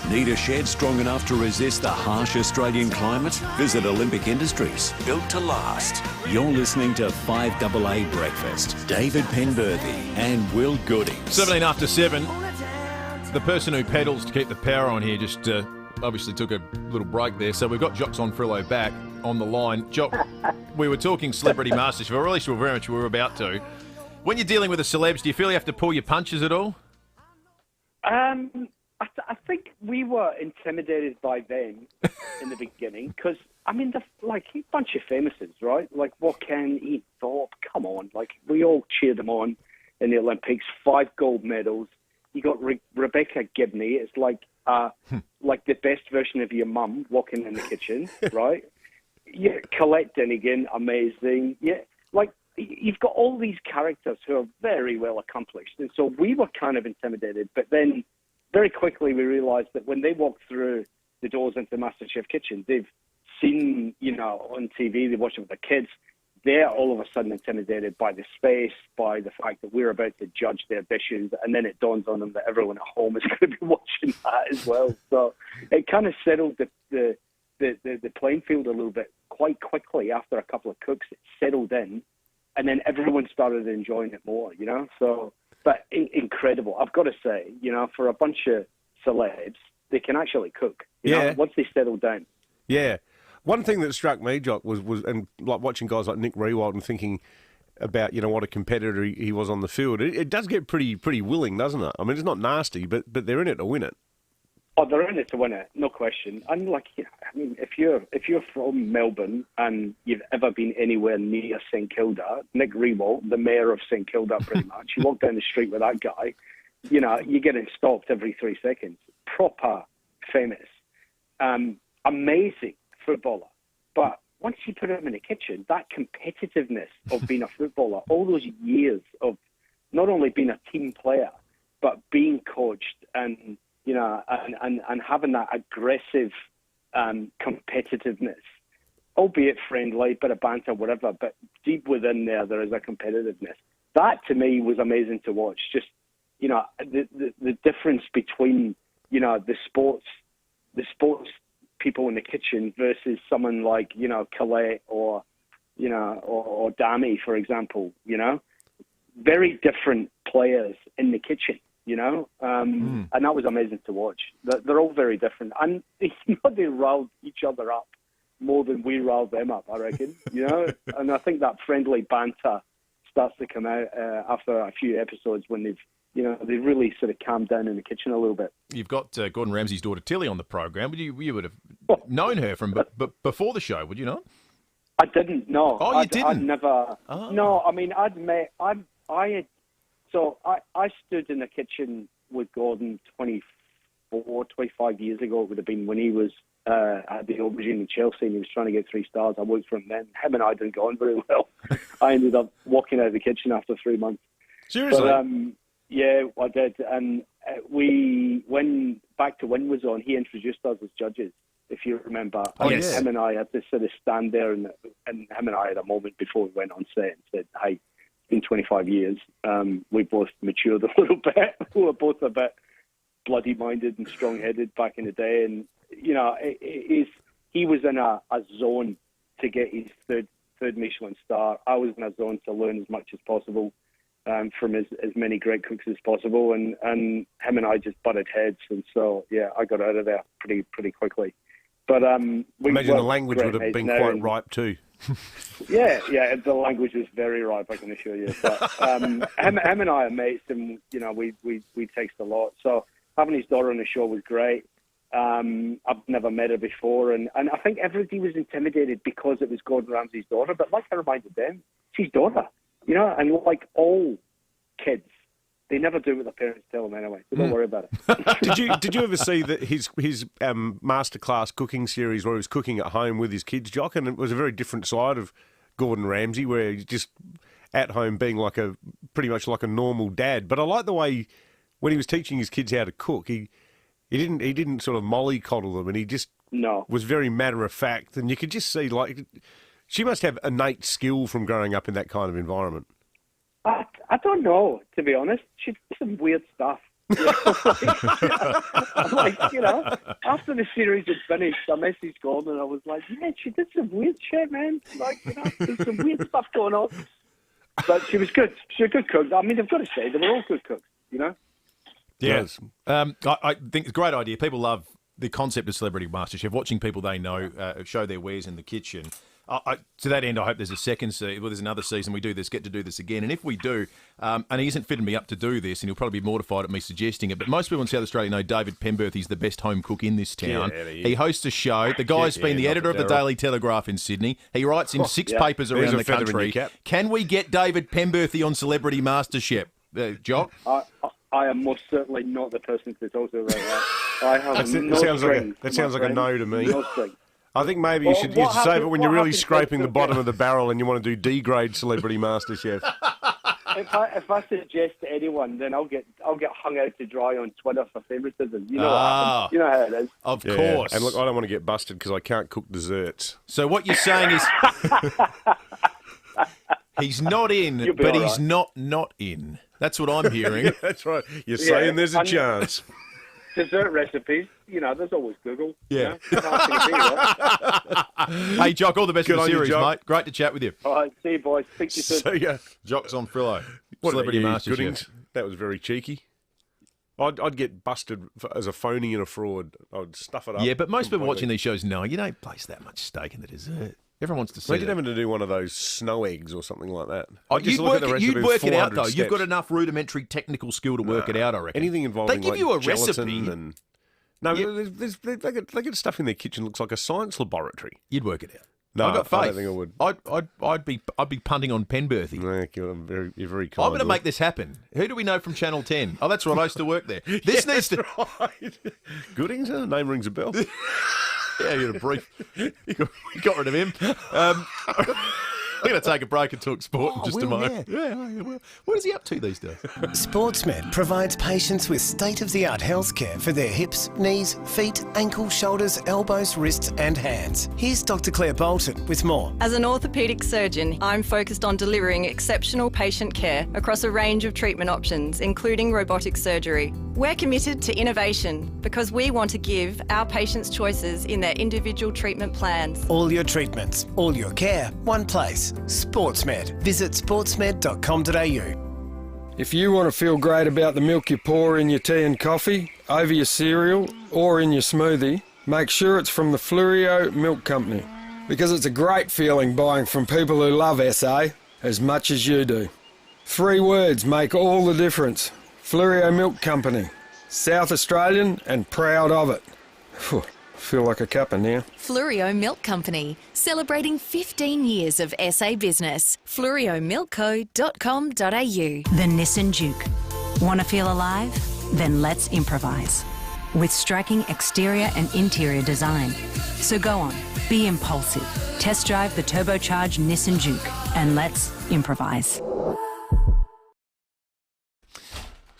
Need a shed strong enough to resist the harsh Australian climate? Visit Olympic Industries, built to last. You're listening to 5AA Breakfast. David Penberthy and Will Goodings. 17 after 7. The person who pedals to keep the power on here just obviously took a little break there. So we've got Jocks on Frillo back on the line. Jock, we were talking Celebrity MasterChef. I really sure very much we were about to. When you're dealing with the celebs, do you feel you have to pull your punches at all? I think we were intimidated by them in the beginning because, I mean, they're like a bunch of famouses, right? Like Joaquin, Ian Thorpe, come on. Like, we all cheered them on in the Olympics. 5 gold medals. You got Rebecca Gibney. It's like the best version of your mum walking in the kitchen, right? Yeah, Colette Denigan, amazing. Yeah, like you've got all these characters who are very well accomplished. And so we were kind of intimidated, but then very quickly we realised that when they walk through the doors into the MasterChef kitchen, they've seen, on TV, they watch it with their kids. They're all of a sudden intimidated by the space, by the fact that we're about to judge their dishes, and then it dawns on them that everyone at home is going to be watching that as well. So it kind of settled the playing field a little bit quite quickly after a couple of cooks. It settled in, and then everyone started enjoying it more, So, but incredible. I've got to say, for a bunch of celebs, they can actually cook. You know, once they settle down. Yeah. One thing that struck me, Jock, was and like watching guys like Nick Rewald and thinking about, what a competitor he was on the field. It does get pretty willing, doesn't it? I mean, it's not nasty, but they're in it to win it. Oh, they're in it to win it, no question. And if you're from Melbourne and you've ever been anywhere near St Kilda, Nick Rewald, the mayor of St Kilda, pretty much, you walk down the street with that guy, you're getting stopped every 3 seconds. Proper famous, amazing footballer. But once you put him in the kitchen, that competitiveness of being a footballer, all those years of not only being a team player, but being coached and having that aggressive competitiveness, albeit friendly, bit of banter, whatever, but deep within there is a competitiveness. That, to me, was amazing to watch. Just, the difference between, the sports people in the kitchen versus someone like, Colette or Dami, for example, very different players in the kitchen. And that was amazing to watch. They're all very different. And, they riled each other up more than we riled them up, I reckon, And I think that friendly banter starts to come out after a few episodes when they've you know, they really sort of calmed down in the kitchen a little bit. You've got Gordon Ramsay's daughter Tilly on the program. You would have known her from before the show, would you not? I didn't. No. Oh, you didn't? I'd never. Oh. No, I mean, I stood in the kitchen with Gordon 25 years ago. It would have been when he was at the Aubergine in Chelsea and he was trying to get 3 stars. I worked for him then. Him and I didn't go on very well. I ended up walking out of the kitchen after 3 months. Seriously? But, yeah, I did. And back to when was on, he introduced us as judges, if you remember. Yes. Him and I had to sort of stand there and him and I had a moment before we went on set and said, hey, it's been 25 years. We both matured a little bit. We were both a bit bloody-minded and strong-headed back in the day. And, you know, he was in a zone to get his third Michelin star. I was in a zone to learn as much as possible from as many great cooks as possible. And him and I just butted heads. And so, yeah, I got out of there pretty quickly. But imagine the language would have been quite ripe too. yeah, the language was very ripe, I can assure you. But him and I are mates, and you know we text a lot. So having his daughter on the show was great. I've never met her before, and I think everybody was intimidated because it was Gordon Ramsay's daughter. But like I reminded them, it's his daughter, you know, and like all kids, they never do what their parents tell them anyway. So don't worry about it. Did you ever see that his masterclass cooking series where he was cooking at home with his kids, Jock? And it was a very different side of Gordon Ramsay, where he's just at home being pretty much like a normal dad. But I like the way when he was teaching his kids how to cook, he didn't sort of mollycoddle them, and he just was very matter of fact. And you could just see she must have innate skill from growing up in that kind of environment. I don't know, to be honest. She did some weird stuff. You know, after the series had finished, I messaged Gordon and I was like, yeah, she did some weird shit, man. Like, you know, there's some weird stuff going on. But she was good. She was a good cook. I mean, I've got to say, they were all good cooks, you know? Yes. I think it's a great idea. People love the concept of Celebrity MasterChef, watching people they know show their wares in the kitchen. To that end, I hope there's a second season. Well, there's another season we get to do this again. And if we do, and he isn't fitting me up to do this, and he'll probably be mortified at me suggesting it, but most people in South Australia know David Penberthy is the best home cook in this town. He hosts a show. The guy's been the editor of the Daily Telegraph in Sydney. He writes in 6 papers around the country. Can we get David Penberthy on Celebrity MasterChef? Jock? I am most certainly not the person to talk to about that. I have that sounds like a no to me. No string. I think maybe you should save it when you're really scraping the bottom of the barrel and you want to do D-grade Celebrity MasterChef. If I suggest to anyone, then I'll get hung out to dry on Twitter for favouritism. You know what happens. You know how it is. Of course. And look, I don't want to get busted because I can't cook desserts. So what you're saying is he's not in, but he's not in. That's what I'm hearing. Yeah, that's right. You're saying there's a chance. Dessert recipes, you know, there's always Google. Yeah. You know? Hey, Jock, all the best for the series, mate. Great to chat with you. All right, see you, boys. Speak to you soon. See ya. Jock's on Frillo. Celebrity MasterChef. Goodings? That was very cheeky. I'd get busted as a phony and a fraud. I'd stuff it up. Yeah, but most people watching these shows know you don't place that much steak in the dessert. Everyone wants to see Imagine having to do one of those snow eggs or something like that. You'd work it out, though. Steps. You've got enough rudimentary technical skill to work it out, I reckon. Anything involving they give you a gelatin recipe. And... No, they get stuff in their kitchen that looks like a science laboratory. You'd work it out. No, I've got faith. I don't think I would. I'd be punting on Penberthy. You're very kind. I'm going to make this happen. Who do we know from Channel 10? Oh, that's right. I used to work there. This needs to. Right. Goodings, name rings a bell. Yeah, you had a brief. We got rid of him. We're going to take a break and talk sport in just a moment. Yeah. What is he up to these days? SportsMed provides patients with state-of-the-art healthcare for their hips, knees, feet, ankles, shoulders, elbows, wrists and hands. Here's Dr Claire Bolton with more. As an orthopaedic surgeon, I'm focused on delivering exceptional patient care across a range of treatment options, including robotic surgery. We're committed to innovation because we want to give our patients choices in their individual treatment plans. All your treatments, all your care, one place. SportsMed. Visit sportsmed.com.au. If you want to feel great about the milk you pour in your tea and coffee, over your cereal or in your smoothie, make sure it's from the Flurio Milk Company, because it's a great feeling buying from people who love SA as much as you do. 3 words make all the difference. Flurio Milk Company. South Australian and proud of it. Phew, feel like a cuppa now. Flurio Milk Company, celebrating 15 years of SA business. FlurioMilkCo.com.au. The Nissan Juke. Want to feel alive? Then let's improvise. With striking exterior and interior design. So go on, be impulsive. Test drive the turbocharged Nissan Juke and let's improvise.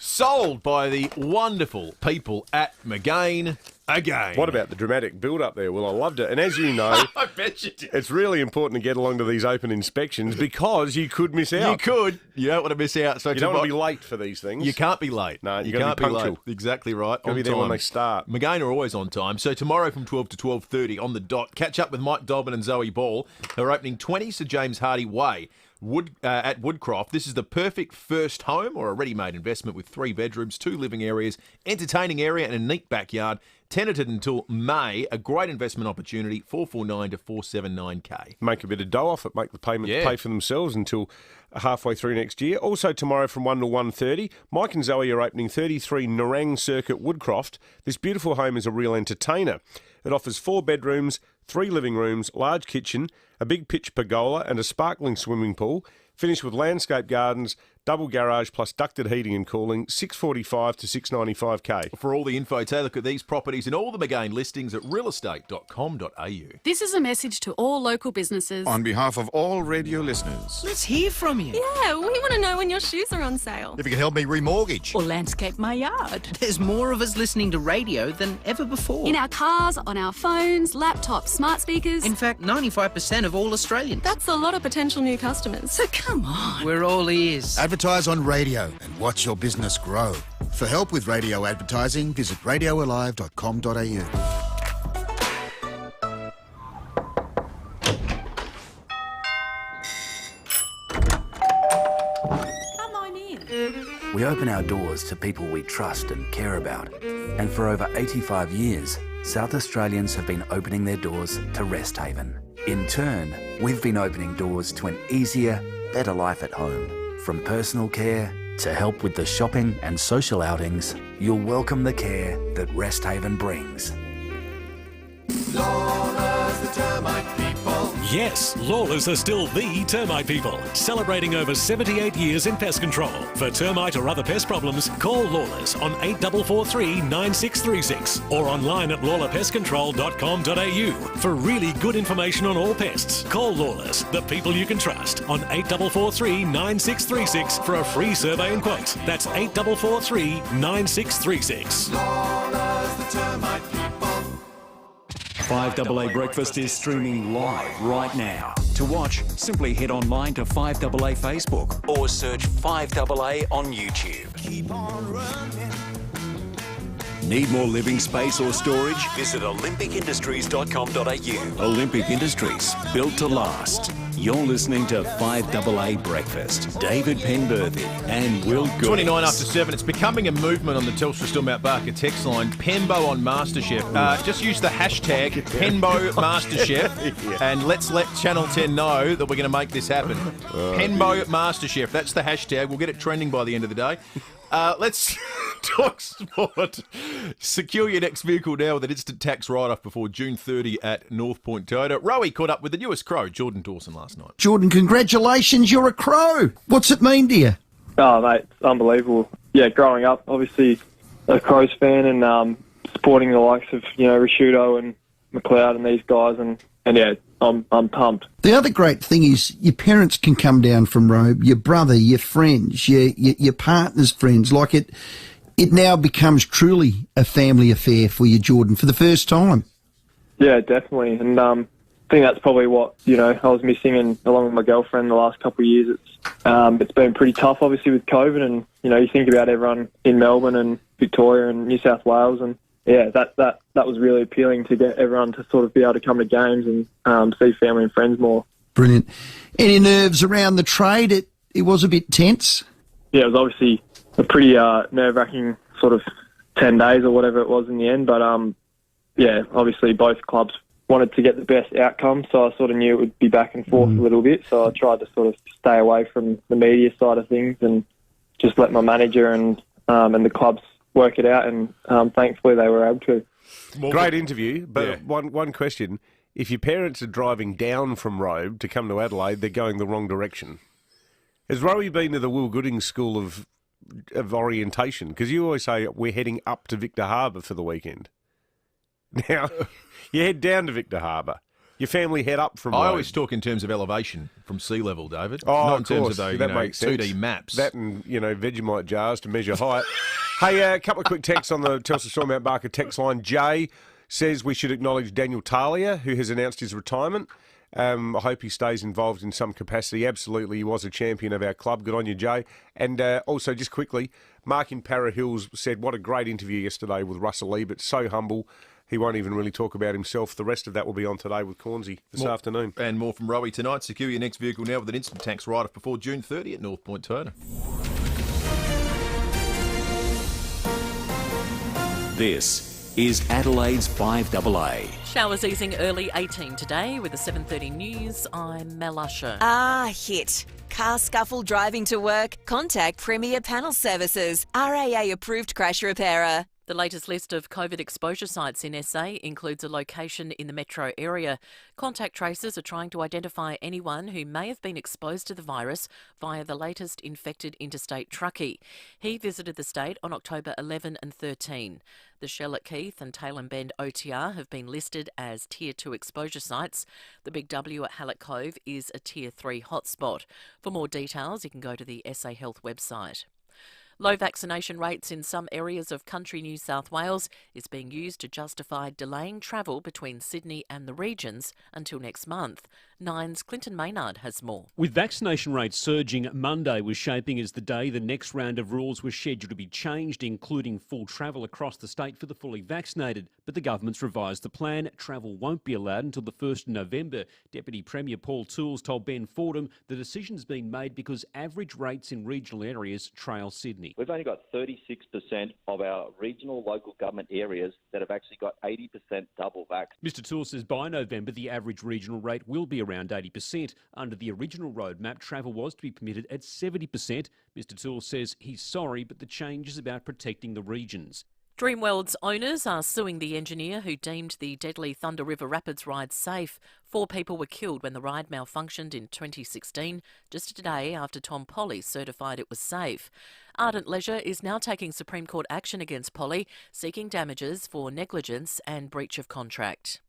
Sold by the wonderful people at McGain again. What about the dramatic build-up there? Well, I loved it. And as you know, I bet you did. It's really important to get along to these open inspections because you could miss out. You could. You don't want to miss out. So you don't want to be late for these things. You can't be late. No, you can't be punctual. late. Exactly right. Got to be there when they start. McGain are always on time. So tomorrow from 12 to 12:30 on the dot, catch up with Mike Dobbin and Zoe Ball, who are opening 20 Sir James Hardy Way. At Woodcroft. This is the perfect first home or a ready-made investment with 3 bedrooms, 2 living areas, entertaining area and a neat backyard. Tenanted until May. A great investment opportunity, 449 to 479K. Make a bit of dough off it, make the payments pay for themselves until halfway through next year. Also tomorrow from 1 to 1:30, Mike and Zoe are opening 33 Nerang Circuit Woodcroft. This beautiful home is a real entertainer. It offers 4 bedrooms, 3 living rooms, large kitchen, a big pitch pergola and a sparkling swimming pool, finished with landscape gardens, double garage plus ducted heating and cooling, 645 to 695K. For all the info, take a look at these properties and all the McGain listings at realestate.com.au. This is a message to all local businesses. On behalf of all radio listeners. Let's hear from you. Yeah, we want to know when your shoes are on sale. If you can help me remortgage. Or landscape my yard. There's more of us listening to radio than ever before. In our cars, on our phones, laptops, smart speakers. In fact, 95% of all Australians. That's a lot of potential new customers. So come on. We're all ears. Advertise on radio and watch your business grow. For help with radio advertising, visit radioalive.com.au. Come on in. We open our doors to people we trust and care about. And for over 85 years, South Australians have been opening their doors to Rest Haven. In turn, we've been opening doors to an easier, better life at home. From personal care to help with the shopping and social outings, you'll welcome the care that Rest Haven brings. Lawlers, the termite people. Yes, Lawlers are still the termite people, celebrating over 78 years in pest control. For termite or other pest problems, call Lawlers on 8443 9636 or online at lawlerpestcontrol.com.au. For really good information on all pests, call Lawlers, the people you can trust, on 8443 9636 for a free survey and quote. That's 8443 9636. Lawlers, the termite people. 5AA Breakfast is streaming live right now. To watch, simply head online to 5AA Facebook or search 5AA on YouTube. Keep on running. Need more living space or storage? Visit olympicindustries.com.au. Olympic Industries, built to last. You're listening to 5AA Breakfast. David Penberthy and Will Goodings. 29 after 7. It's becoming a movement on the Telstra Still Mount Barker text line. Penbo on MasterChef. Just use the hashtag Penbo MasterChef and let's let Channel 10 know that we're going to make this happen. Penbo MasterChef. That's the hashtag. We'll get it trending by the end of the day. Let's talk sport. Secure your next vehicle now with an instant tax write-off before June 30 at North Point Toyota. Rowie caught up with the newest Crow, Jordan Dawson, last night. Jordan, congratulations, you're a Crow. What's it mean to you? Oh, mate, it's unbelievable. Yeah, growing up, obviously a Crows fan and supporting the likes of, Risciuto and McLeod and these guys, and yeah, I'm pumped. The other great thing is your parents can come down from Robe, your brother, your friends, your partner's friends. Like it now becomes truly a family affair for you, Jordan, for the first time. Yeah, definitely. And I think that's probably what, I was missing, and along with my girlfriend the last couple of years. It's been pretty tough, obviously, with COVID, and, you think about everyone in Melbourne and Victoria and New South Wales, and yeah, that was really appealing to get everyone to sort of be able to come to games and see family and friends more. Brilliant. Any nerves around the trade? It was a bit tense? Yeah, it was obviously a pretty nerve-wracking sort of 10 days or whatever it was in the end, but yeah, obviously both clubs wanted to get the best outcome, so I sort of knew it would be back and forth a little bit, so I tried to sort of stay away from the media side of things and just let my manager and and the clubs work it out, and thankfully they were able to. Great interview, but one question. If your parents are driving down from Robe to come to Adelaide, they're going the wrong direction. Has Rowie been to the Will Goodings School of Orientation? Because you always say we're heading up to Victor Harbour for the weekend. Now, you head down to Victor Harbour. Your family head up from Robe. I always talk in terms of elevation from sea level, David. Oh, not in of terms course. of the That makes sense. 2D maps. That and, Vegemite jars to measure height. Hey, a couple of quick texts on the Telstra Storm Mount Barker text line. Jay says we should acknowledge Daniel Talia, who has announced his retirement. I hope he stays involved in some capacity. Absolutely, he was a champion of our club. Good on you, Jay. And also, just quickly, Mark in Para Hills said, what a great interview yesterday with Russell Ebert. So humble. He won't even really talk about himself. The rest of that will be on today with Cornsey this afternoon. And more from Rowie tonight. Secure your next vehicle now with an instant tax write-off before June 30 at North Point Toyota. This is Adelaide's FIVEaa. Showers easing early 18 today with the 7:30 news. I'm Mel Usher. Hit. Car scuffle driving to work? Contact Premier Panel Services, RAA approved crash repairer. The latest list of COVID exposure sites in SA includes a location in the metro area. Contact tracers are trying to identify anyone who may have been exposed to the virus via the latest infected interstate truckie. He visited the state on October 11 and 13. The Shell at Keith and Tailem Bend OTR have been listed as Tier 2 exposure sites. The Big W at Hallett Cove is a Tier 3 hotspot. For more details, you can go to the SA Health website. Low vaccination rates in some areas of country New South Wales is being used to justify delaying travel between Sydney and the regions until next month. Nine's Clinton Maynard has more. With vaccination rates surging, Monday was shaping as the day the next round of rules was scheduled to be changed, including full travel across the state for the fully vaccinated. But the government's revised the plan. Travel won't be allowed until the 1st of November. Deputy Premier Paul Tools told Ben Fordham the decision's been made because average rates in regional areas trail Sydney. We've only got 36% of our regional local government areas that have actually got 80% double vax. Mr Tools says by November the average regional rate will be around 80%. Under the original roadmap, travel was to be permitted at 70%. Mr Tools says he's sorry, but the change is about protecting the regions. Dreamworld's owners are suing the engineer who deemed the deadly Thunder River Rapids ride safe. 4 people were killed when the ride malfunctioned in 2016, just a day after Tom Polly certified it was safe. Ardent Leisure is now taking Supreme Court action against Polly, seeking damages for negligence and breach of contract.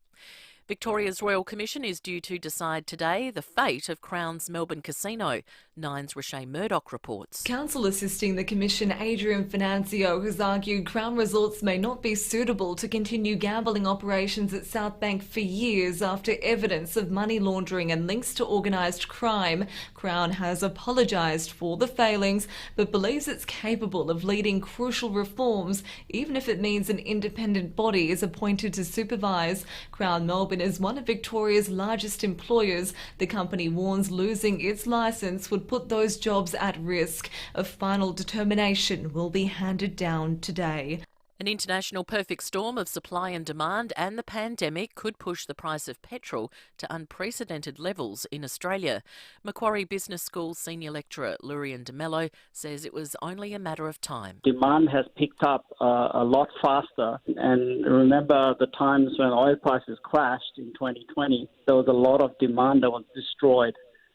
Victoria's Royal Commission is due to decide today the fate of Crown's Melbourne Casino. Nine's Rochelle Murdoch reports. Counsel assisting the Commission, Adrian Financio, has argued Crown Resorts may not be suitable to continue gambling operations at South Bank for years after evidence of money laundering and links to organised crime. Crown has apologised for the failings, but believes it's capable of leading crucial reforms, even if it means an independent body is appointed to supervise. Crown Melbourne is one of Victoria's largest employers. The company warns losing its licence would put those jobs at risk. A final determination will be handed down today. An international perfect storm of supply and demand and the pandemic could push the price of petrol to unprecedented levels in Australia. Macquarie Business School senior lecturer Lurian De Mello says it was only a matter of time. Demand has picked up a lot faster, and remember the times when oil prices crashed in 2020, there was a lot of demand that was destroyed.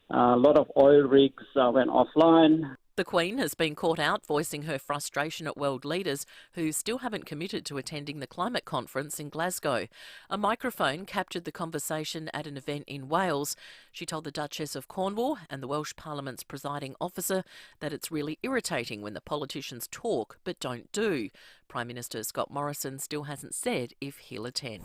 A lot of oil rigs went offline. The Queen has been caught out voicing her frustration at world leaders who still haven't committed to attending the climate conference in Glasgow. A microphone captured the conversation at an event in Wales. She told the Duchess of Cornwall and the Welsh Parliament's presiding officer that it's really irritating when the politicians talk but don't do. Prime Minister Scott Morrison still hasn't said if he'll attend.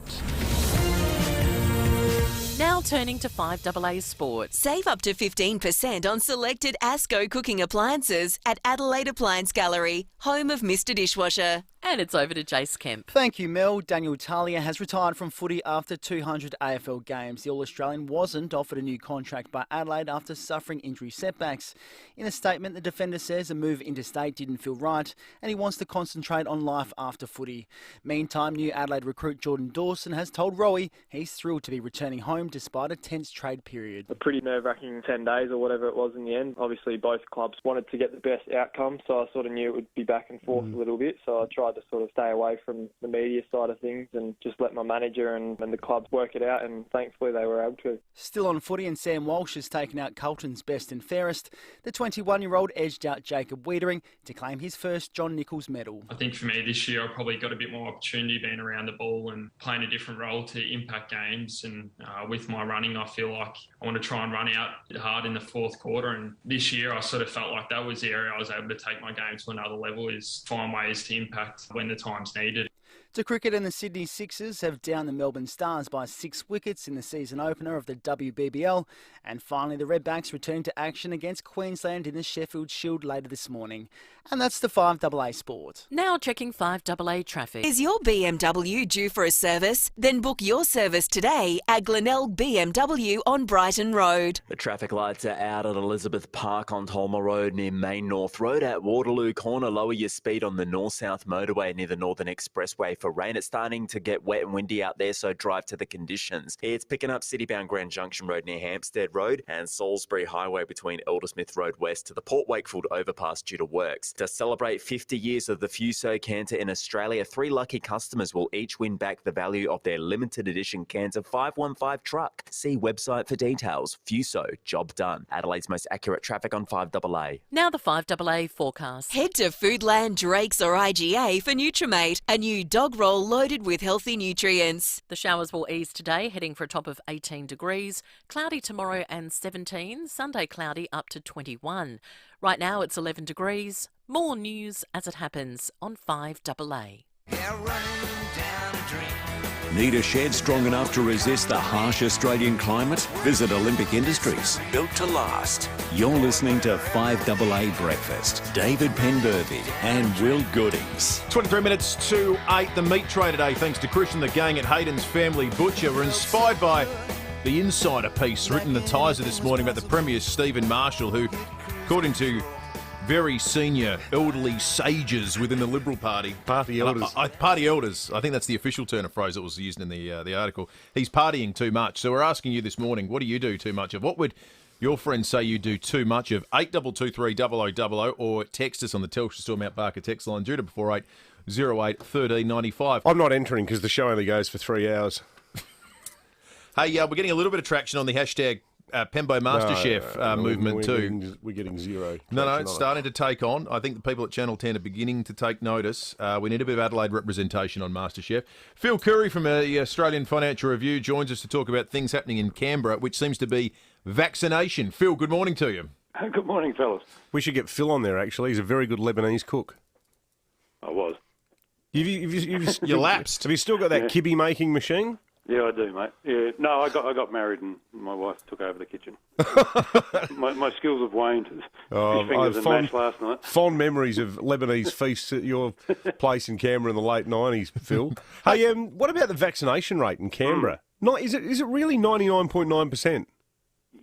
Now turning to FIVEaa Sport. Save up to 15% on selected Asco cooking appliances at Adelaide Appliance Gallery, home of Mr Dishwasher. And it's over to Jace Kemp. Thank you, Mel. Daniel Talia has retired from footy after 200 AFL games. The All-Australian wasn't offered a new contract by Adelaide after suffering injury setbacks. In a statement, the defender says a move interstate didn't feel right and he wants to concentrate on life after footy. Meantime, new Adelaide recruit Jordan Dawson has told Rowie he's thrilled to be returning home despite a tense trade period. A pretty nerve-wracking 10 days or whatever it was in the end. Obviously, both clubs wanted to get the best outcome, so I sort of knew it would be back and forth a little bit, so I tried to sort of stay away from the media side of things and just let my manager and the clubs work it out, and thankfully they were able to. Still on footy, and Sam Walsh has taken out Carlton's best and fairest. The 21-year-old edged out Jacob Wiedering to claim his first John Nichols medal. I think for me this year I probably got a bit more opportunity being around the ball and playing a different role to impact games, and with my running I feel like I want to try and run out hard in the fourth quarter, and this year I sort of felt like that was the area I was able to take my game to another level, is find ways to impact when the time's needed. To cricket, and the Sydney Sixers have downed the Melbourne Stars by 6 wickets in the season opener of the WBBL. And finally, the Redbacks return to action against Queensland in the Sheffield Shield later this morning. And that's the 5AA Sport. Now checking 5AA traffic. Is your BMW due for a service? Then book your service today at Glenelg BMW on Brighton Road. The traffic lights are out at Elizabeth Park on Tolmer Road near Main North Road. At Waterloo Corner, lower your speed on the North-South motorway near the Northern Expressway for rain. It's starting to get wet and windy out there, so drive to the conditions. It's picking up city-bound Grand Junction Road near Hampstead Road and Salisbury Highway between Eldersmith Road West to the Port Wakefield overpass due to works. To celebrate 50 years of the FIVEaa Canter in Australia, 3 lucky customers will each win back the value of their limited edition Canter 515 truck. See website for details. FIVEaa, job done. Adelaide's most accurate traffic on 5AA. Now the 5AA forecast. Head to Foodland, Drake's or IGA for Nutrimate, a new dog roll loaded with healthy nutrients. The showers will ease today, heading for a top of 18 degrees. Cloudy tomorrow and 17. Sunday cloudy up to 21. Right now it's 11 degrees. More news as it happens on 5AA. Need a shed strong enough to resist the harsh Australian climate? Visit Olympic Industries, built to last. You're listening to 5AA Breakfast. David Penberthy and Will Goodings. 23 minutes to 8, the meat tray today, thanks to Chris and the gang at Hayden's Family Butcher. We're inspired by the insider piece written in the Tizer this morning about the Premier Stephen Marshall, who, according to very senior elderly sages within the Liberal Party. Party elders. Party elders. I think that's the official turn of phrase that was used in the article. He's partying too much. So we're asking you this morning, what do you do too much of? What would your friends say you do too much of? 8223 0000 or text us on the Telstra Store Mount Barker text line due to before 8 08 13 95. I'm not entering because the show only goes for 3 hours. Hey, we're getting a little bit of traction on the hashtag Pembo MasterChef movement too. We're getting zero. No, it's starting to take on. I think the people at Channel 10 are beginning to take notice. We need a bit of Adelaide representation on MasterChef. Phil Curry from the Australian Financial Review joins us to talk about things happening in Canberra, which seems to be vaccination. Phil, good morning to you. Good morning, fellas. We should get Phil on there, actually. He's a very good Lebanese cook. I was. You lapsed. Have you still got that kibby making machine? Yeah, I do, mate. Yeah, no, I got married and my wife took over the kitchen. my skills have waned. Fish fingers and mash last night. Fond memories of Lebanese feasts at your place in Canberra in the late 90s, Phil. Hey, what about the vaccination rate in Canberra? Is it really 99.9%?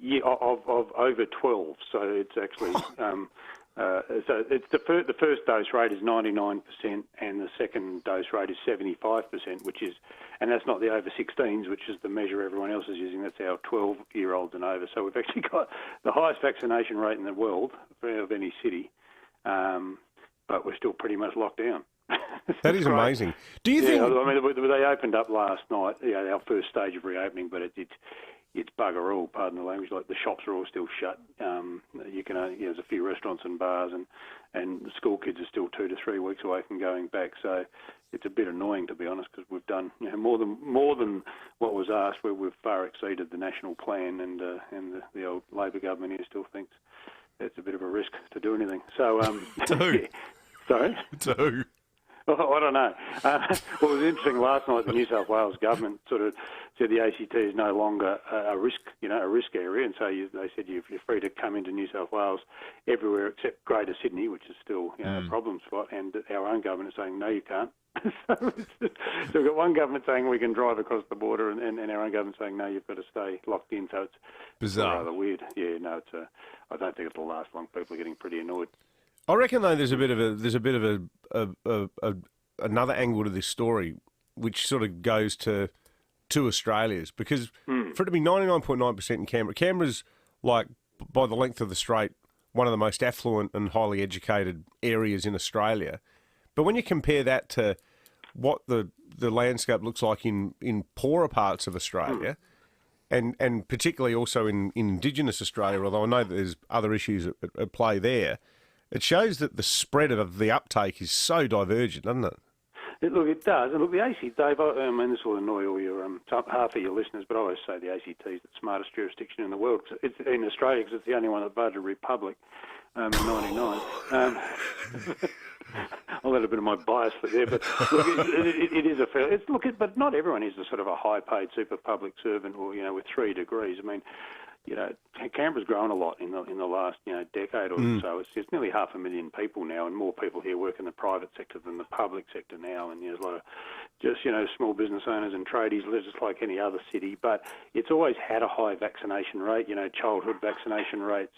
Yeah, of over 12. So it's actually so it's the first dose rate is 99% and the second dose rate is 75%, and that's not the over 16s, which is the measure everyone else is using. That's our 12-year-olds and over. So we've actually got the highest vaccination rate in the world of any city, but we're still pretty much locked down. That is amazing. Do you think? I mean, they opened up last night. Our first stage of reopening, but it's bugger all, pardon the language. Like the shops are all still shut. You can there's a few restaurants and bars, and the school kids are still 2 to 3 weeks away from going back. So it's a bit annoying, to be honest, because we've done more than what was asked. We've far exceeded the national plan, and the old Labor government here still thinks it's a bit of a risk to do anything. So Sorry. Do. Well, I don't know. Well, it was interesting last night. The New South Wales government sort of said the ACT is no longer a risk area, and so they said you're free to come into New South Wales everywhere except Greater Sydney, which is still a problem spot. And our own government is saying no, you can't. So we've got one government saying we can drive across the border, and our own government saying no, you've got to stay locked in. So it's bizarre, rather weird. Yeah, no, I don't think it'll last long. People are getting pretty annoyed. I reckon though there's a bit of another angle to this story, which sort of goes to Australia's, because for it to be 99.9% in Canberra, Canberra's like by the length of the strait one of the most affluent and highly educated areas in Australia. But when you compare that to what the landscape looks like in poorer parts of Australia, and particularly also in Indigenous Australia, although I know that there's other issues at play there, it shows that the spread of the uptake is so divergent, doesn't it? Look, it does. And look, the ACT, Dave, I mean, this will annoy all your half of your listeners, but I always say the ACT is the smartest jurisdiction in the world. It's in Australia because it's the only one that voted Republic in '99. I'll let a bit of my bias there, but look, it is a fair. But not everyone is a sort of a high-paid super public servant, or with 3 degrees. I mean, Canberra's grown a lot in the last decade or so. It's nearly 500,000 people now, and more people here work in the private sector than the public sector now. And there's a lot of just small business owners and tradies, just like any other city. But it's always had a high vaccination rate. Childhood vaccination rates.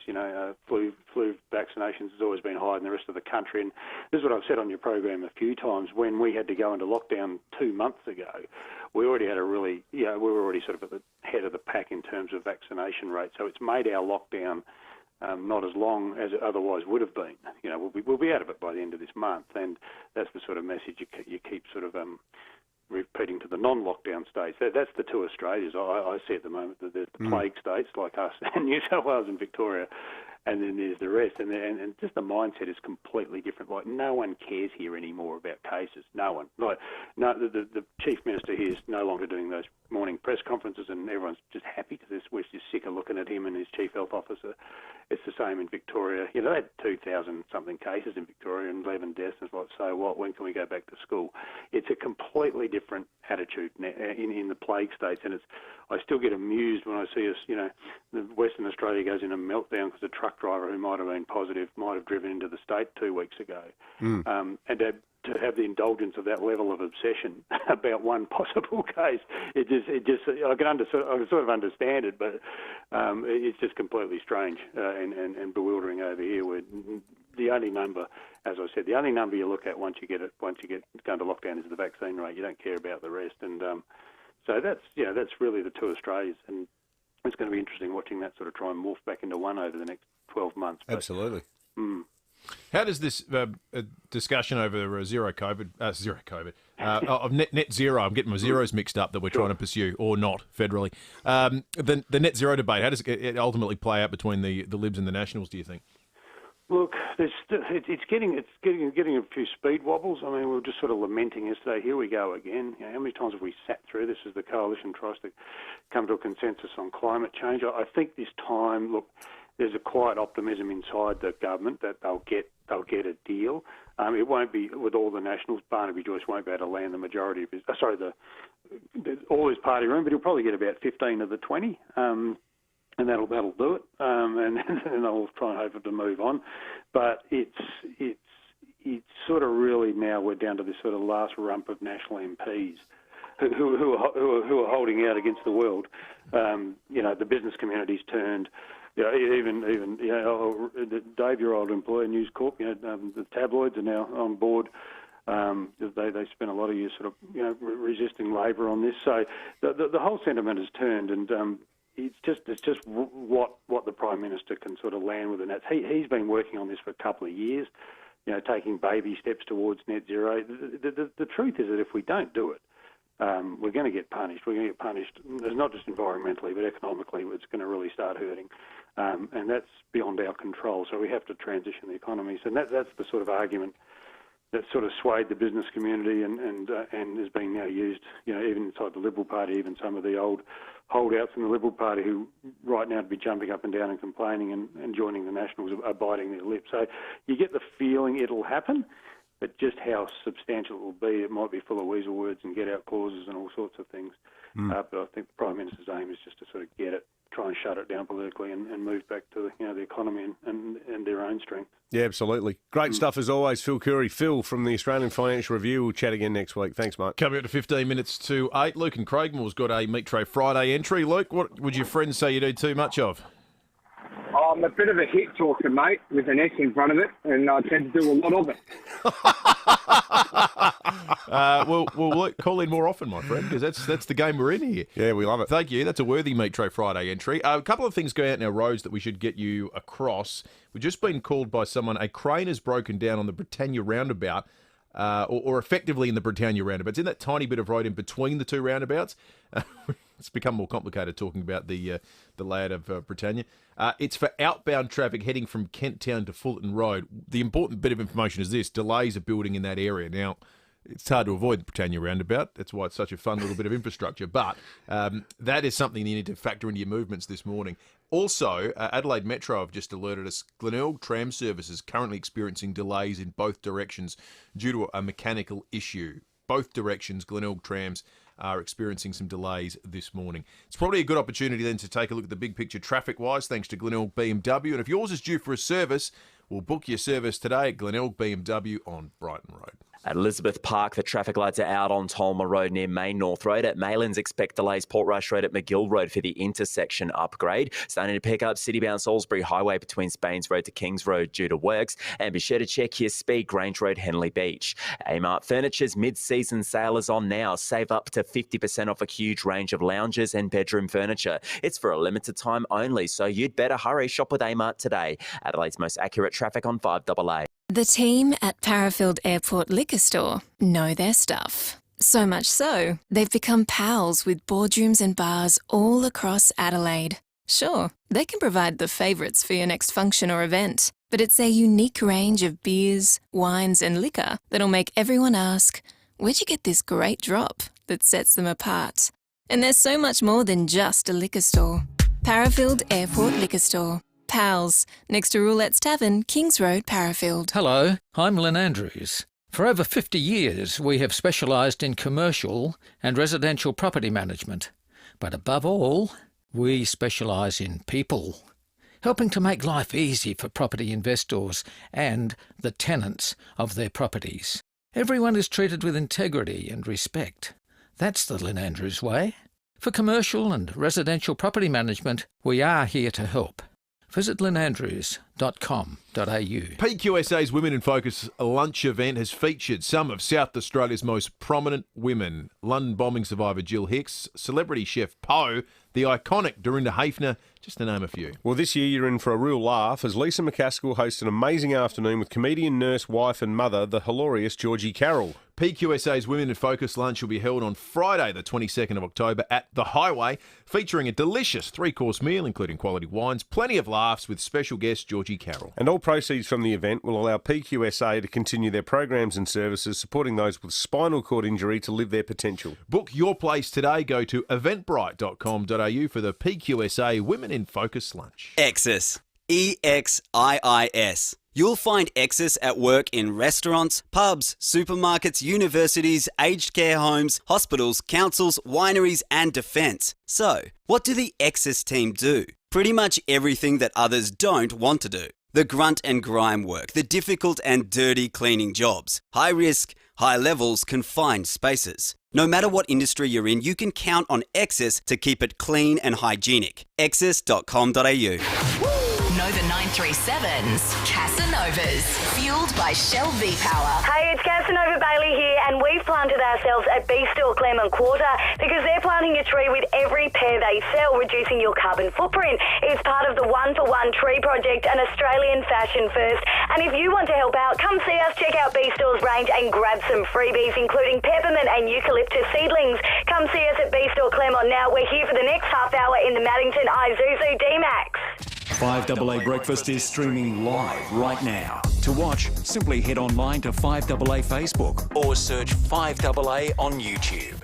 Flu vaccinations has always been higher than the rest of the country. And this is what I've said on your program a few times. When we had to go into lockdown 2 months ago, we already had we were already sort of at the head of the pack in terms of vaccination rate. So it's made our lockdown not as long as it otherwise would have been. We'll be out of it by the end of this month, and that's the sort of message you keep sort of repeating to the non-lockdown states. That's the two Australias. I see at the moment that there's the plague states like us, and New South Wales and Victoria, and then there's the rest. And just the mindset is completely different. Like, no one cares here anymore about cases. No one. The Chief Minister here is no longer doing those morning press conferences, and everyone's just happy because we're just sick of looking at him and his Chief Health Officer. It's the same in Victoria. They had 2,000-something cases in Victoria and 11 deaths. And it's like, so what? When can we go back to school? It's a completely different attitude in the plague states, and I still get amused when I see us, the Western Australia goes in a meltdown because a truck driver who might have been positive might have driven into the state 2 weeks ago. And to have the indulgence of that level of obsession about one possible case, I can sort of understand it, but it's just completely strange and bewildering over here. Where the only number, as I said, you look at once you get going to lockdown is the vaccine rate. You don't care about the rest, and so that's really the two Australias, and it's going to be interesting watching that sort of try and morph back into one over the next 12 months. But, absolutely. How does this discussion over zero COVID of net zero, I'm getting my zeros mixed up, that we're trying to pursue, or not federally, the net zero debate, how does it ultimately play out between the Libs and the Nationals, do you think? Look, it's getting a few speed wobbles. I mean, we were just sort of lamenting yesterday, here we go again. How many times have we sat through this as the coalition tries to come to a consensus on climate change? I think this time, look, there's a quiet optimism inside the government that they'll get a deal. It won't be with all the Nationals. Barnaby Joyce won't be able to land the majority of his, all his party room, but he'll probably get about 15 of the 20. And that'll do it, and they'll try and hope to move on. But it's sort of really now we're down to this sort of last rump of national MPs who are holding out against the world. The business community's turned. Even Dave, your old employer, News Corp. The tabloids are now on board. They spent a lot of years sort of resisting Labor on this. So the whole sentiment has turned, and it's just what the Prime Minister can sort of land with, and that's he's been working on this for a couple of years, taking baby steps towards net zero. The truth is that if we don't do it, we're going to get punished. We're going to get punished. It's not just environmentally, but economically. It's going to really start hurting, and that's beyond our control. So we have to transition the economy. So that's the sort of argument that sort of swayed the business community and is being now used, even inside the Liberal Party, even some of the old holdouts in the Liberal Party who right now to be jumping up and down and complaining and joining the Nationals are biting their lip. So you get the feeling it'll happen. but just how substantial it will be, it might be full of weasel words and get-out clauses and all sorts of things. But I think the Prime Minister's aim is just to sort of get it, try and shut it down politically and move back to the economy and their own strength. Yeah, absolutely. Great stuff as always, Phil Curry. Phil from the Australian Financial Review. We'll chat again next week. Thanks, mate. Coming up to 15 minutes to 8, Luke and Craigmore's got a Meat Tray Friday entry. Luke, what would your friends say you do too much of? I'm a bit of a hit talker, mate, with an S in front of it, and I tend to do a lot of it. Well, Luke, call in more often, my friend, because that's the game we're in here. Yeah, we love it. Thank you. That's a worthy Meat Tray Friday entry. A couple of things going out in our roads that we should get you across. We've just been called by someone. A crane has broken down on the Britannia roundabout, or effectively in the Britannia roundabout. It's in that tiny bit of road in between the two roundabouts. It's become more complicated talking about the layout of Britannia. It's for outbound traffic heading from Kent Town to Fullerton Road. The important bit of information is this: delays are building in that area. Now, it's hard to avoid the Britannia roundabout. That's why it's such a fun little bit of infrastructure. But that is something you need to factor into your movements this morning. Also, Adelaide Metro have just alerted us Glenelg tram service is currently experiencing delays in both directions due to a mechanical issue. Both directions, Glenelg trams are experiencing some delays this morning. It's probably a good opportunity then to take a look at the big picture traffic-wise, thanks to Glenelg BMW. And if yours is due for a service, we'll book your service today at Glenelg BMW on Brighton Road. At Elizabeth Park, the traffic lights are out on Tolmer Road near Main North Road. At Maylands, expect delays Portrush Road at McGill Road for the intersection upgrade. Starting to pick up citybound Salisbury Highway between Spains Road to Kings Road due to works. And be sure to check your speed, Grange Road, Henley Beach. Amart Furniture's mid-season sale is on now. Save up to 50% off a huge range of lounges and bedroom furniture. It's for a limited time only, so you'd better hurry. Shop with Amart today. Adelaide's most accurate traffic on 5AA. The team at Parafield Airport Liquor Store know their stuff. So much so, they've become pals with boardrooms and bars all across Adelaide. Sure, they can provide the favourites for your next function or event, but it's their unique range of beers, wines and liquor that'll make everyone ask, where'd you get this great drop, that sets them apart. And there's so much more than just a liquor store. Parafield Airport Liquor Store. Pals, next to Roulette's Tavern, Kings Road, Parafield. Hello, I'm Lynn Andrews. For over 50 years, we have specialised in commercial and residential property management. But above all, we specialise in people, helping to make life easy for property investors and the tenants of their properties. Everyone is treated with integrity and respect. That's the Lynn Andrews way. For commercial and residential property management, we are here to help. Visit lynandrews.com.au. PQSA's Women in Focus lunch event has featured some of South Australia's most prominent women. London bombing survivor Jill Hicks, celebrity chef Poe, the iconic Dorinda Hafner, just to name a few. Well, this year you're in for a real laugh as Lisa McCaskill hosts an amazing afternoon with comedian, nurse, wife and mother, the hilarious Georgie Carroll. PQSA's Women in Focus lunch will be held on Friday, the 22nd of October at The Highway, featuring a delicious three-course meal, including quality wines, plenty of laughs with special guest Georgie Carroll. And all proceeds from the event will allow PQSA to continue their programs and services supporting those with spinal cord injury to live their potential. Book your place today. Go to eventbrite.com.au for the PQSA Women in Focus lunch. Exis. EXIIS. You'll find Exis at work in restaurants, pubs, supermarkets, universities, aged care homes, hospitals, councils, wineries and defence. So, what do the Exis team do? Pretty much everything that others don't want to do. The grunt and grime work, the difficult and dirty cleaning jobs. High risk, high levels, confined spaces. No matter what industry you're in, you can count on Exis to keep it clean and hygienic. Exis.com.au. Nova 937's Casanovas, fueled by Shell V-Power. Hey, it's Casanova Bailey here, and we've planted ourselves at B Store Claremont Quarter because they're planting a tree with every pair they sell, reducing your carbon footprint. It's part of the One for One Tree Project, an Australian fashion first. And if you want to help out, come see us, check out B Store's range and grab some freebies, including peppermint and eucalyptus seedlings. Come see us at B Store Claremont now. We're here for the next half hour in the Maddington Isuzu D-Max. 5AA Breakfast is streaming live right now. To watch, simply head online to 5AA Facebook or search 5AA on YouTube.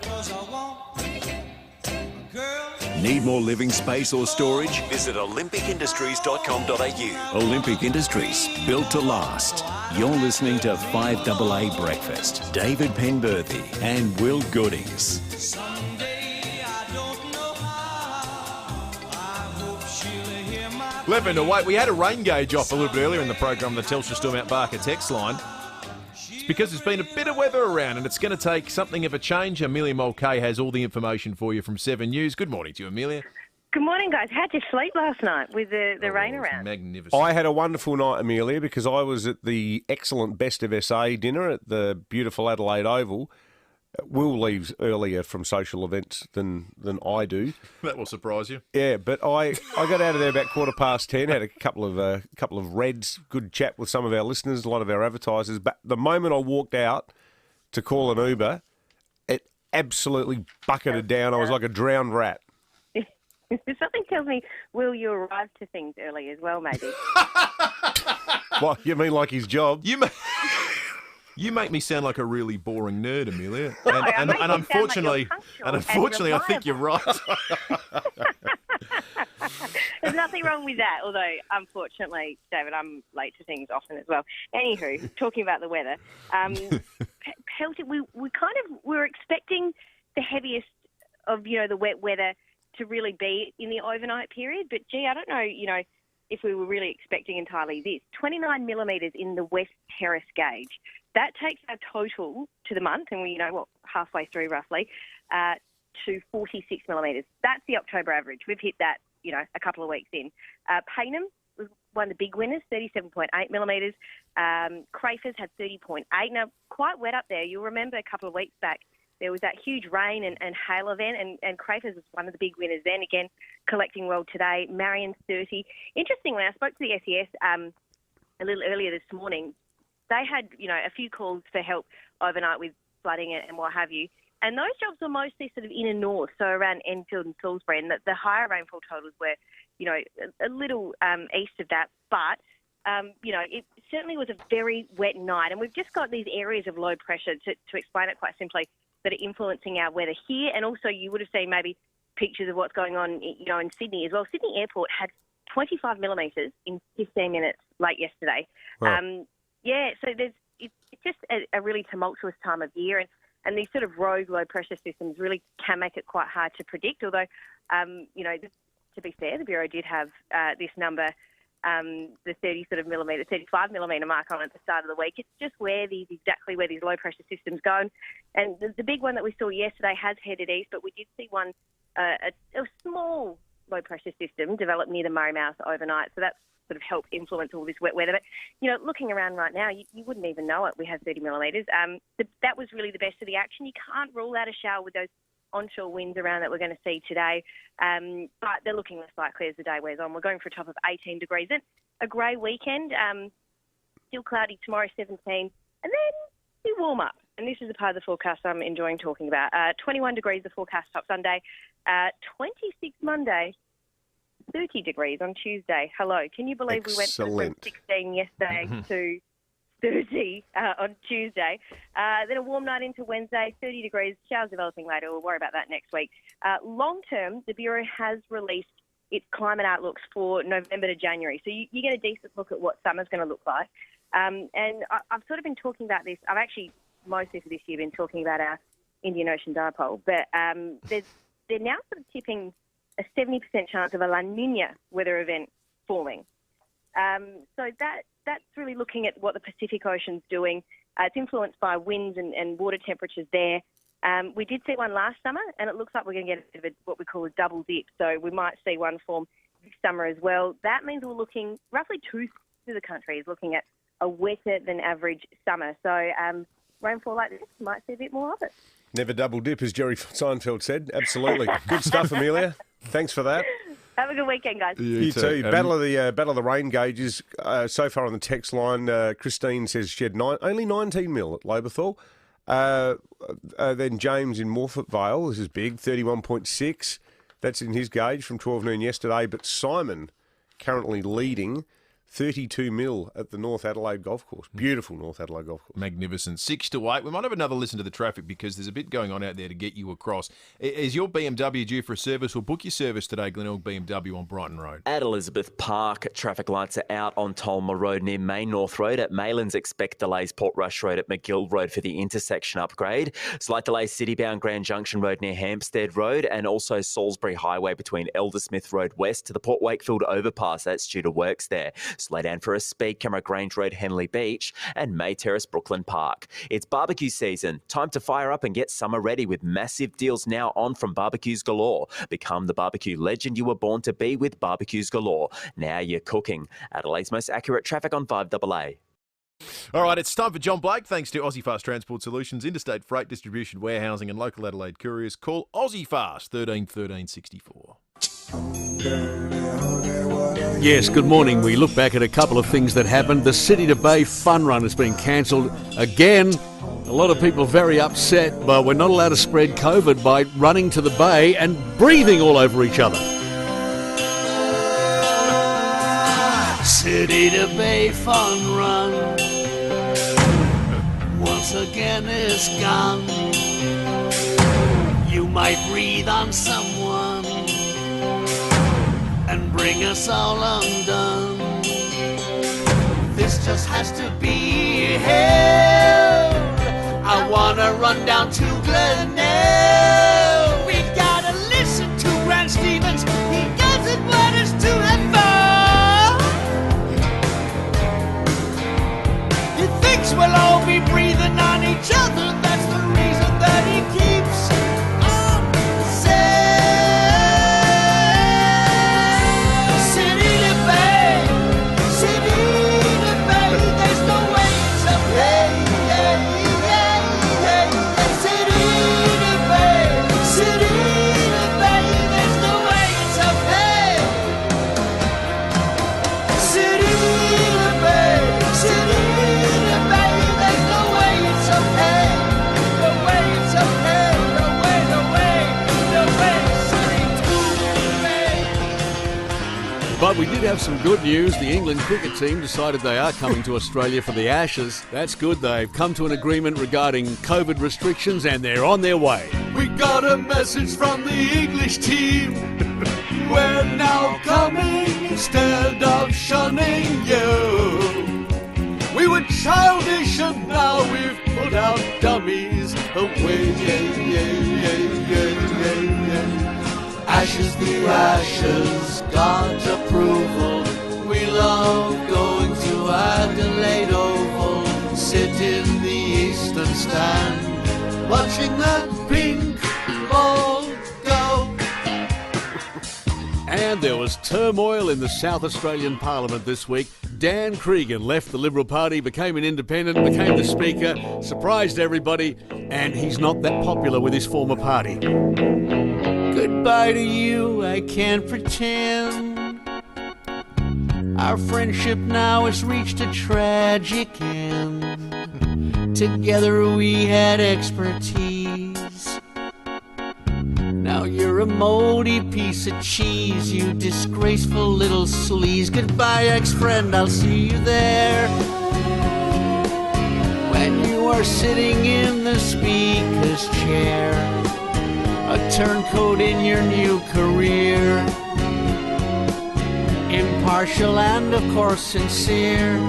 Need more living space or storage? Visit olympicindustries.com.au. Olympic Industries, built to last. You're listening to 5AA Breakfast. David Penberthy and Will Goodings. Levin, wait, we had a rain gauge off a little bit earlier in the program, the Telstra Storm Mount Barker text line. It's because there's been a bit of weather around and it's going to take something of a change. Amelia Mulcahy has all the information for you from 7 News. Good morning to you, Amelia. Good morning, guys. How'd you sleep last night with the rain around? Magnificent. I had a wonderful night, Amelia, because I was at the excellent Best of SA dinner at the beautiful Adelaide Oval. Will leaves earlier from social events than I do. That will surprise you. Yeah, but I got out of there about 10:15. Had a couple of reds, good chat with some of our listeners, a lot of our advertisers. But the moment I walked out to call an Uber, it absolutely bucketed down. I was like a drowned rat. Something tells me, Will, you arrived to things early as well, maybe. What, you mean like his job? You make me sound like a really boring nerd, Amelia. And unfortunately, I think you're right. There's nothing wrong with that, although, unfortunately, David, I'm late to things often as well. Anywho, talking about the weather, we were expecting the heaviest of, the wet weather to really be in the overnight period, but gee, I don't know, if we were really expecting entirely this. 29 millimetres in the West Terrace gauge. That takes our total to the month, and halfway through roughly, to 46 millimetres. That's the October average. We've hit that, a couple of weeks in. Payneham was one of the big winners, 37.8 millimetres. Crafers had 30.8. Now, quite wet up there. You'll remember a couple of weeks back, there was that huge rain and hail event, and Crafers was one of the big winners then. Again, collecting well today. Marion's 30. Interestingly, I spoke to the SES a little earlier this morning. They had, a few calls for help overnight with flooding and what have you. And those jobs were mostly sort of inner north, so around Enfield and Salisbury, and the higher rainfall totals were, a little east of that. But, it certainly was a very wet night. And we've just got these areas of low pressure, to explain it quite simply, that are influencing our weather here. And also you would have seen maybe pictures of what's going on, in Sydney as well. Sydney Airport had 25 millimetres in 15 minutes late yesterday. Wow. So it's just a really tumultuous time of year, and these sort of rogue low pressure systems really can make it quite hard to predict. Although, to be fair, the Bureau did have this number, the 35 millimetre mark on at the start of the week. It's just exactly where these low pressure systems go. And the big one that we saw yesterday has headed east, but we did see one, a small low pressure system develop near the Murray Mouth overnight. So that's sort of helped influence all this wet weather. But, looking around right now, you wouldn't even know it. We have 30 millimetres. That was really the best of the action. You can't rule out a shower with those onshore winds around that we're going to see today, but they're looking less likely as the day wears on. We're going for a top of 18 degrees. And a grey weekend, still cloudy tomorrow, 17, and then we warm up. And this is the part of the forecast I'm enjoying talking about. 21 degrees, the forecast top Sunday, 26 Monday, 30 degrees on Tuesday. Hello. Can you believe we went from 16 yesterday to 30 on Tuesday? Then a warm night into Wednesday, 30 degrees, showers developing later. We'll worry about that next week. Long term, the Bureau has released its climate outlooks for November to January. So you get a decent look at what summer's going to look like. And I've sort of been talking about this. I've actually, mostly for this year, been talking about our Indian Ocean dipole. But they're now sort of tipping a 70% chance of a La Nina weather event forming. So that's really looking at what the Pacific Ocean's doing. It's influenced by winds and water temperatures there. We did see one last summer, and it looks like we're going to get a bit of what we call a double dip. So we might see one form this summer as well. That means we're looking, roughly two-thirds of the country is looking at a wetter than average summer. So rainfall like this, might see a bit more of it. Never double dip, as Jerry Seinfeld said. Absolutely. Good stuff, Amelia. Thanks for that. Have a good weekend, guys. You too. Battle of the rain gauges. So far on the text line, Christine says she had only 19 mil at Loberthal. Then James in Morford Vale, this is big, 31.6. That's in his gauge from 12 noon yesterday. But Simon currently leading, $32 million at the North Adelaide Golf Course. Beautiful North Adelaide Golf Course. Magnificent. 6 to 8. We might have another listen to the traffic because there's a bit going on out there to get you across. Is your BMW due for a service? We'll book your service today, Glenelg BMW on Brighton Road. At Elizabeth Park, traffic lights are out on Tolmer Road near Main North Road. At Maylands, expect delays Portrush Road at McGill Road for the intersection upgrade. Slight delays Citybound Grand Junction Road near Hampstead Road, and also Salisbury Highway between Eldersmith Road West to the Port Wakefield overpass. That's due to works there. Slow down for a speed camera Grange Road, Henley Beach, and May Terrace, Brooklyn Park. It's barbecue season. Time to fire up and get summer ready with massive deals now on from Barbecues Galore. Become the barbecue legend you were born to be with Barbecues Galore. Now you're cooking. Adelaide's most accurate traffic on 5AA. All right, it's time for John Blake. Thanks to Aussie Fast Transport Solutions, interstate freight distribution, warehousing and local Adelaide couriers. Call Aussie Fast 13 13 64. Yes, good morning. We look back at a couple of things that happened. The City to Bay Fun Run has been cancelled again. A lot of people very upset, but we're not allowed to spread COVID by running to the bay and breathing all over each other. City to Bay Fun Run once again is gone. You might breathe on someone and bring us all undone. This just has to be held. I wanna run down to Glenelg. We gotta listen to Grant Stevens. He doesn't want us to have fun. He thinks we'll all be breathing on each other. That's the reason that he keeps on saying City to Bay, City to Bay. There's no way it's okay. City to Bay, City to Bay. There's no way it's okay. City to Bay, City to Bay. There's no way it's okay. No way it's okay. No way, no way, no way. City to Bay. But we did have some good news. The England cricket team decided they are coming to Australia for the Ashes. That's good. They've come to an agreement regarding COVID restrictions and they're on their way. We got a message from the English team. We're now coming instead of shunning you. We were childish and now we've put our dummies away. Ashes to ashes, God's approval. We love going to Adelaide Oval. Sit in the eastern stand, watching that pink ball go. And there was turmoil in the South Australian Parliament this week. Dan Cregan left the Liberal Party, became an independent, became the Speaker, surprised everybody, and he's not that popular with his former party. Goodbye to you, I can't pretend. Our friendship now has reached a tragic end. Together we had expertise. Now you're a moldy piece of cheese, you disgraceful little sleaze. Goodbye, ex-friend, I'll see you there. When you are sitting in the Speaker's chair, a turncoat in your new career. Impartial and of course sincere.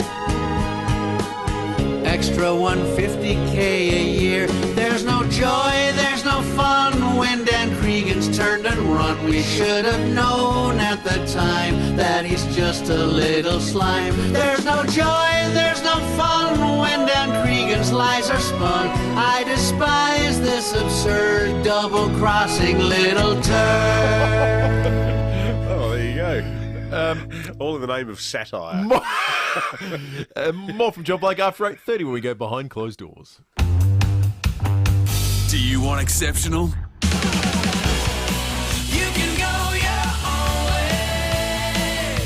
Extra 150k a year. There's no joy, there's no fun when Dan Cregan's turned and run. We should have known at the time that he's just a little slime. There's no joy, there's no fun when Dan Cregan's lies are spun. I despise this absurd double-crossing little turd. Oh, there you go. All in the name of satire. More from John Blake after 8:30 when we go behind closed doors. Do you want exceptional? You can go your own way.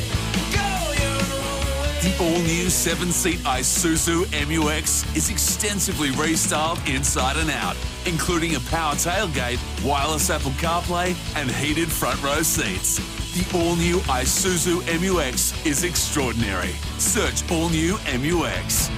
Go your own way. The all-new 7-seat Isuzu MU-X is extensively restyled inside and out, including a power tailgate, wireless Apple CarPlay and heated front row seats. The all-new Isuzu MU-X is extraordinary. Search all-new MU-X.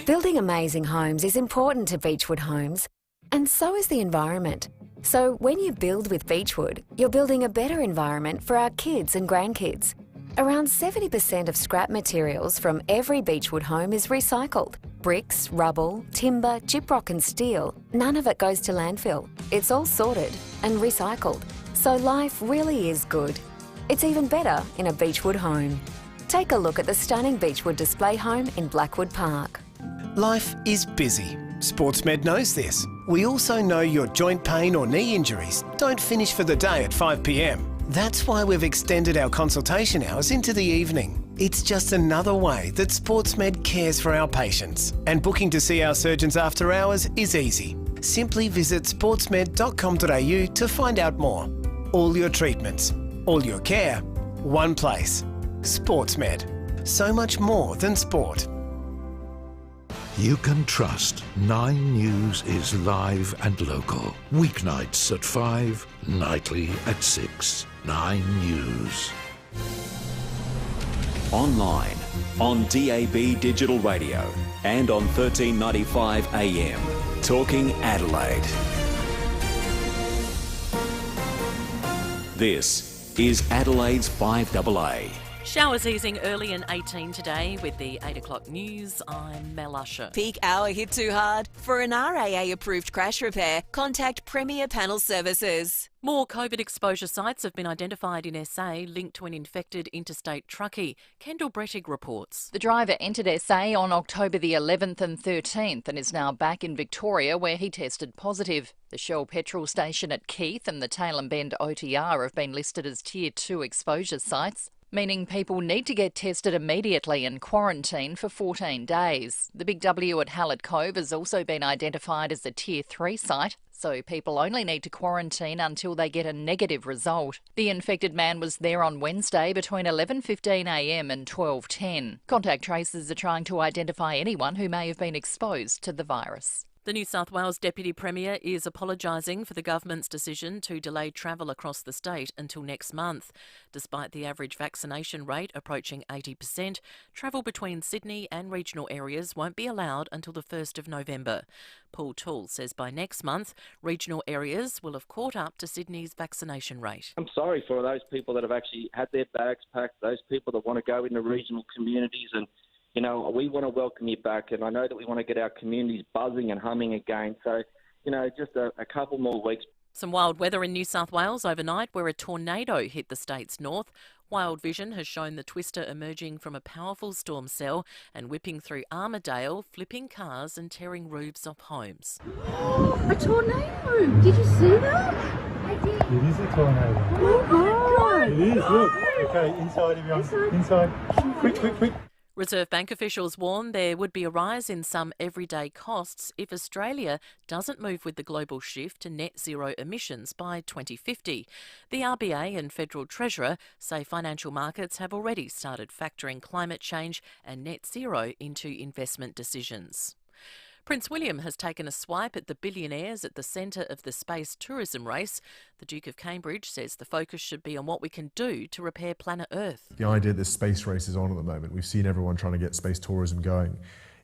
Building amazing homes is important to Beechwood Homes, and so is the environment. So when you build with Beechwood, you're building a better environment for our kids and grandkids. Around 70% of scrap materials from every Beechwood home is recycled. Bricks, rubble, timber, gyprock and steel, none of it goes to landfill. It's all sorted and recycled. So life really is good. It's even better in a Beechwood home. Take a look at the stunning Beechwood display home in Blackwood Park. Life is busy. SportsMed knows this. We also know your joint pain or knee injuries don't finish for the day at 5 p.m. That's why we've extended our consultation hours into the evening. It's just another way that SportsMed cares for our patients. And booking to see our surgeons after hours is easy. Simply visit sportsmed.com.au to find out more. All your treatments, all your care, one place. SportsMed. So much more than sport. You can trust 9 News is live and local. Weeknights at 5, nightly at 6. 9 News. Online, on DAB digital radio and on 1395 AM. Talking Adelaide. This is Adelaide's 5AA. Showers easing early and 18 today with the 8 o'clock news. I'm Mel Usher. Peak hour hit too hard? For an RAA-approved crash repair, contact Premier Panel Services. More COVID exposure sites have been identified in SA linked to an infected interstate truckie. Kendall Brettig reports. The driver entered SA on October the 11th and 13th and is now back in Victoria where he tested positive. The Shell petrol station at Keith and the Tailem Bend OTR have been listed as Tier 2 exposure sites, meaning people need to get tested immediately and quarantine for 14 days. The Big W at Hallett Cove has also been identified as a Tier 3 site, so people only need to quarantine until they get a negative result. The infected man was there on Wednesday between 11:15am and 12:10. Contact tracers are trying to identify anyone who may have been exposed to the virus. The New South Wales Deputy Premier is apologising for the government's decision to delay travel across the state until next month. Despite the average vaccination rate approaching 80%, travel between Sydney and regional areas won't be allowed until the 1st of November. Paul Toole says by next month, regional areas will have caught up to Sydney's vaccination rate. I'm sorry for those people that have actually had their bags packed, those people that want to go into regional communities and you know, we want to welcome you back, and I know that we want to get our communities buzzing and humming again. So, you know, just a couple more weeks. Some wild weather in New South Wales overnight where a tornado hit the state's north. Wild Vision has shown the twister emerging from a powerful storm cell and whipping through Armidale, flipping cars and tearing roofs off homes. Oh, a tornado! Did you see that? I did. It is a tornado. Oh my God! It is, look. Okay, inside everyone. Inside. Quick. Reserve Bank officials warn there would be a rise in some everyday costs if Australia doesn't move with the global shift to net zero emissions by 2050. The RBA and Federal Treasurer say financial markets have already started factoring climate change and net zero into investment decisions. Prince William has taken a swipe at the billionaires at the centre of the space tourism race. The Duke of Cambridge says the focus should be on what we can do to repair planet Earth. The idea that space race is on at the moment, we've seen everyone trying to get space tourism going.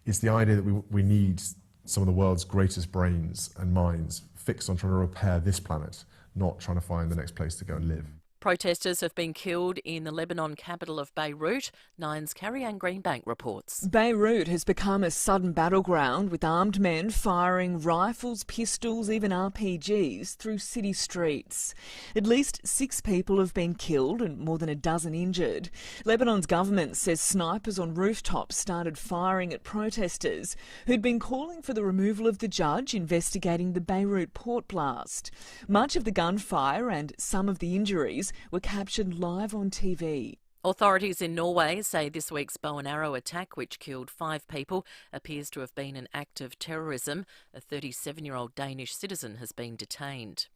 It's the idea that we need some of the world's greatest brains and minds fixed on trying to repair this planet, not trying to find the next place to go and live. Protesters have been killed in the Lebanon capital of Beirut. Nine's Carrie-Anne Greenbank reports. Beirut has become a sudden battleground with armed men firing rifles, pistols, even RPGs through city streets. At least 6 people have been killed and more than a dozen injured. Lebanon's government says snipers on rooftops started firing at protesters who'd been calling for the removal of the judge investigating the Beirut port blast. Much of the gunfire and some of the injuries were captured live on TV. Authorities in Norway say this week's bow and arrow attack, which killed 5 people, appears to have been an act of terrorism. A 37-year-old Danish citizen has been detained.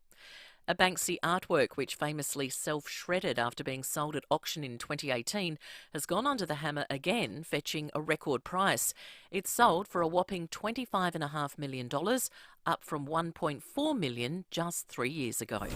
A Banksy artwork, which famously self-shredded after being sold at auction in 2018, has gone under the hammer again, fetching a record price. It sold for a whopping $25.5 million, up from $1.4 million just 3 years ago.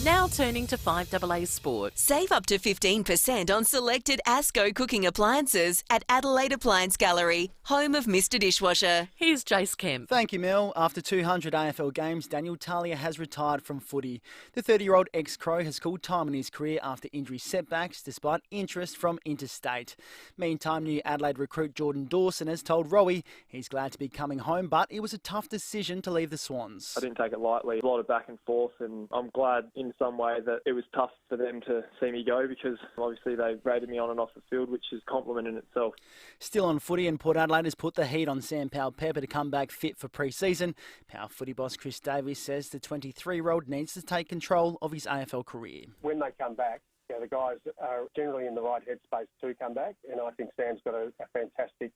Now turning to 5AA Sport. Save up to 15% on selected Asco cooking appliances at Adelaide Appliance Gallery, home of Mr Dishwasher. Here's Jace Kemp. Thank you, Mel. After 200 AFL games, Daniel Talia has retired from footy. The 30-year-old ex-Crow has called time in his career after injury setbacks, despite interest from interstate. Meantime, new Adelaide recruit Jordan Dawson has told Rowie he's glad to be coming home, but it was a tough decision to leave the Swans. I didn't take it lightly. A lot of back and forth, and I'm glad in some way that it was tough for them to see me go, because obviously they rated me on and off the field, which is a compliment in itself. Still on footy, and Port Adelaide has put the heat on Sam Powell-Pepper to come back fit for pre-season. Power footy boss Chris Davies says the 23-year-old needs to take control of his AFL career. When they come back, the guys are generally in the right headspace to come back, and I think Sam's got a fantastic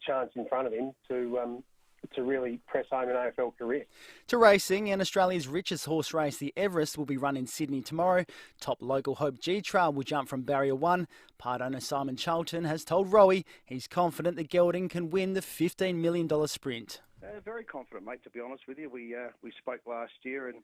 chance in front of him to really press home an AFL career. To racing, and Australia's richest horse race, the Everest, will be run in Sydney tomorrow. Top local Hope G-Trail will jump from Barrier 1. Part owner Simon Charlton has told Rowie he's confident that Gelding can win the $15 million sprint. Very confident, mate, to be honest with you. We spoke last year and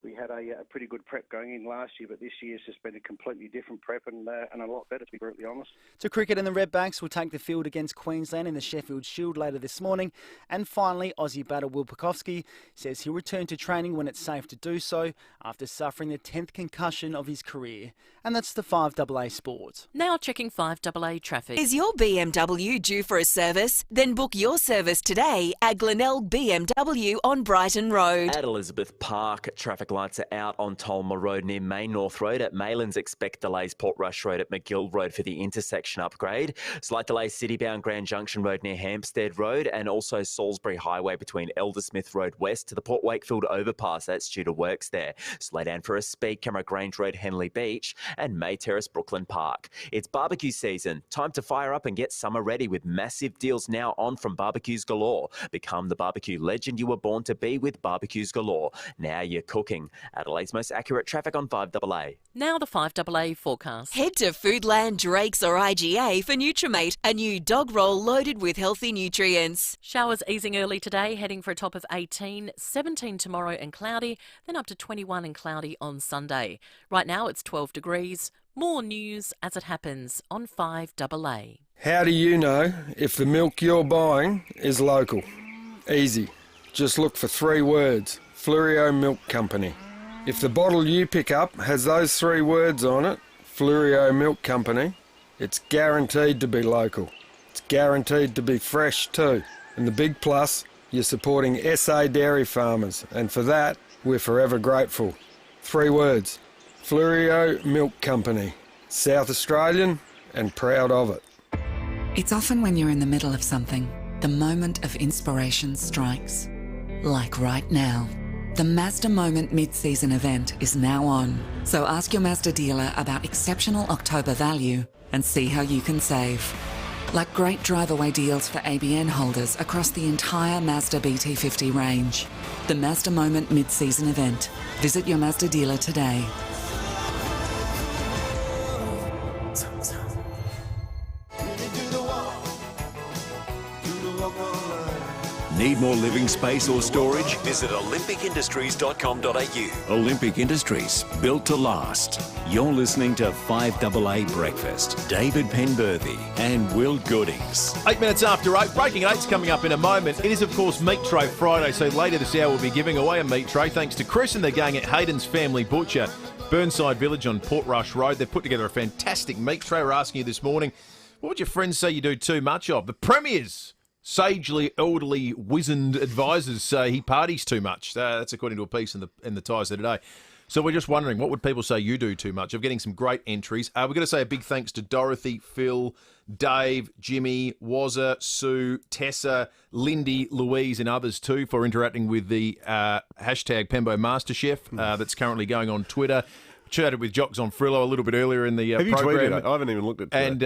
we had a pretty good prep going in last year, but this year's just been a completely different prep and a lot better, to be brutally honest. To cricket, and the Redbacks will take the field against Queensland in the Sheffield Shield later this morning. And finally, Aussie batter Will Pucovski says he'll return to training when it's safe to do so after suffering the 10th concussion of his career. And that's the 5AA Sport. Now checking 5AA traffic. Is your BMW due for a service? Then book your service today at Glenelg BMW on Brighton Road. At Elizabeth Park, traffic lights are out on Tolmer Road near Main North Road. At Maylands, expect delays Port Rush Road at McGill Road for the intersection upgrade. Slight delays city-bound Grand Junction Road near Hampstead Road, and also Salisbury Highway between Eldersmith Road West to the Port Wakefield overpass. That's due to works there. Slow down for a speed camera Grange Road, Henley Beach, and May Terrace, Brooklyn Park. It's barbecue season. Time to fire up and get summer ready with massive deals now on from Barbecues Galore. Become the barbecue legend you were born to be with Barbecues Galore. Now you're cooking. Adelaide's most accurate traffic on 5AA. Now the 5AA forecast. Head to Foodland, Drake's or IGA for Nutrimate, a new dog roll loaded with healthy nutrients. Showers easing early today, heading for a top of 18, 17 tomorrow and cloudy, then up to 21 and cloudy on Sunday. Right now it's 12 degrees. More news as it happens on 5AA. How do you know if the milk you're buying is local? Easy. Just look for 3 words. FIVEaa Milk Company. If the bottle you pick up has those 3 words on it, FIVEaa Milk Company, it's guaranteed to be local. It's guaranteed to be fresh too. And the big plus, you're supporting SA dairy farmers, and for that, we're forever grateful. 3 words. FIVEaa Milk Company. South Australian and proud of it. It's often when you're in the middle of something, the moment of inspiration strikes. Like right now. The Mazda Moment mid-season event is now on. So ask your Mazda dealer about exceptional October value and see how you can save. Like great drive-away deals for ABN holders across the entire Mazda BT50 range. The Mazda Moment mid-season event. Visit your Mazda dealer today. Need more living space or storage? Visit olympicindustries.com.au. Olympic Industries, built to last. You're listening to 5AA Breakfast. David Penberthy and Will Goodings. 8 minutes after 8. Breaking 8's coming up in a moment. It is, of course, Meat Tray Friday, so later this hour we'll be giving away a meat tray thanks to Chris and the gang at Hayden's Family Butcher, Burnside Village on Port Rush Road. They've put together a fantastic meat tray. We're asking you this morning, what would your friends say you do too much of? The Premier's sagely, elderly, wizened advisors say he parties too much. That's according to a piece in the Tiser today. So we're just wondering, what would people say you do too much? I'm getting some great entries. We're going to say a big thanks to Dorothy, Phil, Dave, Jimmy, Wazza, Sue, Tessa, Lindy, Louise and others too for interacting with the hashtag Pembo MasterChef that's currently going on Twitter. Chatted with Jocks on Frillo a little bit earlier in the Have program. you tweeted it? I haven't even looked at it. And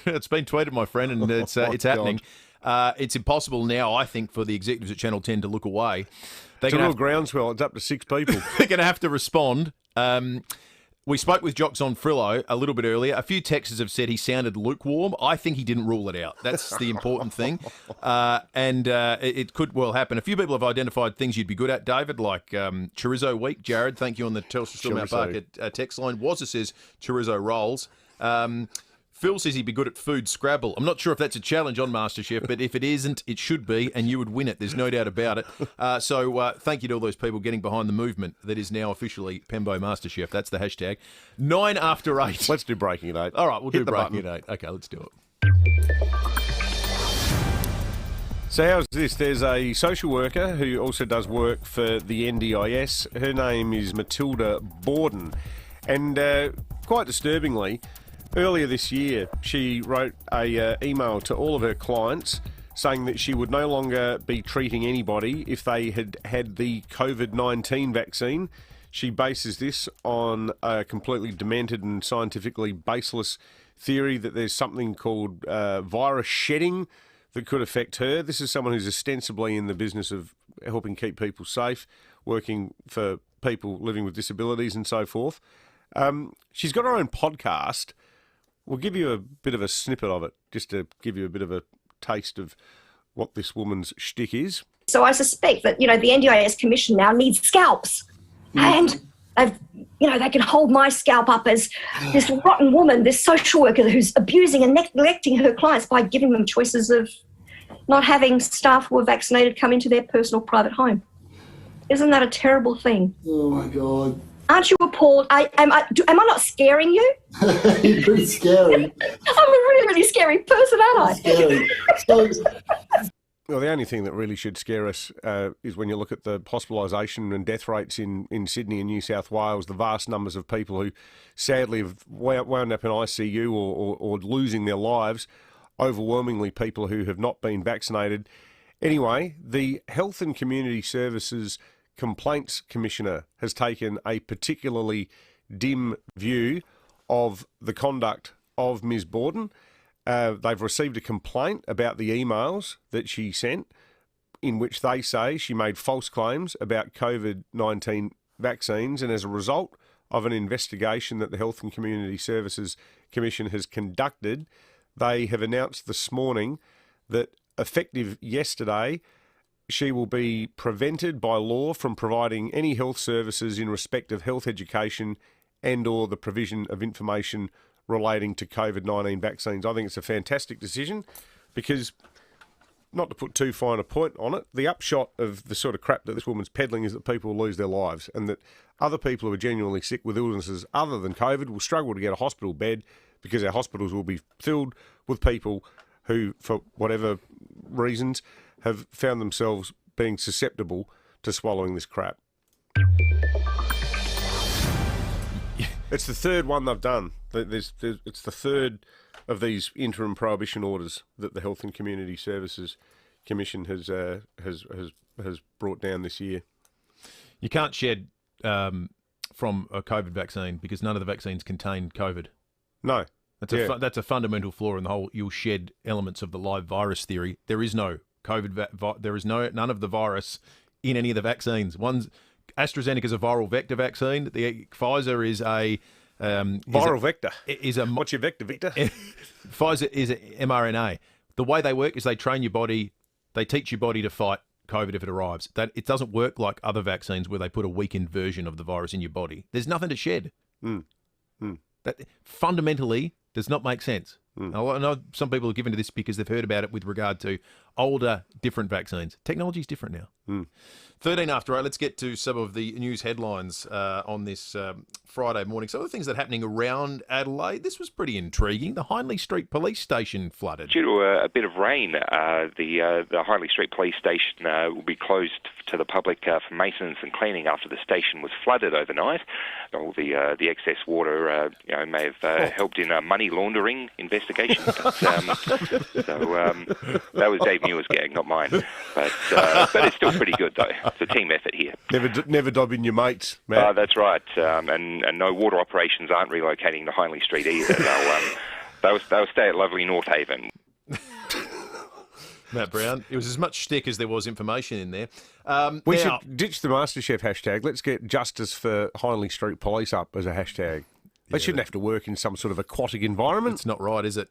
it's been tweeted, my friend, and it's happening. It's impossible now, I think, for the executives at Channel 10 to look away. It's a real groundswell. It's up to 6 people. They're going to have to respond. We spoke with Jocks on Frillo a little bit earlier. A few texters have said he sounded lukewarm. I think he didn't rule it out. That's the important thing. It could well happen. A few people have identified things you'd be good at, David, like chorizo week. Jared, thank you on the Telstra Still Mount Park text line. Wazza says chorizo rolls. Phil says he'd be good at food Scrabble. I'm not sure if that's a challenge on MasterChef, but if it isn't, it should be, and you would win it. There's no doubt about it. So thank you to all those people getting behind the movement that is now officially Pembo MasterChef. That's the hashtag. 9 after 8. Let's do Breaking at 8. All right, we'll do Breaking at 8. Okay, let's do it. So how's this? There's a social worker who also does work for the NDIS. Her name is Matilda Borden. And quite disturbingly, earlier this year, she wrote a email to all of her clients saying that she would no longer be treating anybody if they had had the COVID-19 vaccine. She bases this on a completely demented and scientifically baseless theory that there's something called virus shedding that could affect her. This is someone who's ostensibly in the business of helping keep people safe, working for people living with disabilities and so forth. She's got her own podcast. We'll give you a bit of a snippet of it, just to give you a bit of a taste of what this woman's shtick is. So I suspect that, the NDIS Commission now needs scalps. And they can hold my scalp up as this rotten woman, this social worker who's abusing and neglecting her clients by giving them choices of not having staff who are vaccinated come into their personal private home. Isn't that a terrible thing? Oh, my God. Aren't you appalled? Am I not scaring you? You're pretty scary. I'm a really, really scary person, aren't I? Scary. Well, the only thing that really should scare us is when you look at the hospitalisation and death rates in Sydney and New South Wales, the vast numbers of people who sadly have wound up in ICU or losing their lives, overwhelmingly people who have not been vaccinated. Anyway, the Health and Community Services Complaints Commissioner has taken a particularly dim view of the conduct of Ms. Borden. They've received a complaint about the emails that she sent in which they say she made false claims about COVID-19 vaccines, and as a result of an investigation that the Health and Community Services Commission has conducted, they have announced this morning that effective yesterday, she will be prevented by law from providing any health services in respect of health education and or the provision of information relating to COVID-19 vaccines. I think it's a fantastic decision because, not to put too fine a point on it, the upshot of the sort of crap that this woman's peddling is that people will lose their lives and that other people who are genuinely sick with illnesses other than COVID will struggle to get a hospital bed because our hospitals will be filled with people who, for whatever reasons, have found themselves being susceptible to swallowing this crap. It's the third one they've done. It's the third of these interim prohibition orders that the Health and Community Services Commission has brought down this year. You can't shed from a COVID vaccine because none of the vaccines contain COVID. No. That's a fundamental flaw in the whole. You'll shed elements of the live virus theory. There is no COVID. There is none of the virus in any of the vaccines. AstraZeneca is a viral vector vaccine. The Pfizer is a viral vector. What's your vector, Victor? Pfizer is a mRNA. The way they work is they train your body. They teach your body to fight COVID if it arrives. That it doesn't work like other vaccines where they put a weakened version of the virus in your body. There's nothing to shed. That fundamentally does not make sense. I know some people are given to this because they've heard about it with regard to older, different vaccines. Technology is different now. 13 after 8, let's get to some of the news headlines on this Friday morning. Some of the things that are happening around Adelaide. This was pretty intriguing. The Hindley Street Police Station flooded. Due to a bit of rain, the Hindley Street Police Station will be closed to the public for maintenance and cleaning after the station was flooded overnight. All the excess water may have helped in a money laundering investigation. That was Dave Muir's gag, not mine. But it's still pretty good, though. It's a team effort here. Never dob in your mates, Matt. That's right. And no water operations aren't relocating to Hindley Street either. They'll stay at lovely North Haven. Matt Brown. It was as much shtick as there was information in there. We should ditch the MasterChef hashtag. Let's get justice for Hindley Street Police up as a hashtag. They shouldn't have to work in some sort of aquatic environment. It's not right, is it?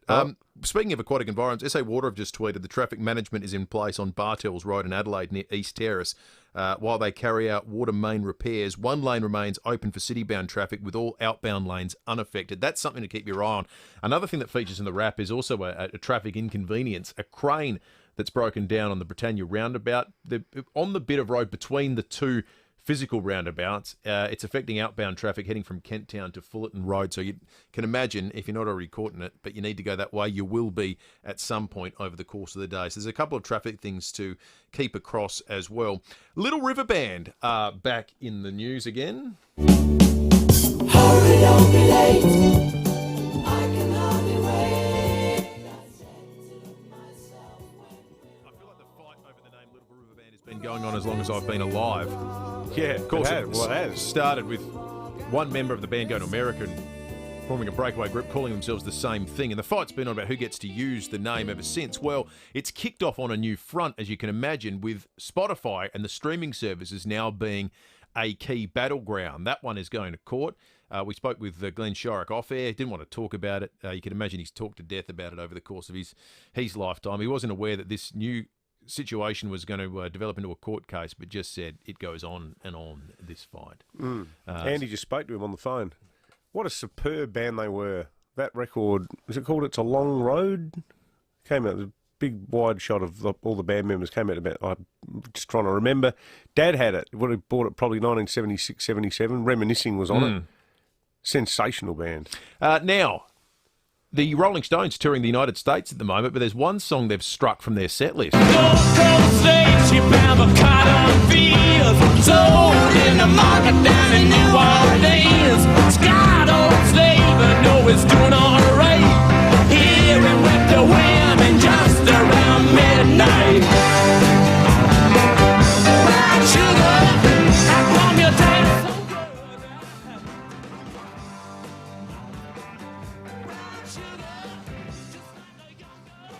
Speaking of aquatic environments, SA Water have just tweeted the traffic management is in place on Bartels Road in Adelaide near East Terrace while they carry out water main repairs. One lane remains open for city-bound traffic with all outbound lanes unaffected. That's something to keep your eye on. Another thing that features in the wrap is also a traffic inconvenience, a crane that's broken down on the Britannia roundabout. On the bit of road between the two physical roundabouts, it's affecting outbound traffic heading from Kent Town to Fullerton Road. So you can imagine, if you're not already caught in it, but you need to go that way, you will be at some point over the course of the day. So there's a couple of traffic things to keep across as well. Little River Band are back in the news again. Hurry, don't be late. I can hardly wait. I feel like the fight over the name Little River Band has been going on as long as I've been alive. Yeah, of course. it has. Started with one member of the band going to America and forming a breakaway group, calling themselves the same thing. And the fight's been on about who gets to use the name ever since. Well, it's kicked off on a new front, as you can imagine, with Spotify and the streaming services now being a key battleground. That one is going to court. We spoke with Glenn Shorrock off air. He didn't want to talk about it. You can imagine he's talked to death about it over the course of his lifetime. He wasn't aware that this new situation was going to develop into a court case, but just said it goes on and on, this fight. Andy just spoke to him on the phone. What a superb band they were. That record, is it called It's a Long Road? Came out, a big wide shot of all the band members came out about, I'm just trying to remember. Dad had it. Would have bought it probably 1976, 77. Reminiscing was on it. Sensational band. Now, the Rolling Stones touring the United States at the moment, but there's one song they've struck from their set list. Sold in the market down in New Orleans. Scott old slave, I know it's doing all right. Here and with the women just around midnight. White sugar, how come you taste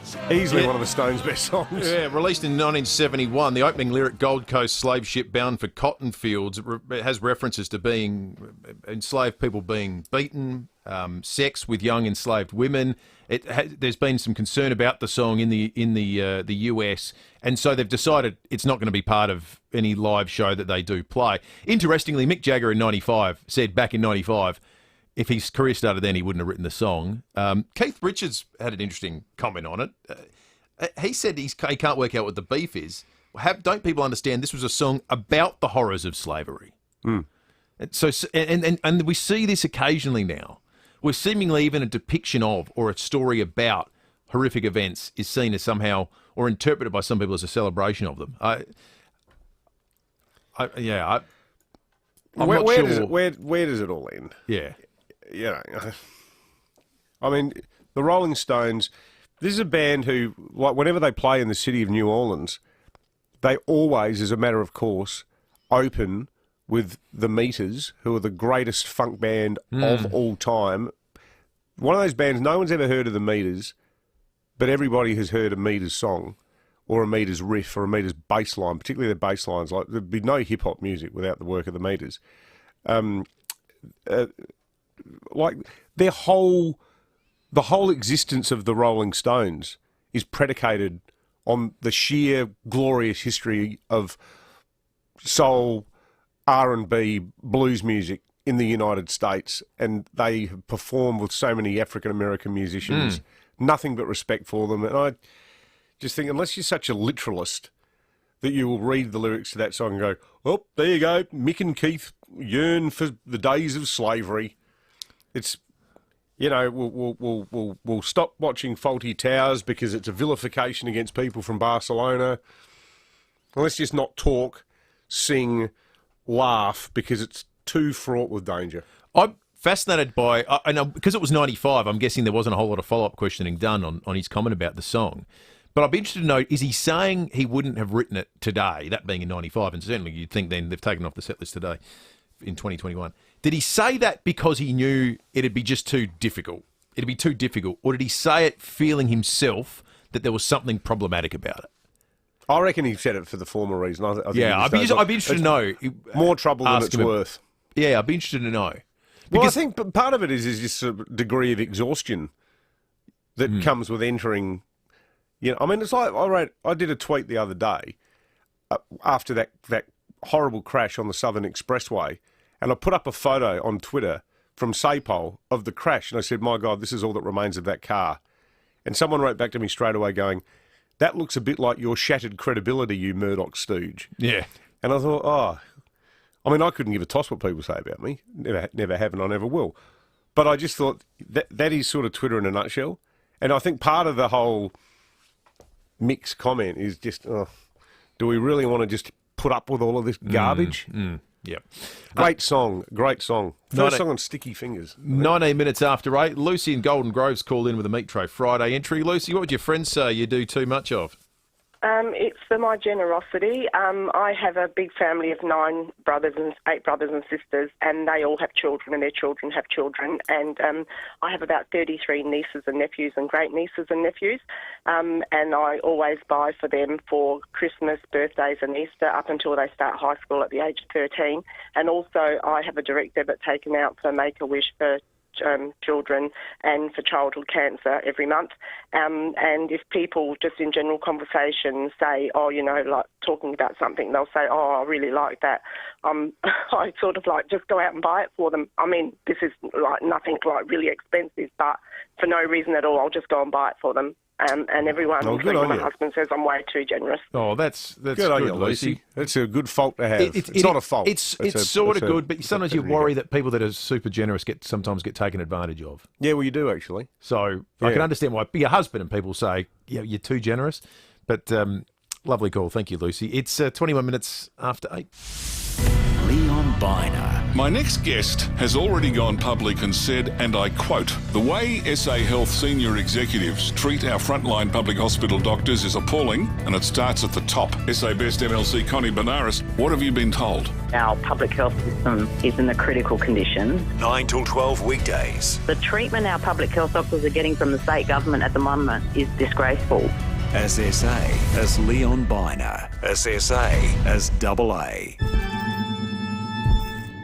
so Easily one of the Stones' best songs. Yeah, released in 1971, the opening lyric, Gold Coast slave ship bound for cotton fields, it has references to being enslaved people being beaten, sex with young enslaved women. There's been some concern about the song in the US, and so they've decided it's not going to be part of any live show that they do play. Interestingly, Mick Jagger in 95 said back in 95, if his career started then, he wouldn't have written the song. Keith Richards had an interesting comment on it. He said he can't work out what the beef is. Don't people understand this was a song about the horrors of slavery? And so, and we see this occasionally now, where seemingly even a depiction of or a story about horrific events is seen as somehow, or interpreted by some people as a celebration of them. I'm not sure. Where does it all end? Yeah. You know, I mean, the Rolling Stones, this is a band who, like, whenever they play in the city of New Orleans, they always, as a matter of course, open with the Meters, who are the greatest funk band of all time. One of those bands, no one's ever heard of the Meters, but everybody has heard a Meters song or a Meters riff or a Meters bass line, particularly their bass lines. Like, there'd be no hip-hop music without the work of the Meters. Like, the whole existence of the Rolling Stones is predicated on the sheer glorious history of soul, R&B, blues music in the United States, and they have performed with so many African-American musicians. Nothing but respect for them. And I just think, unless you're such a literalist that you will read the lyrics to that song and go, oh, there you go, Mick and Keith yearn for the days of slavery. It's, you know, we'll stop watching Faulty Towers because it's a vilification against people from Barcelona. Well, let's just not talk, sing, laugh, because it's too fraught with danger. I'm fascinated by, I know, because it was 95, I'm guessing there wasn't a whole lot of follow-up questioning done on his comment about the song. But I'd be interested to know, is he saying he wouldn't have written it today, that being in 95, and certainly you'd think then they've taken off the set list today in 2021. Did he say that because he knew it'd be just too difficult? It'd be too difficult? Or did he say it feeling himself that there was something problematic about it? I reckon he said it for the former reason. I think I'd be interested to know. More trouble than it's worth. Yeah, I'd be interested to know. Well, I think part of it is just a degree of exhaustion that comes with entering. I mean, it's like I did a tweet the other day after that horrible crash on the Southern Expressway, and I put up a photo on Twitter from Sapole of the crash, and I said, "My God, this is all that remains of that car." And someone wrote back to me straight away going, "That looks a bit like your shattered credibility, you Murdoch stooge." Yeah. And I thought, I mean, I couldn't give a toss what people say about me. Never have, and I never will. But I just thought that is sort of Twitter in a nutshell. And I think part of the whole mixed comment is just, do we really want to just put up with all of this garbage? Yep. Great song. First song on Sticky Fingers. 19 minutes after 8, Lucy in Golden Grove's called in with a Meat Tray Friday entry. Lucy, what would your friends say you do too much of? It's for my generosity. I have a big family of 8 brothers and sisters, and they all have children, and their children have children. And I have about 33 nieces and nephews and great-nieces and nephews, and I always buy for them for Christmas, birthdays and Easter up until they start high school at the age of 13. And also I have a direct debit taken out for Make-A-Wish for children and for childhood cancer every month. And if people just in general conversation say, like talking about something, they'll say, I really like that. I sort of like just go out and buy it for them. I mean, this is like nothing like really expensive, but for no reason at all, I'll just go and buy it for them. And everyone, including my husband, says I'm way too generous. Oh, that's good on you, Lucy. That's a good fault to have. It's not a fault. It's sort of good, but sometimes you worry that people that are super generous sometimes get taken advantage of. Yeah, well, you do actually. So I can understand why your husband and people say, you're too generous. But lovely call. Thank you, Lucy. It's 21 minutes after 8. Leon Biner. My next guest has already gone public and said, and I quote, "The way SA Health senior executives treat our frontline public hospital doctors is appalling, and it starts at the top." SA Best MLC Connie Benares, what have you been told? Our public health system is in a critical condition. 9 till 12 weekdays. The treatment our public health doctors are getting from the state government at the moment is disgraceful. SSA as Leon Biner. SSA as AA.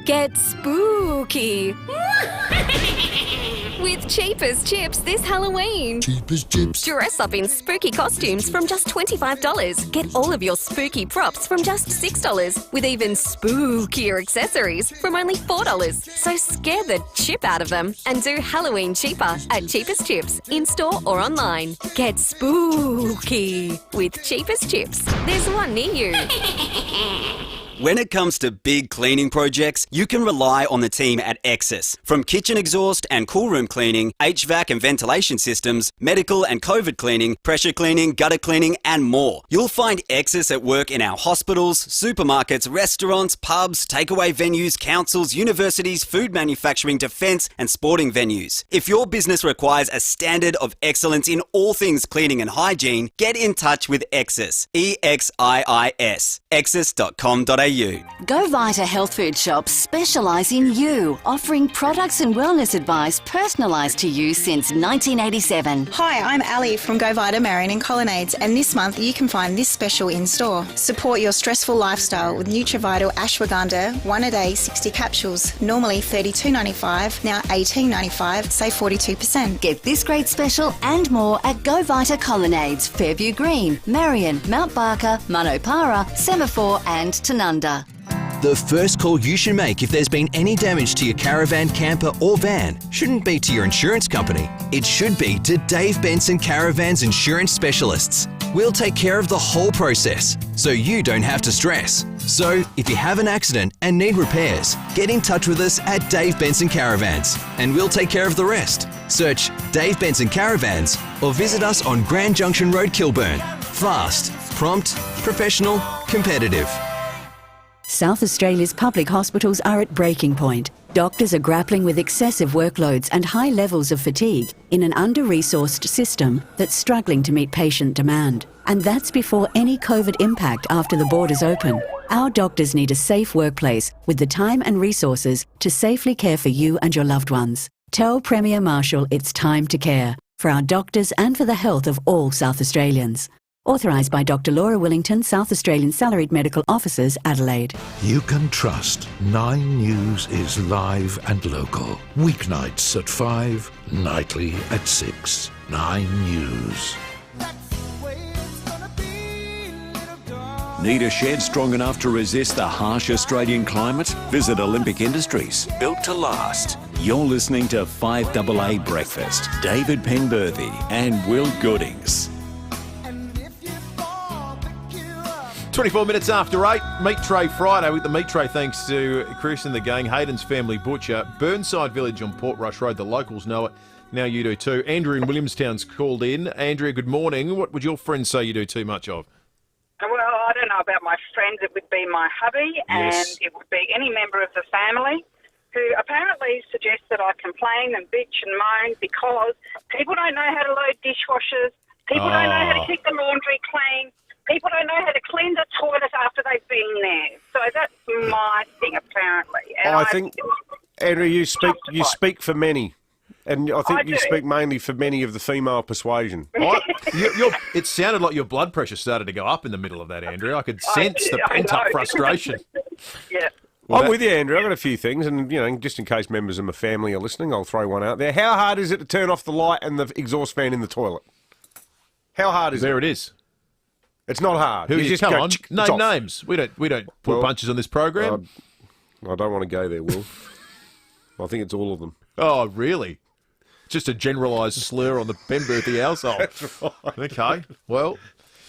Get spooky with Cheapest Chips this Halloween. Cheapest Chips. Dress up in spooky costumes from just $25. Get all of your spooky props from just $6, with even spookier accessories from only $4. So scare the chip out of them and do Halloween cheaper at Cheapest Chips, in-store or online. Get spooky with Cheapest Chips. There's one near you. When it comes to big cleaning projects, you can rely on the team at Exis. From kitchen exhaust and cool room cleaning, HVAC and ventilation systems, medical and COVID cleaning, pressure cleaning, gutter cleaning, and more. You'll find Exis at work in our hospitals, supermarkets, restaurants, pubs, takeaway venues, councils, universities, food manufacturing, defence, and sporting venues. If your business requires a standard of excellence in all things cleaning and hygiene, get in touch with Exis. EXIIS. Exis.com.au. Go Vita Health Food Shops specialise in you, offering products and wellness advice personalised to you since 1987. Hi, I'm Ali from Go Vita Marion and Colonnades, and this month you can find this special in store. Support your stressful lifestyle with NutriVital Ashwagandha, 1 a day, 60 capsules, normally $32.95, now $18.95, save 42%. Get this great special and more at Go Vita Colonnades, Fairview Green, Marion, Mount Barker, Manopara, Semaphore and Tanunda. The first call you should make if there's been any damage to your caravan, camper or van shouldn't be to your insurance company. It should be to Dave Benson Caravans Insurance Specialists. We'll take care of the whole process, so you don't have to stress. So, if you have an accident and need repairs, get in touch with us at Dave Benson Caravans, and we'll take care of the rest. Search Dave Benson Caravans or visit us on Grand Junction Road, Kilburn. Fast, prompt, professional, competitive. South Australia's public hospitals are at breaking point. Doctors are grappling with excessive workloads and high levels of fatigue in an under-resourced system that's struggling to meet patient demand. And that's before any COVID impact after the borders open. Our doctors need a safe workplace with the time and resources to safely care for you and your loved ones. Tell Premier Marshall it's time to care for our doctors and for the health of all South Australians. Authorised by Dr Laura Willington, South Australian Salaried Medical Officers, Adelaide. You can trust 9 News is live and local. Weeknights at 5, nightly at 6. 9 News. Need a shed strong enough to resist the harsh Australian climate? Visit Olympic Industries, built to last. You're listening to 5AA Breakfast. David Penberthy and Will Goodings. 24 minutes after 8, Meat Tray Friday with the Meat Tray, thanks to Chris and the gang, Hayden's Family Butcher, Burnside Village on Port Rush Road. The locals know it. Now you do too. Andrew in Williamstown's called in. Andrea, good morning. What would your friends say you do too much of? Well, I don't know about my friends. It would be my hubby, and it would be any member of the family who apparently suggests that I complain and bitch and moan because people don't know how to load dishwashers, people don't know how to keep the laundry clean, people don't know how to clean the toilet after they've been there. So that's my thing, apparently. And I think, Andrew, you speak for many. And I think you speak mainly for many of the female persuasion. It sounded like your blood pressure started to go up in the middle of that, Andrew. I could sense the pent-up frustration. Yeah. I'm with you, Andrew. I've got a few things, and just in case members of my family are listening, I'll throw one out there. How hard is it to turn off the light and the exhaust fan in the toilet? How hard is it? There it is. It's not hard. Who you just come on? Name names. We don't pull punches on this program. I don't want to go there, Will. I think it's all of them. Oh, really? Just a generalised slur on the Penberthy household. That's right. Okay, well...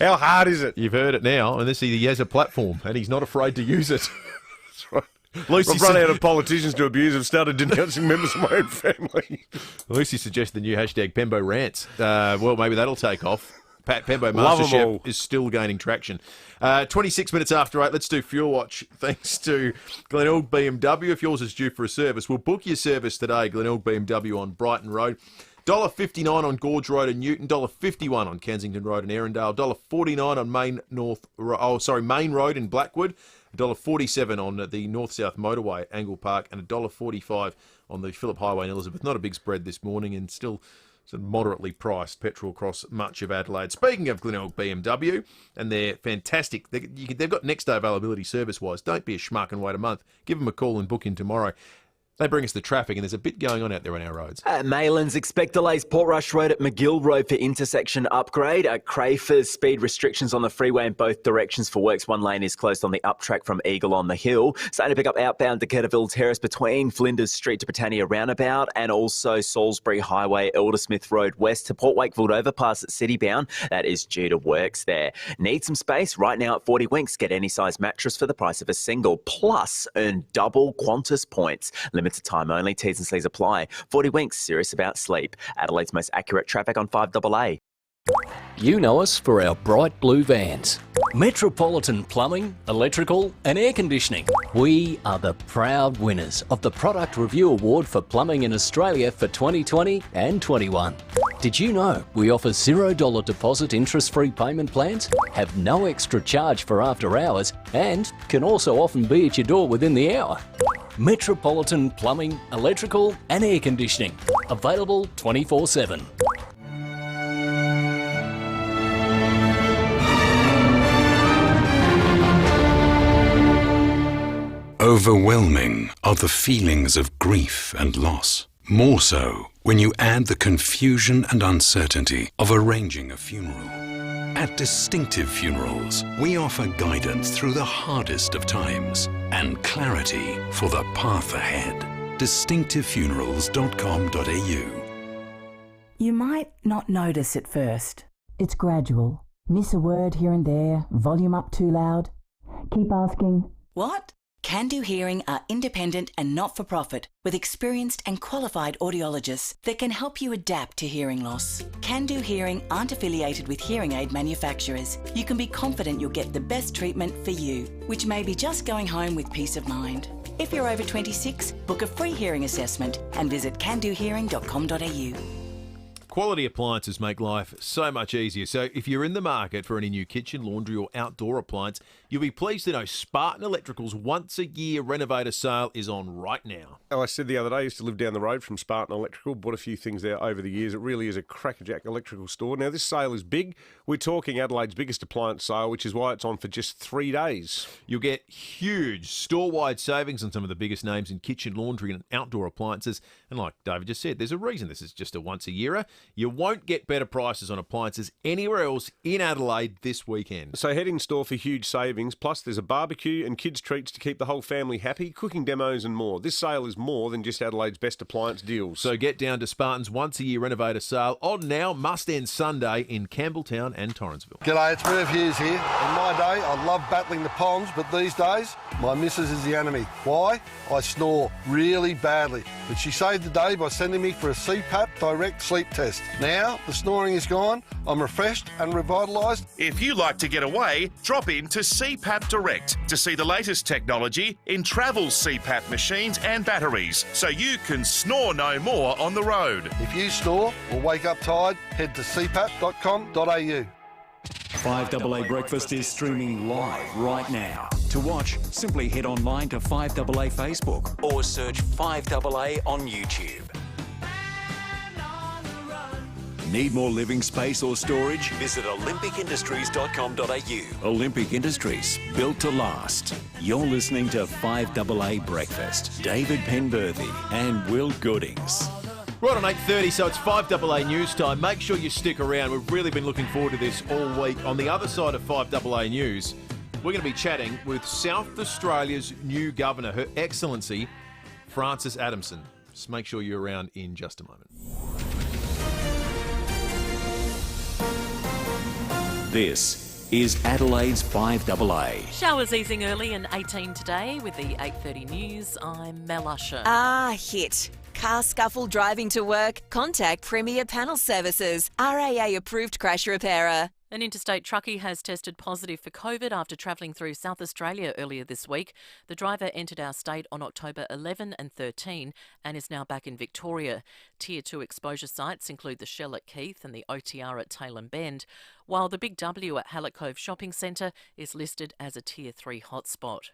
How hard is it? You've heard it now, and he has a platform, and he's not afraid to use it. That's right. I've run out of politicians to abuse. I've started denouncing members of my own family. Lucy suggests the new hashtag Penbo Rants. Well, maybe that'll take off. Pat Penbo Love 'em MasterChef all. is still gaining traction. 26 minutes after 8, let's do Fuel Watch. Thanks to Glenelg BMW. If yours is due for a service, we'll book your service today. Glenelg BMW on Brighton Road. $1.59 on Gorge Road and Newton. $1.51 on Kensington Road and Erindale. $1.49 on Main Road in Blackwood. $1.47 on the North-South Motorway, Angle Park, and $1.45 on the Phillip Highway in Elizabeth. Not a big spread this morning, and still sort of moderately priced petrol across much of Adelaide. Speaking of Glenelg BMW, and they're fantastic. They've got next day availability service-wise. Don't be a schmuck and wait a month. Give them a call and book in tomorrow. They bring us the traffic, and there's a bit going on out there on our roads. At Maylands, expect delays Port Rush Road at McGill Road for intersection upgrade. At Crayford, speed restrictions on the freeway in both directions for works. One lane is closed on the up track from Eagle on the Hill. Starting to pick up outbound Decaturville Terrace between Flinders Street to Britannia Roundabout, and also Salisbury Highway, Eldersmith Road West to Port Wakefield Overpass at Citybound. That is due to works there. Need some space? Right now at 40 Winks, get any size mattress for the price of a single. Plus, earn double Qantas points. Limited time only. T's and C's apply. 40 Winks, serious about sleep. Adelaide's most accurate traffic on 5AA. You know us for our bright blue vans. Metropolitan Plumbing, Electrical and Air Conditioning. We are the proud winners of the Product Review Award for Plumbing in Australia for 2020 and 21. Did you know we offer $0 deposit interest-free payment plans, have no extra charge for after hours, and can also often be at your door within the hour? Metropolitan Plumbing, Electrical and Air Conditioning. Available 24/7. Overwhelming are the feelings of grief and loss. More so when you add the confusion and uncertainty of arranging a funeral. At Distinctive Funerals, we offer guidance through the hardest of times and clarity for the path ahead. distinctivefunerals.com.au. You might not notice at first. It's gradual. Miss a word here and there, volume up too loud. Keep asking, What? Can Do Hearing are independent and not-for-profit with experienced and qualified audiologists that can help you adapt to hearing loss. Can Do Hearing aren't affiliated with hearing aid manufacturers. You can be confident you'll get the best treatment for you, which may be just going home with peace of mind. If you're over 26, book a free hearing assessment and visit candohearing.com.au. Quality appliances make life so much easier. So if you're in the market for any new kitchen, laundry or outdoor appliance, you'll be pleased to know Spartan Electrical's once-a-year renovator sale is on right now. I said the other day, I used to live down the road from Spartan Electrical, bought a few things there over the years. It really is a crackerjack electrical store. Now, this sale is big. We're talking Adelaide's biggest appliance sale, which is why it's on for just 3 days. You'll get huge store-wide savings on some of the biggest names in kitchen, laundry and outdoor appliances. And like David just said, there's a reason this is just a once-a-year. You won't get better prices on appliances anywhere else in Adelaide this weekend. So head in store for huge savings. Plus, there's a barbecue and kids' treats to keep the whole family happy, cooking demos and more. This sale is more than just Adelaide's best appliance deals. So get down to Spartan's once-a-year renovator sale on now, must-end Sunday in Campbelltown and Torrensville. G'day, it's Rev Hughes here. In my day, I loved battling the ponds, but these days, my missus is the enemy. Why? I snore really badly. But she saved the day by sending me for a CPAP direct sleep test. Now, the snoring is gone, I'm refreshed and revitalised. If you like to get away, drop in to CPAP Direct to see the latest technology in travel CPAP machines and batteries, so you can snore no more on the road. If you snore or wake up tired, head to cpap.com.au. 5AA Breakfast is streaming live right now. To watch, simply head online to 5AA Facebook or search 5AA on YouTube. Need more living space or storage? Visit olympicindustries.com.au. Olympic Industries, built to last. You're listening to 5AA Breakfast. David Penberthy and Will Goodings. Right on 8:30, so it's 5AA news time. Make sure you stick around. We've really been looking forward to this all week. On the other side of 5AA news, we're going to be chatting with South Australia's new governor, Her Excellency Frances Adamson. Just make sure you're around in just a moment. This is Adelaide's 5AA. Showers easing early and 18 today with the 8:30 news. I'm Mel Usher. Hit. Car scuffle driving to work? Contact Premier Panel Services, RAA approved crash repairer. An interstate truckie has tested positive for COVID after travelling through South Australia earlier this week. The driver entered our state on October 11 and 13 and is now back in Victoria. Tier 2 exposure sites include the Shell at Keith and the OTR at Tailem Bend, while the Big W at Hallett Cove Shopping Centre is listed as a Tier 3 hotspot.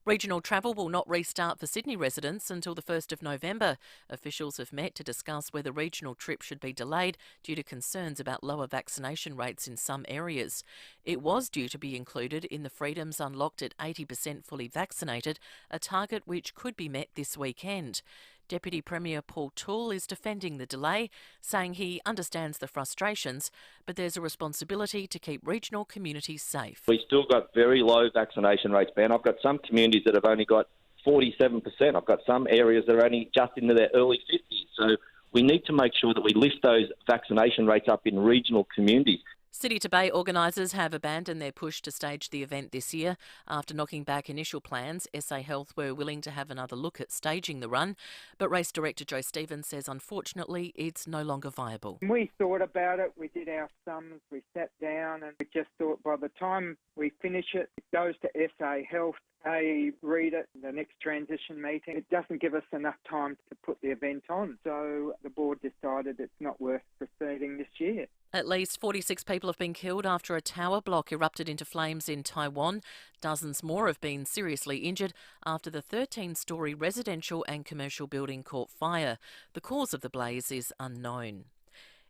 Regional travel will not restart for Sydney residents until the 1st of November. Officials have met to discuss whether regional trips should be delayed due to concerns about lower vaccination rates in some areas. It was due to be included in the freedoms unlocked at 80% fully vaccinated, a target which could be met this weekend. Deputy Premier Paul Toole is defending the delay, saying he understands the frustrations, but there's a responsibility to keep regional communities safe. We've still got very low vaccination rates, Ben. I've got some communities that have only got 47%. I've got some areas that are only just into their early 50s. So we need to make sure that we lift those vaccination rates up in regional communities. City to Bay organisers have abandoned their push to stage the event this year. After knocking back initial plans, SA Health were willing to have another look at staging the run, but race director Joe Stevens says unfortunately it's no longer viable. We thought about it, we did our sums, we sat down and we just thought by the time we finish it, it goes to SA Health. They read it, the next transition meeting. It doesn't give us enough time to put the event on. So the board decided it's not worth proceeding this year. At least 46 people have been killed after a tower block erupted into flames in Taiwan. Dozens more have been seriously injured after the 13-storey residential and commercial building caught fire. The cause of the blaze is unknown.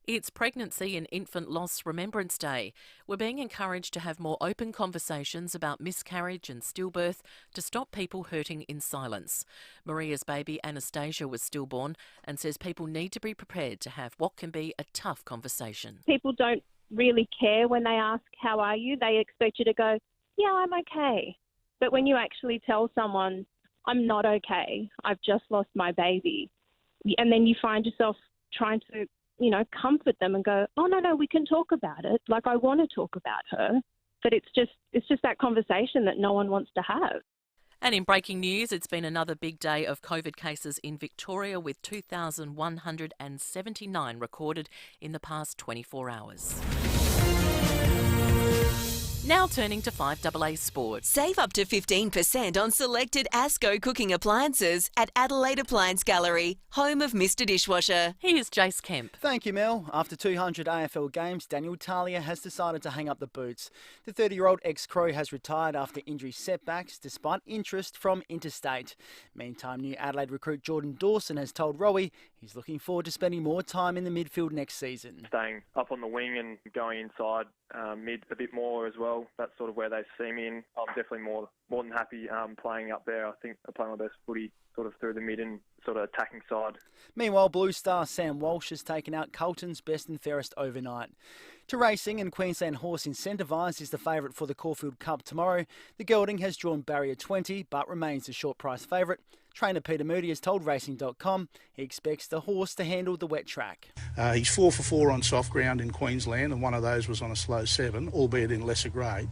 It's Pregnancy and Infant Loss Remembrance Day. We're being encouraged to have more open conversations about miscarriage and stillbirth to stop people hurting in silence. Maria's baby Anastasia was stillborn and says people need to be prepared to have what can be a tough conversation. People don't really care when they ask, how are you? They expect you to go, yeah, I'm okay. But when you actually tell someone, I'm not okay, I've just lost my baby, and then you find yourself trying to comfort them and go, oh, no, we can talk about it. Like, I want to talk about her. But it's just that conversation that no one wants to have. And in breaking news, it's been another big day of COVID cases in Victoria with 2,179 recorded in the past 24 hours. Now turning to 5AA Sport. Save up to 15% on selected Asco cooking appliances at Adelaide Appliance Gallery, home of Mr Dishwasher. Here's Jace Kemp. Thank you, Mel. After 200 AFL games, Daniel Talia has decided to hang up the boots. The 30-year-old ex-Crow has retired after injury setbacks, despite interest from Interstate. Meantime, new Adelaide recruit Jordan Dawson has told Rowie he's looking forward to spending more time in the midfield next season. Staying up on the wing and going inside mid a bit more as well. That's sort of where they see me in. I'm definitely more than happy playing up there. I think I play my best footy sort of through the mid and sort of attacking side. Meanwhile, Blue Star Sam Walsh has taken out Carlton's best and fairest overnight. To racing, and Queensland Horse Incentivised is the favourite for the Caulfield Cup tomorrow. The gelding has drawn barrier 20 but remains the short price favourite. Trainer Peter Moody has told Racing.com he expects the horse to handle the wet track. He's 4 for 4 on soft ground in Queensland, and one of those was on a slow 7, albeit in lesser grade.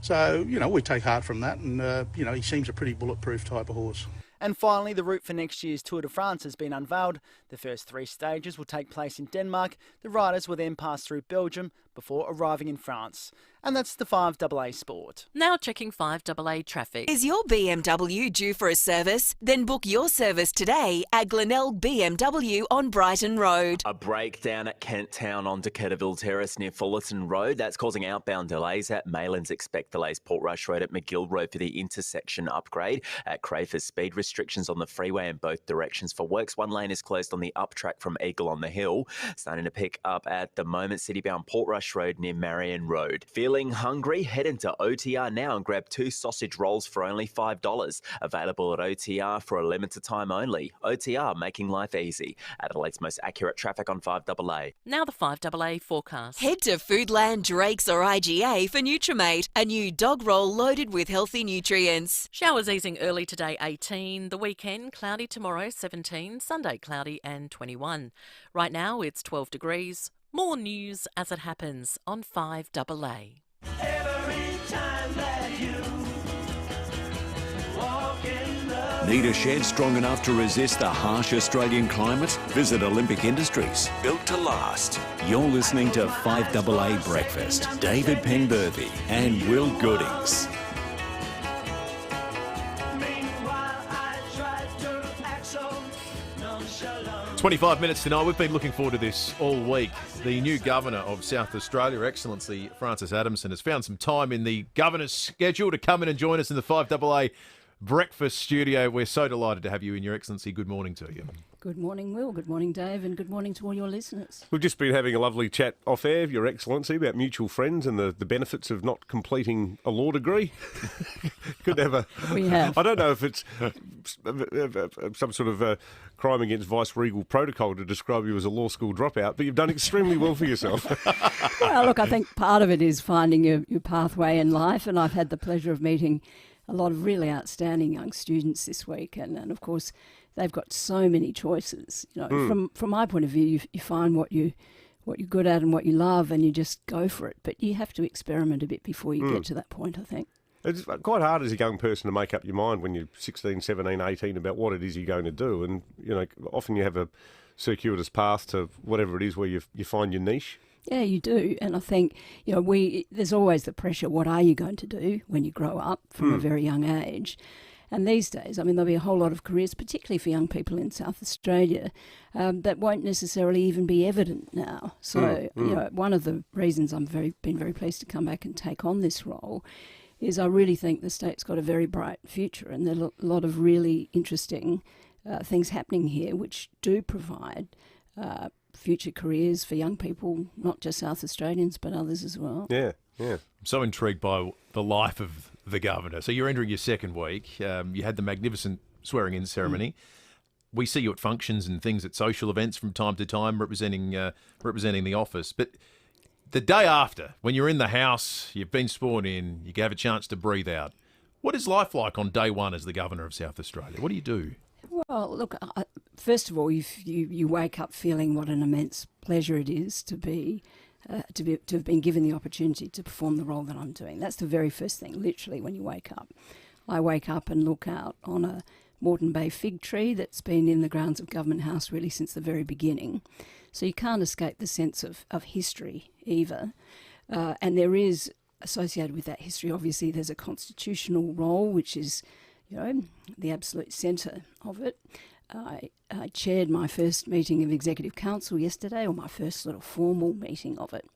So, we take heart from that, and, he seems a pretty bulletproof type of horse. And finally, the route for next year's Tour de France has been unveiled. The first 3 stages will take place in Denmark. The riders will then pass through Belgium before arriving in France. And that's the 5AA Sport. Now checking 5AA traffic. Is your BMW due for a service? Then book your service today at Glenelg BMW on Brighton Road. A breakdown at Kent Town on Decaturville Terrace near Fullerton Road. That's causing outbound delays at Maylands. Expect delays Portrush Road at McGill Road for the intersection upgrade. At Crayford, speed restrictions on the freeway in both directions for works. One lane is closed on the up track from Eagle on the Hill. Starting to pick up at the moment, citybound Portrush Road near Marion Road. Feeling hungry? Head into OTR now and grab 2 sausage rolls for only $5. Available at OTR for a limited time only. OTR, making life easy. Adelaide's most accurate traffic on 5AA. Now the 5AA forecast. Head to Foodland, Drake's or IGA for Nutrimate, a new dog roll loaded with healthy nutrients. Showers easing early today, 18. The weekend, cloudy tomorrow, 17. Sunday, cloudy and 21. Right now, it's 12 degrees. More news as it happens on 5AA. Need a shed strong enough to resist the harsh Australian climate? Visit Olympic Industries, built to last. You're listening to 5AA Breakfast. David Penberthy and Will Goodings. 25 minutes tonight. We've been looking forward to this all week. The new Governor of South Australia, Her Excellency Francis Adamson, has found some time in the Governor's schedule to come in and join us in the 5AA Breakfast studio. We're so delighted to have you in, Your Excellency. Good morning to you. Good morning, Will. Good morning, Dave, and good morning to all your listeners. We've just been having a lovely chat off air, Your Excellency, about mutual friends and the benefits of not completing a law degree. Could have a... We have. I don't know if it's some sort of crime against vice-regal protocol to describe you as a law school dropout, but you've done extremely well for yourself. Well, look, I think part of it is finding your pathway in life, and I've had the pleasure of meeting a lot of really outstanding young students this week, and of course they've got so many choices. From my point of view, you find what you're good at and what you love, and you just go for it. But you have to experiment a bit before you get to that point, I think. It's quite hard as a young person to make up your mind when you're 16, 17, 18 about what it is you're going to do, and often you have a circuitous path to whatever it is where you find your niche. Yeah, you do. And I think, there's always the pressure, what are you going to do when you grow up from a very young age? And these days, there'll be a whole lot of careers, particularly for young people in South Australia, that won't necessarily even be evident now. So, one of the reasons I've been very pleased to come back and take on this role is I really think the state's got a very bright future, and there are a lot of really interesting things happening here which do provide future careers for young people, not just South Australians, but others as well. Yeah, yeah. I'm so intrigued by the life of the Governor. So you're entering your second week. You had the magnificent swearing-in ceremony. We see you at functions and things at social events from time to time representing the office. But the day after, when you're in the House, you've been sworn in, you have a chance to breathe out. What is life like on day one as the Governor of South Australia? What do you do? Well, look, first of all, you wake up feeling what an immense pleasure it is to have been given the opportunity to perform the role that I'm doing. That's the very first thing, literally, when you wake up. I wake up and look out on a Moreton Bay fig tree that's been in the grounds of Government House really since the very beginning. So you can't escape the sense of history either. And there is associated with that history, obviously, there's a constitutional role, which is, the absolute centre of it. I chaired my first meeting of Executive Council yesterday, or my first sort of formal meeting of it.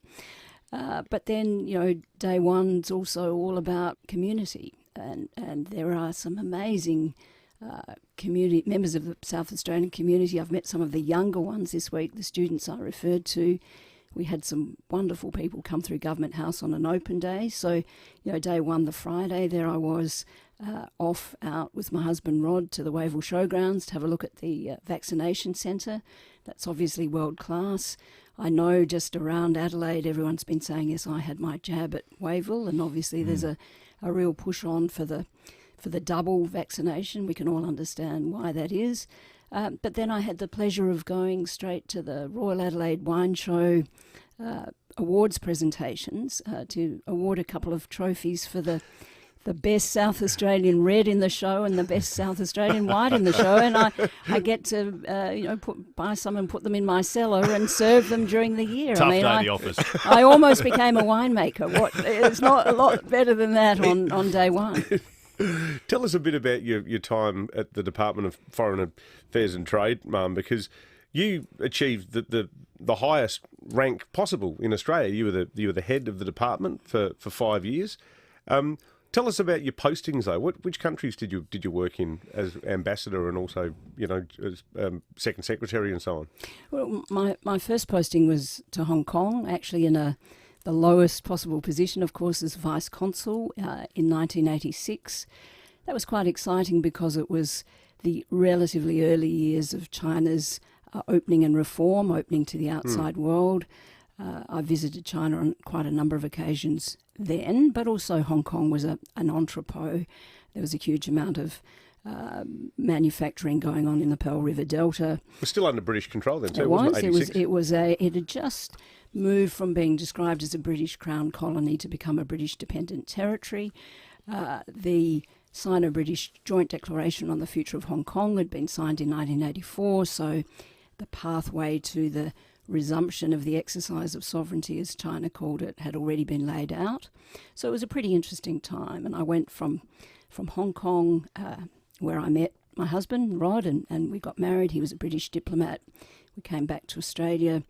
But then, day one's also all about community, and there are some amazing community members of the South Australian community. I've met some of the younger ones this week, the students I referred to. We had some wonderful people come through Government House on an open day. So, day one, the Friday, there I was out with my husband Rod to the Wavell Showgrounds to have a look at the vaccination centre. That's obviously world class. I know just around Adelaide, everyone's been saying, yes, I had my jab at Wavell, and obviously there's a real push on for the double vaccination. We can all understand why that is. But then I had the pleasure of going straight to the Royal Adelaide Wine Show awards presentations to award a couple of trophies for the best South Australian red in the show and the best South Australian white in the show. And I get to buy some and put them in my cellar and serve them during the year. Tough day at the office. I almost became a winemaker. It's not a lot better than that on day one. Tell us a bit about your time at the Department of Foreign Affairs and Trade, Mum, because you achieved the highest rank possible in Australia. You were the head of the department for 5 years. Tell us about your postings, though. Which countries did you work in as ambassador and also, as second secretary and so on? Well, my first posting was to Hong Kong, actually in the lowest possible position, of course, as vice consul in 1986. That was quite exciting because it was the relatively early years of China's opening and reform, opening to the outside world. I visited China on quite a number of occasions then, but also Hong Kong was an entrepot. There was a huge amount of manufacturing going on in the Pearl River Delta. It was still under British control then, so it had just moved from being described as a British Crown colony to become a British dependent territory. The Sino-British Joint Declaration on the Future of Hong Kong had been signed in 1984, so the pathway to the resumption of the exercise of sovereignty, as China called it, had already been laid out. So it was a pretty interesting time, and I went from Hong Kong, where I met my husband, Rod, and we got married. He was a British diplomat. We came back to Australia,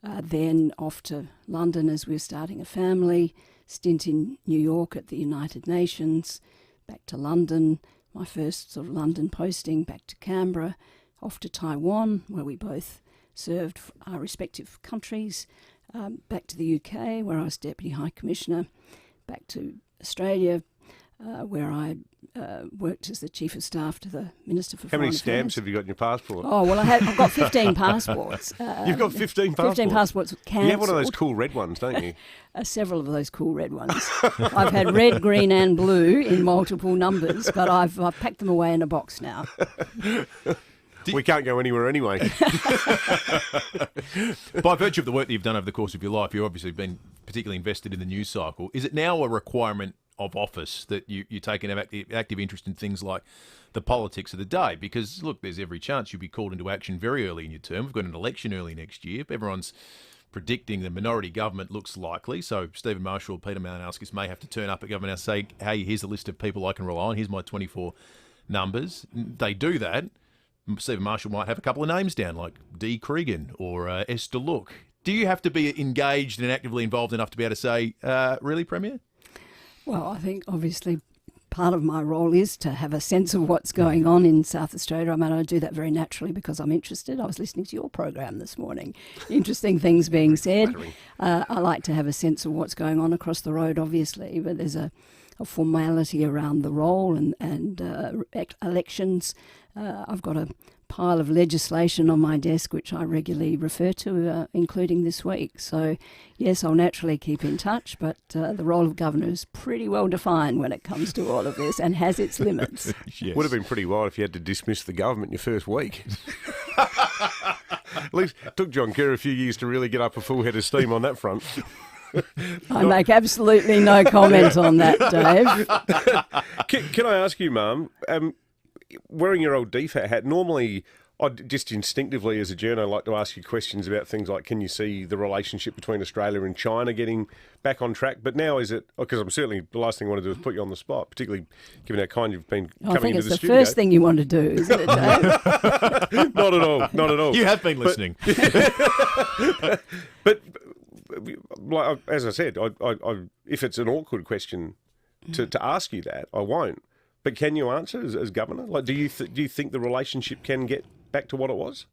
then off to London as we were starting a family, stint in New York at the United Nations, back to London, my first sort of London posting, back to Canberra, off to Taiwan, where we both served our respective countries, back to the UK, where I was Deputy High Commissioner, back to Australia, where I worked as the Chief of Staff to the Minister for Foreign Affairs. How many stamps have you got in your passport? Oh, well, I've got 15 passports. You've got 15 passports? 15 passports cancelled. You have one of those cool red ones, don't you? Several of those cool red ones. I've had red, green and blue in multiple numbers, but I've packed them away in a box now. We can't go anywhere anyway. By virtue of the work that you've done over the course of your life, you've obviously been particularly invested in the news cycle. Is it now a requirement of office that you take an active interest in things like the politics of the day? Because, look, there's every chance you'll be called into action very early in your term. We've got an election early next year. Everyone's predicting the minority government looks likely. So Stephen Marshall, Peter Malinowskis may have to turn up at Government House and say, hey, here's a list of people I can rely on. Here's my 24 numbers. They do that. Stephen Marshall might have a couple of names down, like Dee Cregan or Esther Look. Do you have to be engaged and actively involved enough to be able to say, really, Premier? Well, I think obviously part of my role is to have a sense of what's going on in South Australia. I mean, I do that very naturally because I'm interested. I was listening to your program this morning. Interesting things being said. I like to have a sense of what's going on across the road, obviously, but there's a formality around the role and elections. I've got a pile of legislation on my desk which I regularly refer to, including this week. So, yes, I'll naturally keep in touch, but the role of governor is pretty well defined when it comes to all of this and has its limits. Yes. Would have been pretty wild if you had to dismiss the government in your first week. At least it took John Kerr a few years to really get up a full head of steam on that front. I make absolutely no comment on that, Dave. Can I ask you, Mum, wearing your old DFAT hat, normally I just instinctively, as a journo, like to ask you questions about things like, can you see the relationship between Australia and China getting back on track? But now is it, because I'm certainly, the last thing I want to do is put you on the spot, particularly given how kind you've been coming into the studio. I think it's the first thing you want to do, isn't it, Dave? Not at all, not at all. You have been listening. But like, as I said, I if it's an awkward question to ask you that, I won't. But can you answer as governor? Like, do you think the relationship can get back to what it was?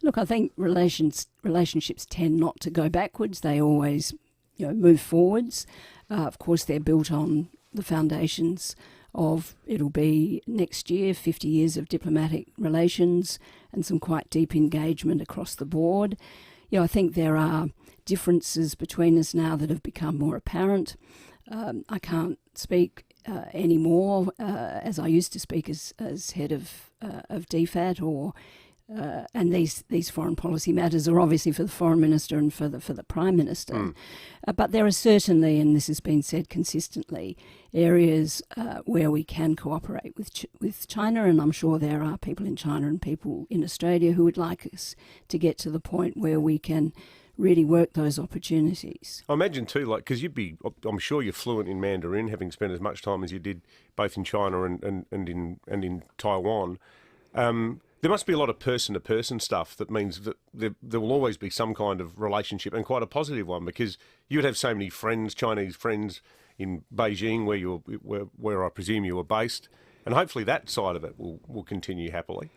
Look, I think relationships tend not to go backwards. They always, move forwards. Of course, they're built on the foundations of, it'll be next year, 50 years of diplomatic relations and some quite deep engagement across the board. I think there are differences between us now that have become more apparent. I can't speak anymore as I used to speak as head of DFAT and these foreign policy matters are obviously for the foreign minister and for the prime minister. But there are certainly, and this has been said consistently, areas where we can cooperate with China, and I'm sure there are people in China and people in Australia who would like us to get to the point where we can really work those opportunities. I imagine too, like, because I'm sure you're fluent in Mandarin, having spent as much time as you did both in China and in Taiwan. There must be a lot of person-to-person stuff that means that there will always be some kind of relationship, and quite a positive one, because you would have so many friends, Chinese friends in Beijing, where I presume you were based, and hopefully that side of it will continue happily.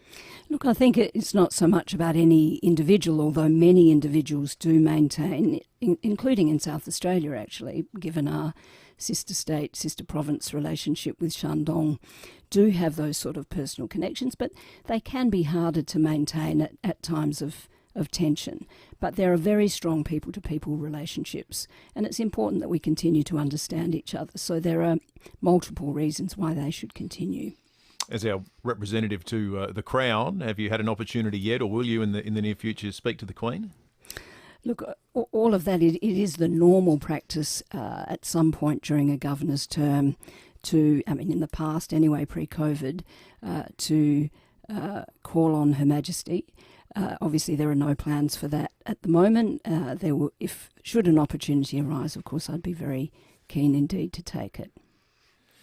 Look, I think it's not so much about any individual, although many individuals do maintain, including in South Australia actually, given our sister state, sister province relationship with Shandong, do have those sort of personal connections, but they can be harder to maintain at times of tension. But there are very strong people-to-people relationships, and it's important that we continue to understand each other. So there are multiple reasons why they should continue. As our representative to the Crown, have you had an opportunity yet, or will you in the near future speak to the Queen? Look, all of that, it is the normal practice at some point during a governor's term in the past anyway, pre-COVID, to call on Her Majesty. Obviously, there are no plans for that at the moment. Should an opportunity arise, of course, I'd be very keen indeed to take it.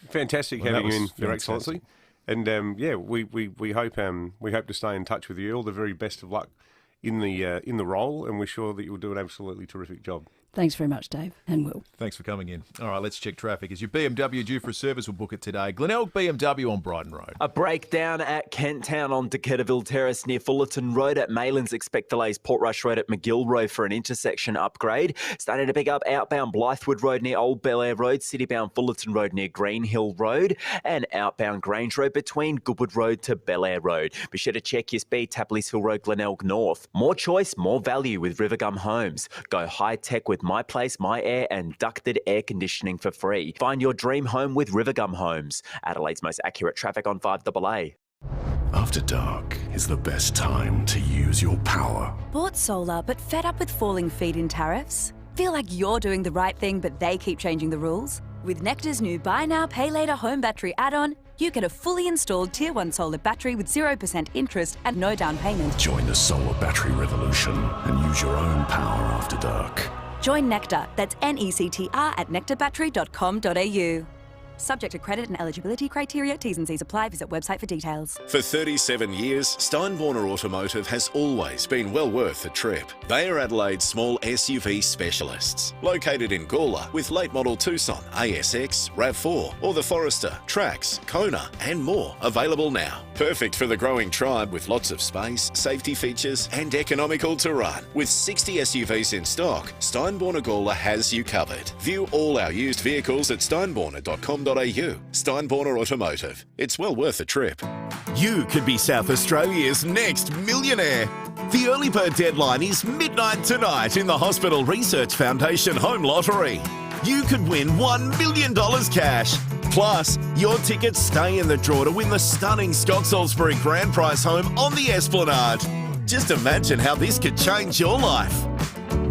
Fantastic having you in, Your Excellency. And we hope to stay in touch with you. All the very best of luck in the role, and we're sure that you'll do an absolutely terrific job. Thanks very much, Dave, and Will. Thanks for coming in. All right, let's check traffic. Is your BMW due for a service? We'll book it today. Glenelg BMW on Brighton Road. A breakdown at Kent Town on Decaturville Terrace near Fullerton Road. At Maylands, expect delays Portrush Road at McGill Road for an intersection upgrade. Starting to pick up outbound Blythewood Road near Old Bel Air Road, citybound Fullerton Road near Green Hill Road, and outbound Grange Road between Goodwood Road to Bel Air Road. Be sure to check your speed, Tapley's Hill Road, Glenelg North. More choice, more value with Rivergum Homes. Go high-tech with My Place, My Air and ducted air conditioning for free. Find your dream home with Rivergum Homes. Adelaide's most accurate traffic on 5AA. After dark is the best time to use your power. Bought solar but fed up with falling feed-in tariffs? Feel like you're doing the right thing but they keep changing the rules? With Nectar's new Buy Now, Pay Later home battery add-on, you get a fully installed Tier 1 solar battery with 0% interest and no down payment. Join the solar battery revolution and use your own power after dark. Join Nectar, that's NECTR at nectarbattery.com.au. Subject to credit and eligibility criteria, T's and C's apply. Visit website for details. For 37 years, Steinborner Automotive has always been well worth a trip. They are Adelaide's small SUV specialists. Located in Gawler with late model Tucson, ASX, RAV4 or the Forester, Trax, Kona and more available now. Perfect for the growing tribe with lots of space, safety features and economical to run. With 60 SUVs in stock, Steinborner Gawler has you covered. View all our used vehicles at steinborner.com.au. Steinborner Automotive. It's well worth a trip. You could be South Australia's next millionaire. The early bird deadline is midnight tonight in the Hospital Research Foundation Home Lottery. You could win $1 million cash. Plus, your tickets stay in the draw to win the stunning Scott Salisbury Grand Prize home on the Esplanade. Just imagine how this could change your life.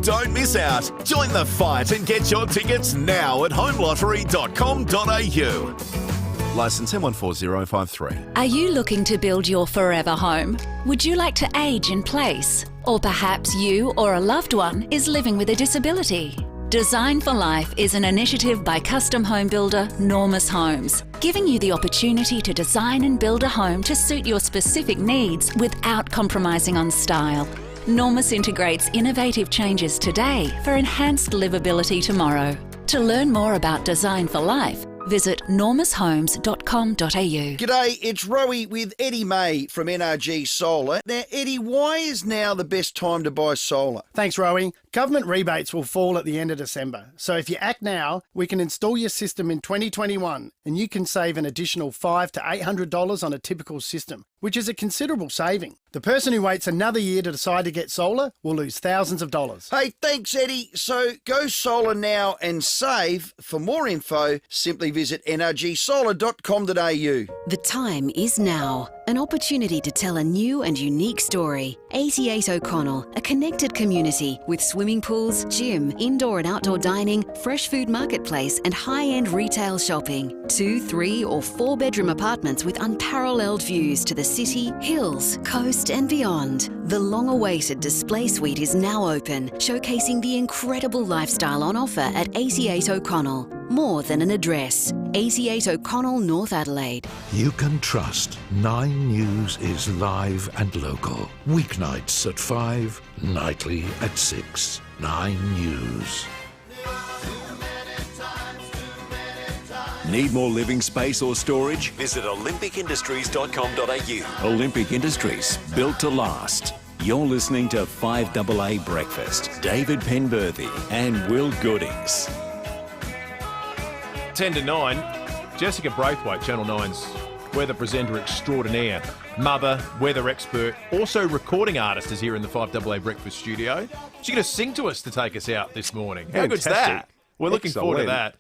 Don't miss out. Join the fight and get your tickets now at homelottery.com.au. Licence M14053. Are you looking to build your forever home? Would you like to age in place? Or perhaps you or a loved one is living with a disability? Design for Life is an initiative by custom home builder Normus Homes, giving you the opportunity to design and build a home to suit your specific needs without compromising on style. Normus integrates innovative changes today for enhanced livability tomorrow. To learn more about Design for Life, visit normushomes.com.au. G'day, it's Rowie with Eddie May from NRG Solar. Now, Eddie, why is now the best time to buy solar? Thanks, Rowie. Government rebates will fall at the end of December. So if you act now, we can install your system in 2021 and you can save an additional $500 to $800 on a typical system, which is a considerable saving. The person who waits another year to decide to get solar will lose thousands of dollars. Hey, thanks, Eddie. So go solar now and save. For more info, simply visit nrgsolar.com.au. The time is now. An opportunity to tell a new and unique story. 88 O'Connell, a connected community with swimming pools, gym, indoor and outdoor dining, fresh food marketplace and high-end retail shopping. 2, 3 or 4 bedroom apartments with unparalleled views to the city, hills, coast and beyond. The long-awaited display suite is now open, showcasing the incredible lifestyle on offer at 88 O'Connell. More than an address. 88 O'Connell, North Adelaide. You can trust 9 News is live and local. Weeknights at 5, nightly at 6. 9 News. Need more living space or storage? Visit olympicindustries.com.au. Olympic Industries, built to last. You're listening to 5AA Breakfast. David Penberthy and Will Goodings. 10 to 9, Jessica Braithwaite, Channel 9's weather presenter extraordinaire, mother, weather expert, also recording artist, is here in the 5AA Breakfast studio. She's going to sing to us to take us out this morning. How good's that? We're looking forward to that.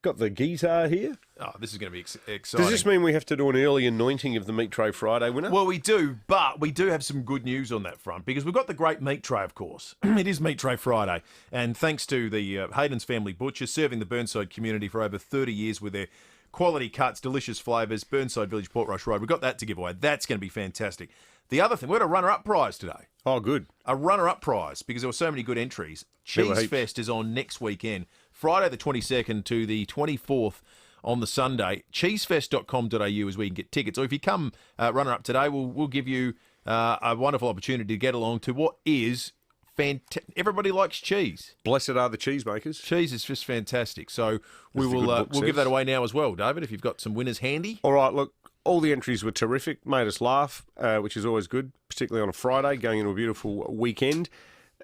Got the guitar here. Oh, this is going to be exciting. Does this mean we have to do an early anointing of the Meat Tray Friday winner? Well, we do, but we do have some good news on that front because we've got the great Meat Tray, of course. It is Meat Tray Friday, and thanks to the Hayden's Family Butcher, serving the Burnside community for over 30 years with their quality cuts, delicious flavours, Burnside Village, Portrush Road. We've got that to give away. That's going to be fantastic. The other thing, we had a runner-up prize today. Oh, good. A runner-up prize because there were so many good entries. Cheese Fest is on next weekend, Friday the 22nd to the 24th on the Sunday. Cheesefest.com.au is where you can get tickets. Or if you come runner-up today, we'll give you a wonderful opportunity to get along to what is fantastic. Everybody likes cheese. Blessed are the cheesemakers. Cheese is just fantastic. So we'll give that away now as well, David, if you've got some winners handy. All right, look. All the entries were terrific, made us laugh, which is always good, particularly on a Friday, going into a beautiful weekend.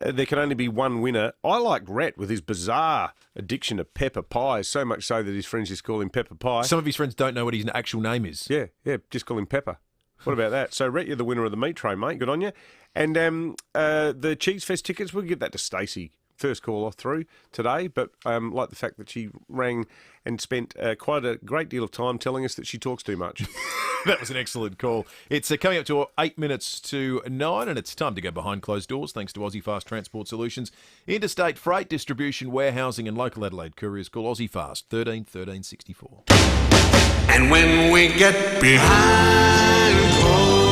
There can only be one winner. I like Rhett with his bizarre addiction to pepper pie, so much so that his friends just call him Pepper Pie. Some of his friends don't know what his actual name is. Yeah, just call him Pepper. What about that? So, Rhett, you're the winner of the Meat Tray, mate. Good on you. And the Cheese Fest tickets, we'll give that to Stacey. First call off through today, but like the fact that she rang and spent quite a great deal of time telling us that she talks too much. That was an excellent call. It's coming up to 8 minutes to 9, and it's time to go behind closed doors thanks to Aussie Fast Transport Solutions. Interstate freight, distribution, warehousing and local Adelaide couriers. Call Aussie Fast, 13 13 64. And when we get behind closed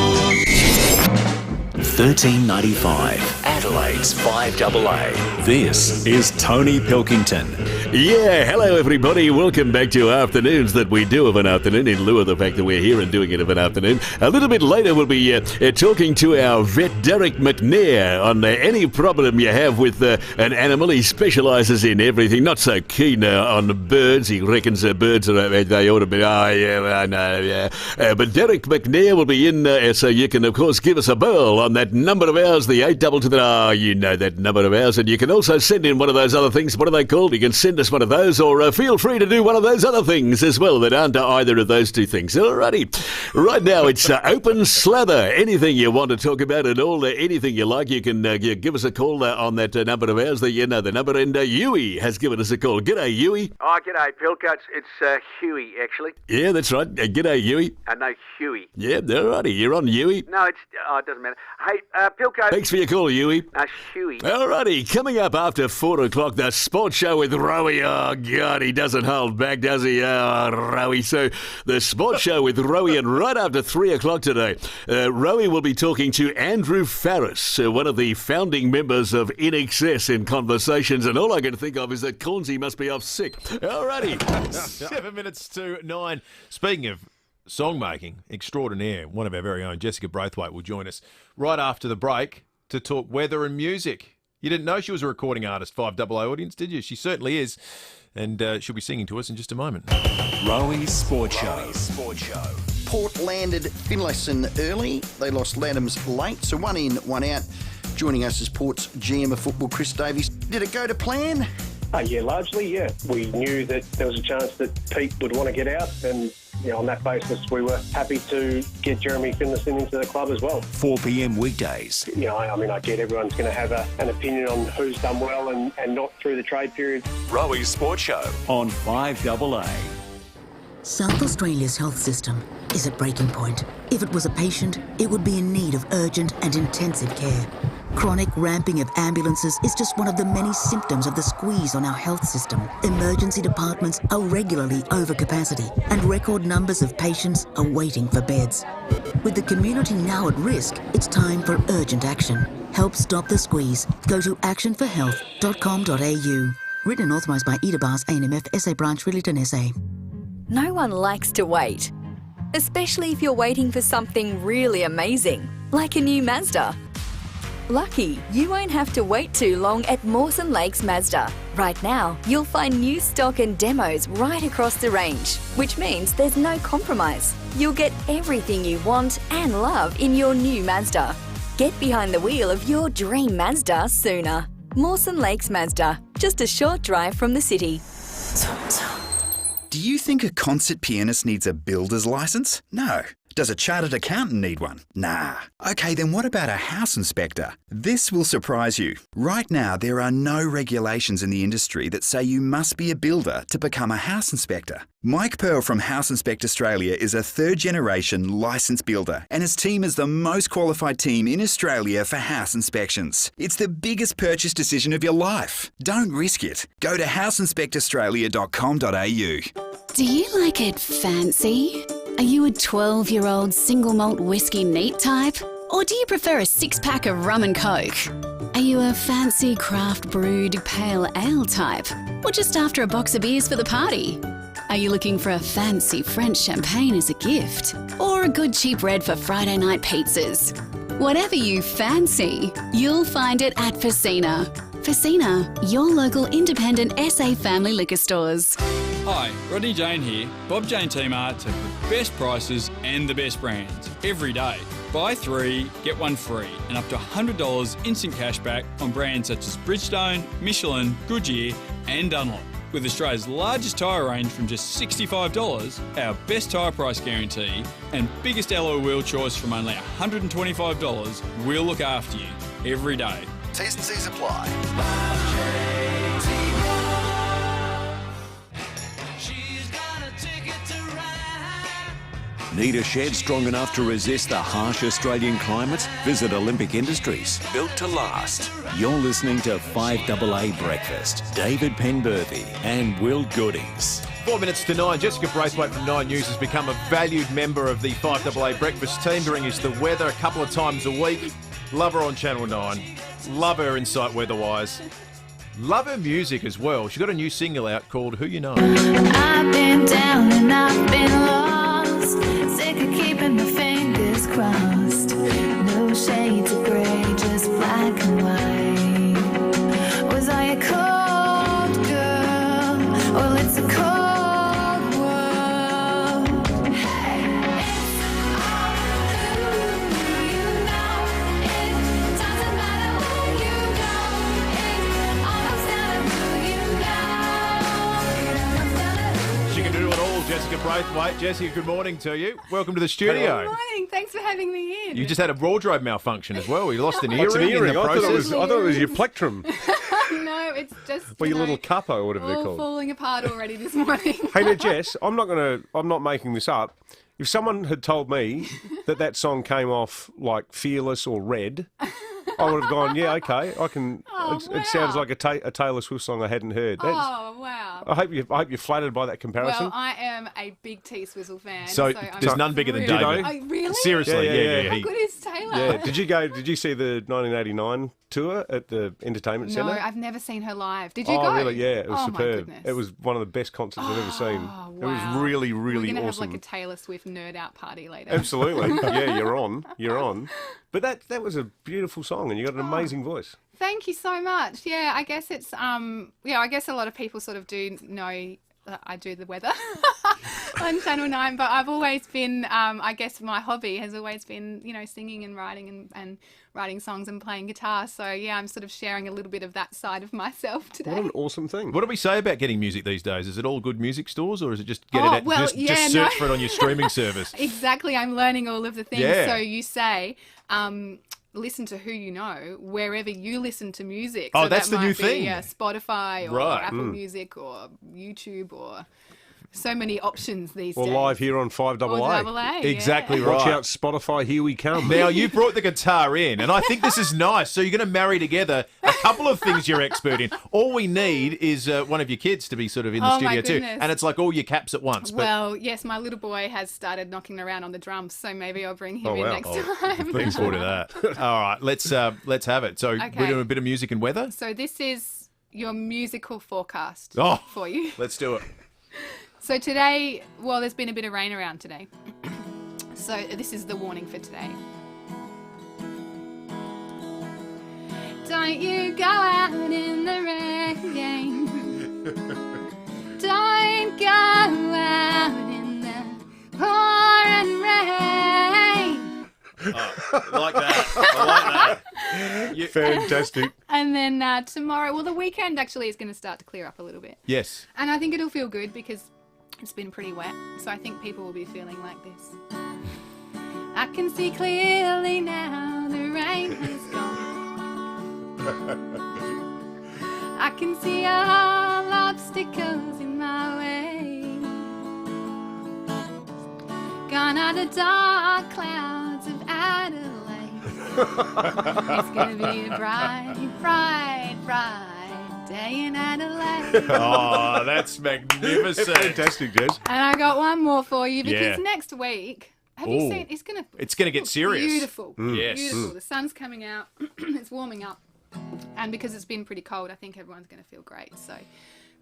1395, Adelaide's 5AA. This is Tony Pilkington. Yeah, hello everybody. Welcome back to Afternoons that we do of an afternoon, in lieu of the fact that we're here and doing it of an afternoon. A little bit later we'll be talking to our vet Derek McNair on any problem you have with an animal. He specialises in everything, not so keen on birds. He reckons birds they ought to be, I know. But Derek McNair will be in, so you can of course give us a bell on that number of hours, the 822. You know that number of hours. And you can also send in one of those other things. What are they called? You can send us one of those, or feel free to do one of those other things as well that aren't either of those two things. Alrighty. Right now it's open slather. Anything you want to talk about and all anything you like, you can give us a call on that number of hours. The number, and Huey has given us a call. G'day, Huey. Oh, g'day, Pilka. It's Huey, actually. Yeah, that's right. G'day, Huey. No, Huey. Yeah, alrighty. You're on, Huey. No, it doesn't matter. Hey, Pilka. Thanks for your call, Huey. Huey? Huey. Alrighty, coming up after 4 o'clock, the sports show with Rowie. Oh, God, he doesn't hold back, does he? Oh, Rowie. So, the sports show with Rowie, and right after 3 o'clock today, Rowie will be talking to Andrew Farris, one of the founding members of In Excess, in conversations, and all I can think of is that Cornsey must be off sick. Alrighty. 7 minutes to 9. Speaking of song-making extraordinaire, one of our very own, Jessica Braithwaite, will join us right after the break to talk weather and music. You didn't know she was a recording artist, FIVEaa audience, did you? She certainly is, and she'll be singing to us in just a moment. Rowie's Sports Show. Port landed Finlayson early. They lost Lathams late, so 1 in, 1 out. Joining us is Port's GM of football, Chris Davies. Did it go to plan? Yeah, largely, yeah. We knew that there was a chance that Pete would want to get out, and on that basis, we were happy to get Jeremy Finlayson into the club as well. 4 p.m. weekdays. I get everyone's going to have an opinion on who's done well and not through the trade period. Rowie's Sports Show on 5AA. South Australia's health system is at breaking point. If it was a patient, it would be in need of urgent and intensive care. Chronic ramping of ambulances is just one of the many symptoms of the squeeze on our health system. Emergency departments are regularly over capacity, and record numbers of patients are waiting for beds. With the community now at risk, it's time for urgent action. Help stop the squeeze. Go to actionforhealth.com.au. Written and authorised by Ida Bars, ANMF, SA Branch, Riverton, SA. No one likes to wait, especially if you're waiting for something really amazing, like a new Mazda. Lucky, you won't have to wait too long at Mawson Lakes Mazda. Right now, you'll find new stock and demos right across the range, which means there's no compromise. You'll get everything you want and love in your new Mazda. Get behind the wheel of your dream Mazda sooner. Mawson Lakes Mazda, just a short drive from the city. Do you think a concert pianist needs a builder's license? No. Does a chartered accountant need one? Nah. Okay, then what about a house inspector? This will surprise you. Right now, there are no regulations in the industry that say you must be a builder to become a house inspector. Mike Pearl from House Inspect Australia is a third-generation licensed builder, and his team is the most qualified team in Australia for house inspections. It's the biggest purchase decision of your life. Don't risk it. Go to houseinspectaustralia.com.au. Do you like it fancy? Are you a 12-year-old single malt whiskey neat type? Or do you prefer a six-pack of rum and coke? Are you a fancy craft brewed pale ale type? Or just after a box of beers for the party? Are you looking for a fancy French champagne as a gift? Or a good cheap red for Friday night pizzas? Whatever you fancy, you'll find it at FIVEaa. FIVEaa, your local independent SA family liquor stores. Hi, Rodney Jane here. Bob Jane Team Arts have the best prices and the best brands every day. Buy 3, get 1 free, and up to $100 instant cash back on brands such as Bridgestone, Michelin, Goodyear and Dunlop. With Australia's largest tyre range from just $65, our best tyre price guarantee, and biggest alloy wheel choice from only $125, we'll look after you every day. T's and C's apply. Need a shed strong enough to resist the harsh Australian climate? Visit Olympic Industries, built to last. You're listening to 5AA Breakfast. David Penberthy and Will Goodings. 4 minutes to 9. Jessica Braithwaite from 9 News has become a valued member of the 5AA Breakfast team, bringing us the weather a couple of times a week. Love her on Channel 9. Love her insight weather-wise. Love her music as well. She's got a new single out called Who You Know. I've been down and I've been lost, sick of keeping my fingers crossed. No shades of grey, just black and white. Was I a cold girl? Well, it's a cold world. Hey, it's all who you know. It doesn't matter who you know. It almost down to who you know. She can do it all, Jessica Braithwaite. Jessica, good morning to you. Welcome to the studio. Good morning. Thanks for having me in. You just had a wardrobe malfunction as well. You lost an earring, What's an earring? in the I process. thought it was your plectrum. No, it's just Or your little cuppa, or whatever they're all called. falling apart already this morning. Hey, now, Jess, I'm not making this up. If someone had told me that song came off like Fearless or Red, I would have gone, yeah, okay, I can. Oh, It sounds like a Taylor Swift song I hadn't heard. Oh, wow. I hope you're flattered by that comparison. Well, I am a big T-Swizzle fan. So there's none bigger than David. Oh, really? Seriously, yeah. How good is Taylor? Yeah. Did you see the 1989 tour at the Entertainment No, Centre? I've never seen her live. Did you go? Oh, really? Yeah, it was my superb. goodness. It was one of the best concerts I've ever seen. Wow. It was really, really We're gonna awesome. have like a Taylor Swift nerd out party later. Absolutely. Yeah, you're on. But that was a beautiful song, and you got an amazing voice. Thank you so much. Yeah, I guess it's I guess a lot of people sort of do know that I do the weather on Channel 9, but I've always been I guess my hobby has always been, singing and writing and writing songs and playing guitar. So yeah, I'm sort of sharing a little bit of that side of myself today. What an awesome thing. What do we say about getting music these days? Is it all good music stores, or is it just just no. search for it on your streaming service? Exactly, I'm learning all of the things. Yeah. So you say listen to who you know wherever you listen to music. Oh, so that's that the new might thing. be, Spotify or Right. Apple Music or YouTube or so many options these Well, days. live here on 5AA. 5AA, Exactly yeah. right. Watch out, Spotify, here we come. Now, you brought the guitar in, and I think this is nice. So you're going to marry together a couple of things you're expert in. All we need is one of your kids to be sort of in the Oh, studio my too. goodness. And it's like all your caps at once. But Well, yes, my little boy has started knocking around on the drums, so maybe I'll bring him Oh, in wow. next Oh, time. looking forward to that. All right, let's have it. So Okay. we're doing a bit of music and weather. So this is your musical forecast Oh, for you. Let's do it. So today, well, there's been a bit of rain around today. So this is the warning for today. Don't you go out in the rain. Don't go out in the pouring rain. I like that. Fantastic. And then tomorrow, well, the weekend actually is going to start to clear up a little bit. Yes. And I think it'll feel good because it's been pretty wet. So I think people will be feeling like this. I can see clearly now the rain has gone. I can see all obstacles in my way. Gone are the dark clouds of Adelaide. It's gonna be a bright, bright, bright day in Adelaide. Oh, that's magnificent. Fantastic, Jez. And I got one more for you because Yeah. next week, have you Ooh. seen? It's gonna get serious. Beautiful, Yes. beautiful. The sun's coming out. It's warming up, and because it's been pretty cold, I think everyone's going to feel great. So,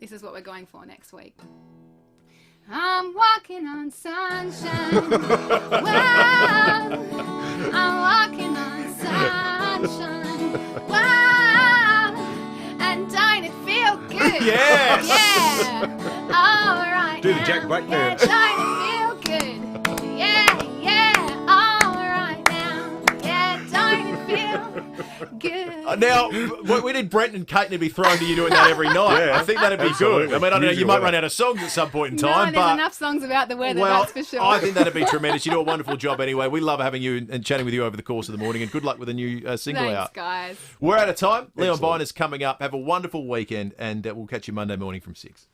this is what we're going for next week. I'm walking on sunshine. Wow. I'm walking on sunshine. Wow. And don't it feel good? Yes. Yeah. All right. Do the now. Jack Black Yeah, dance. don't it feel good? Yeah, yeah. All right now. Yeah, don't it feel good? Now, we need Brent and Kate to be thrown to you doing that every night. Yeah, I think that'd be absolutely. good. I mean, I don't know, you Music might weather. run out of songs at some point in No, time, there's but enough songs about the weather, well, that's for sure. I think that'd be tremendous. You do a wonderful job anyway. We love having you and chatting with you over the course of the morning, and good luck with the new single Thanks, out. guys. We're out of time. Leon Excellent. Byner's coming up. Have a wonderful weekend, and we'll catch you Monday morning from 6.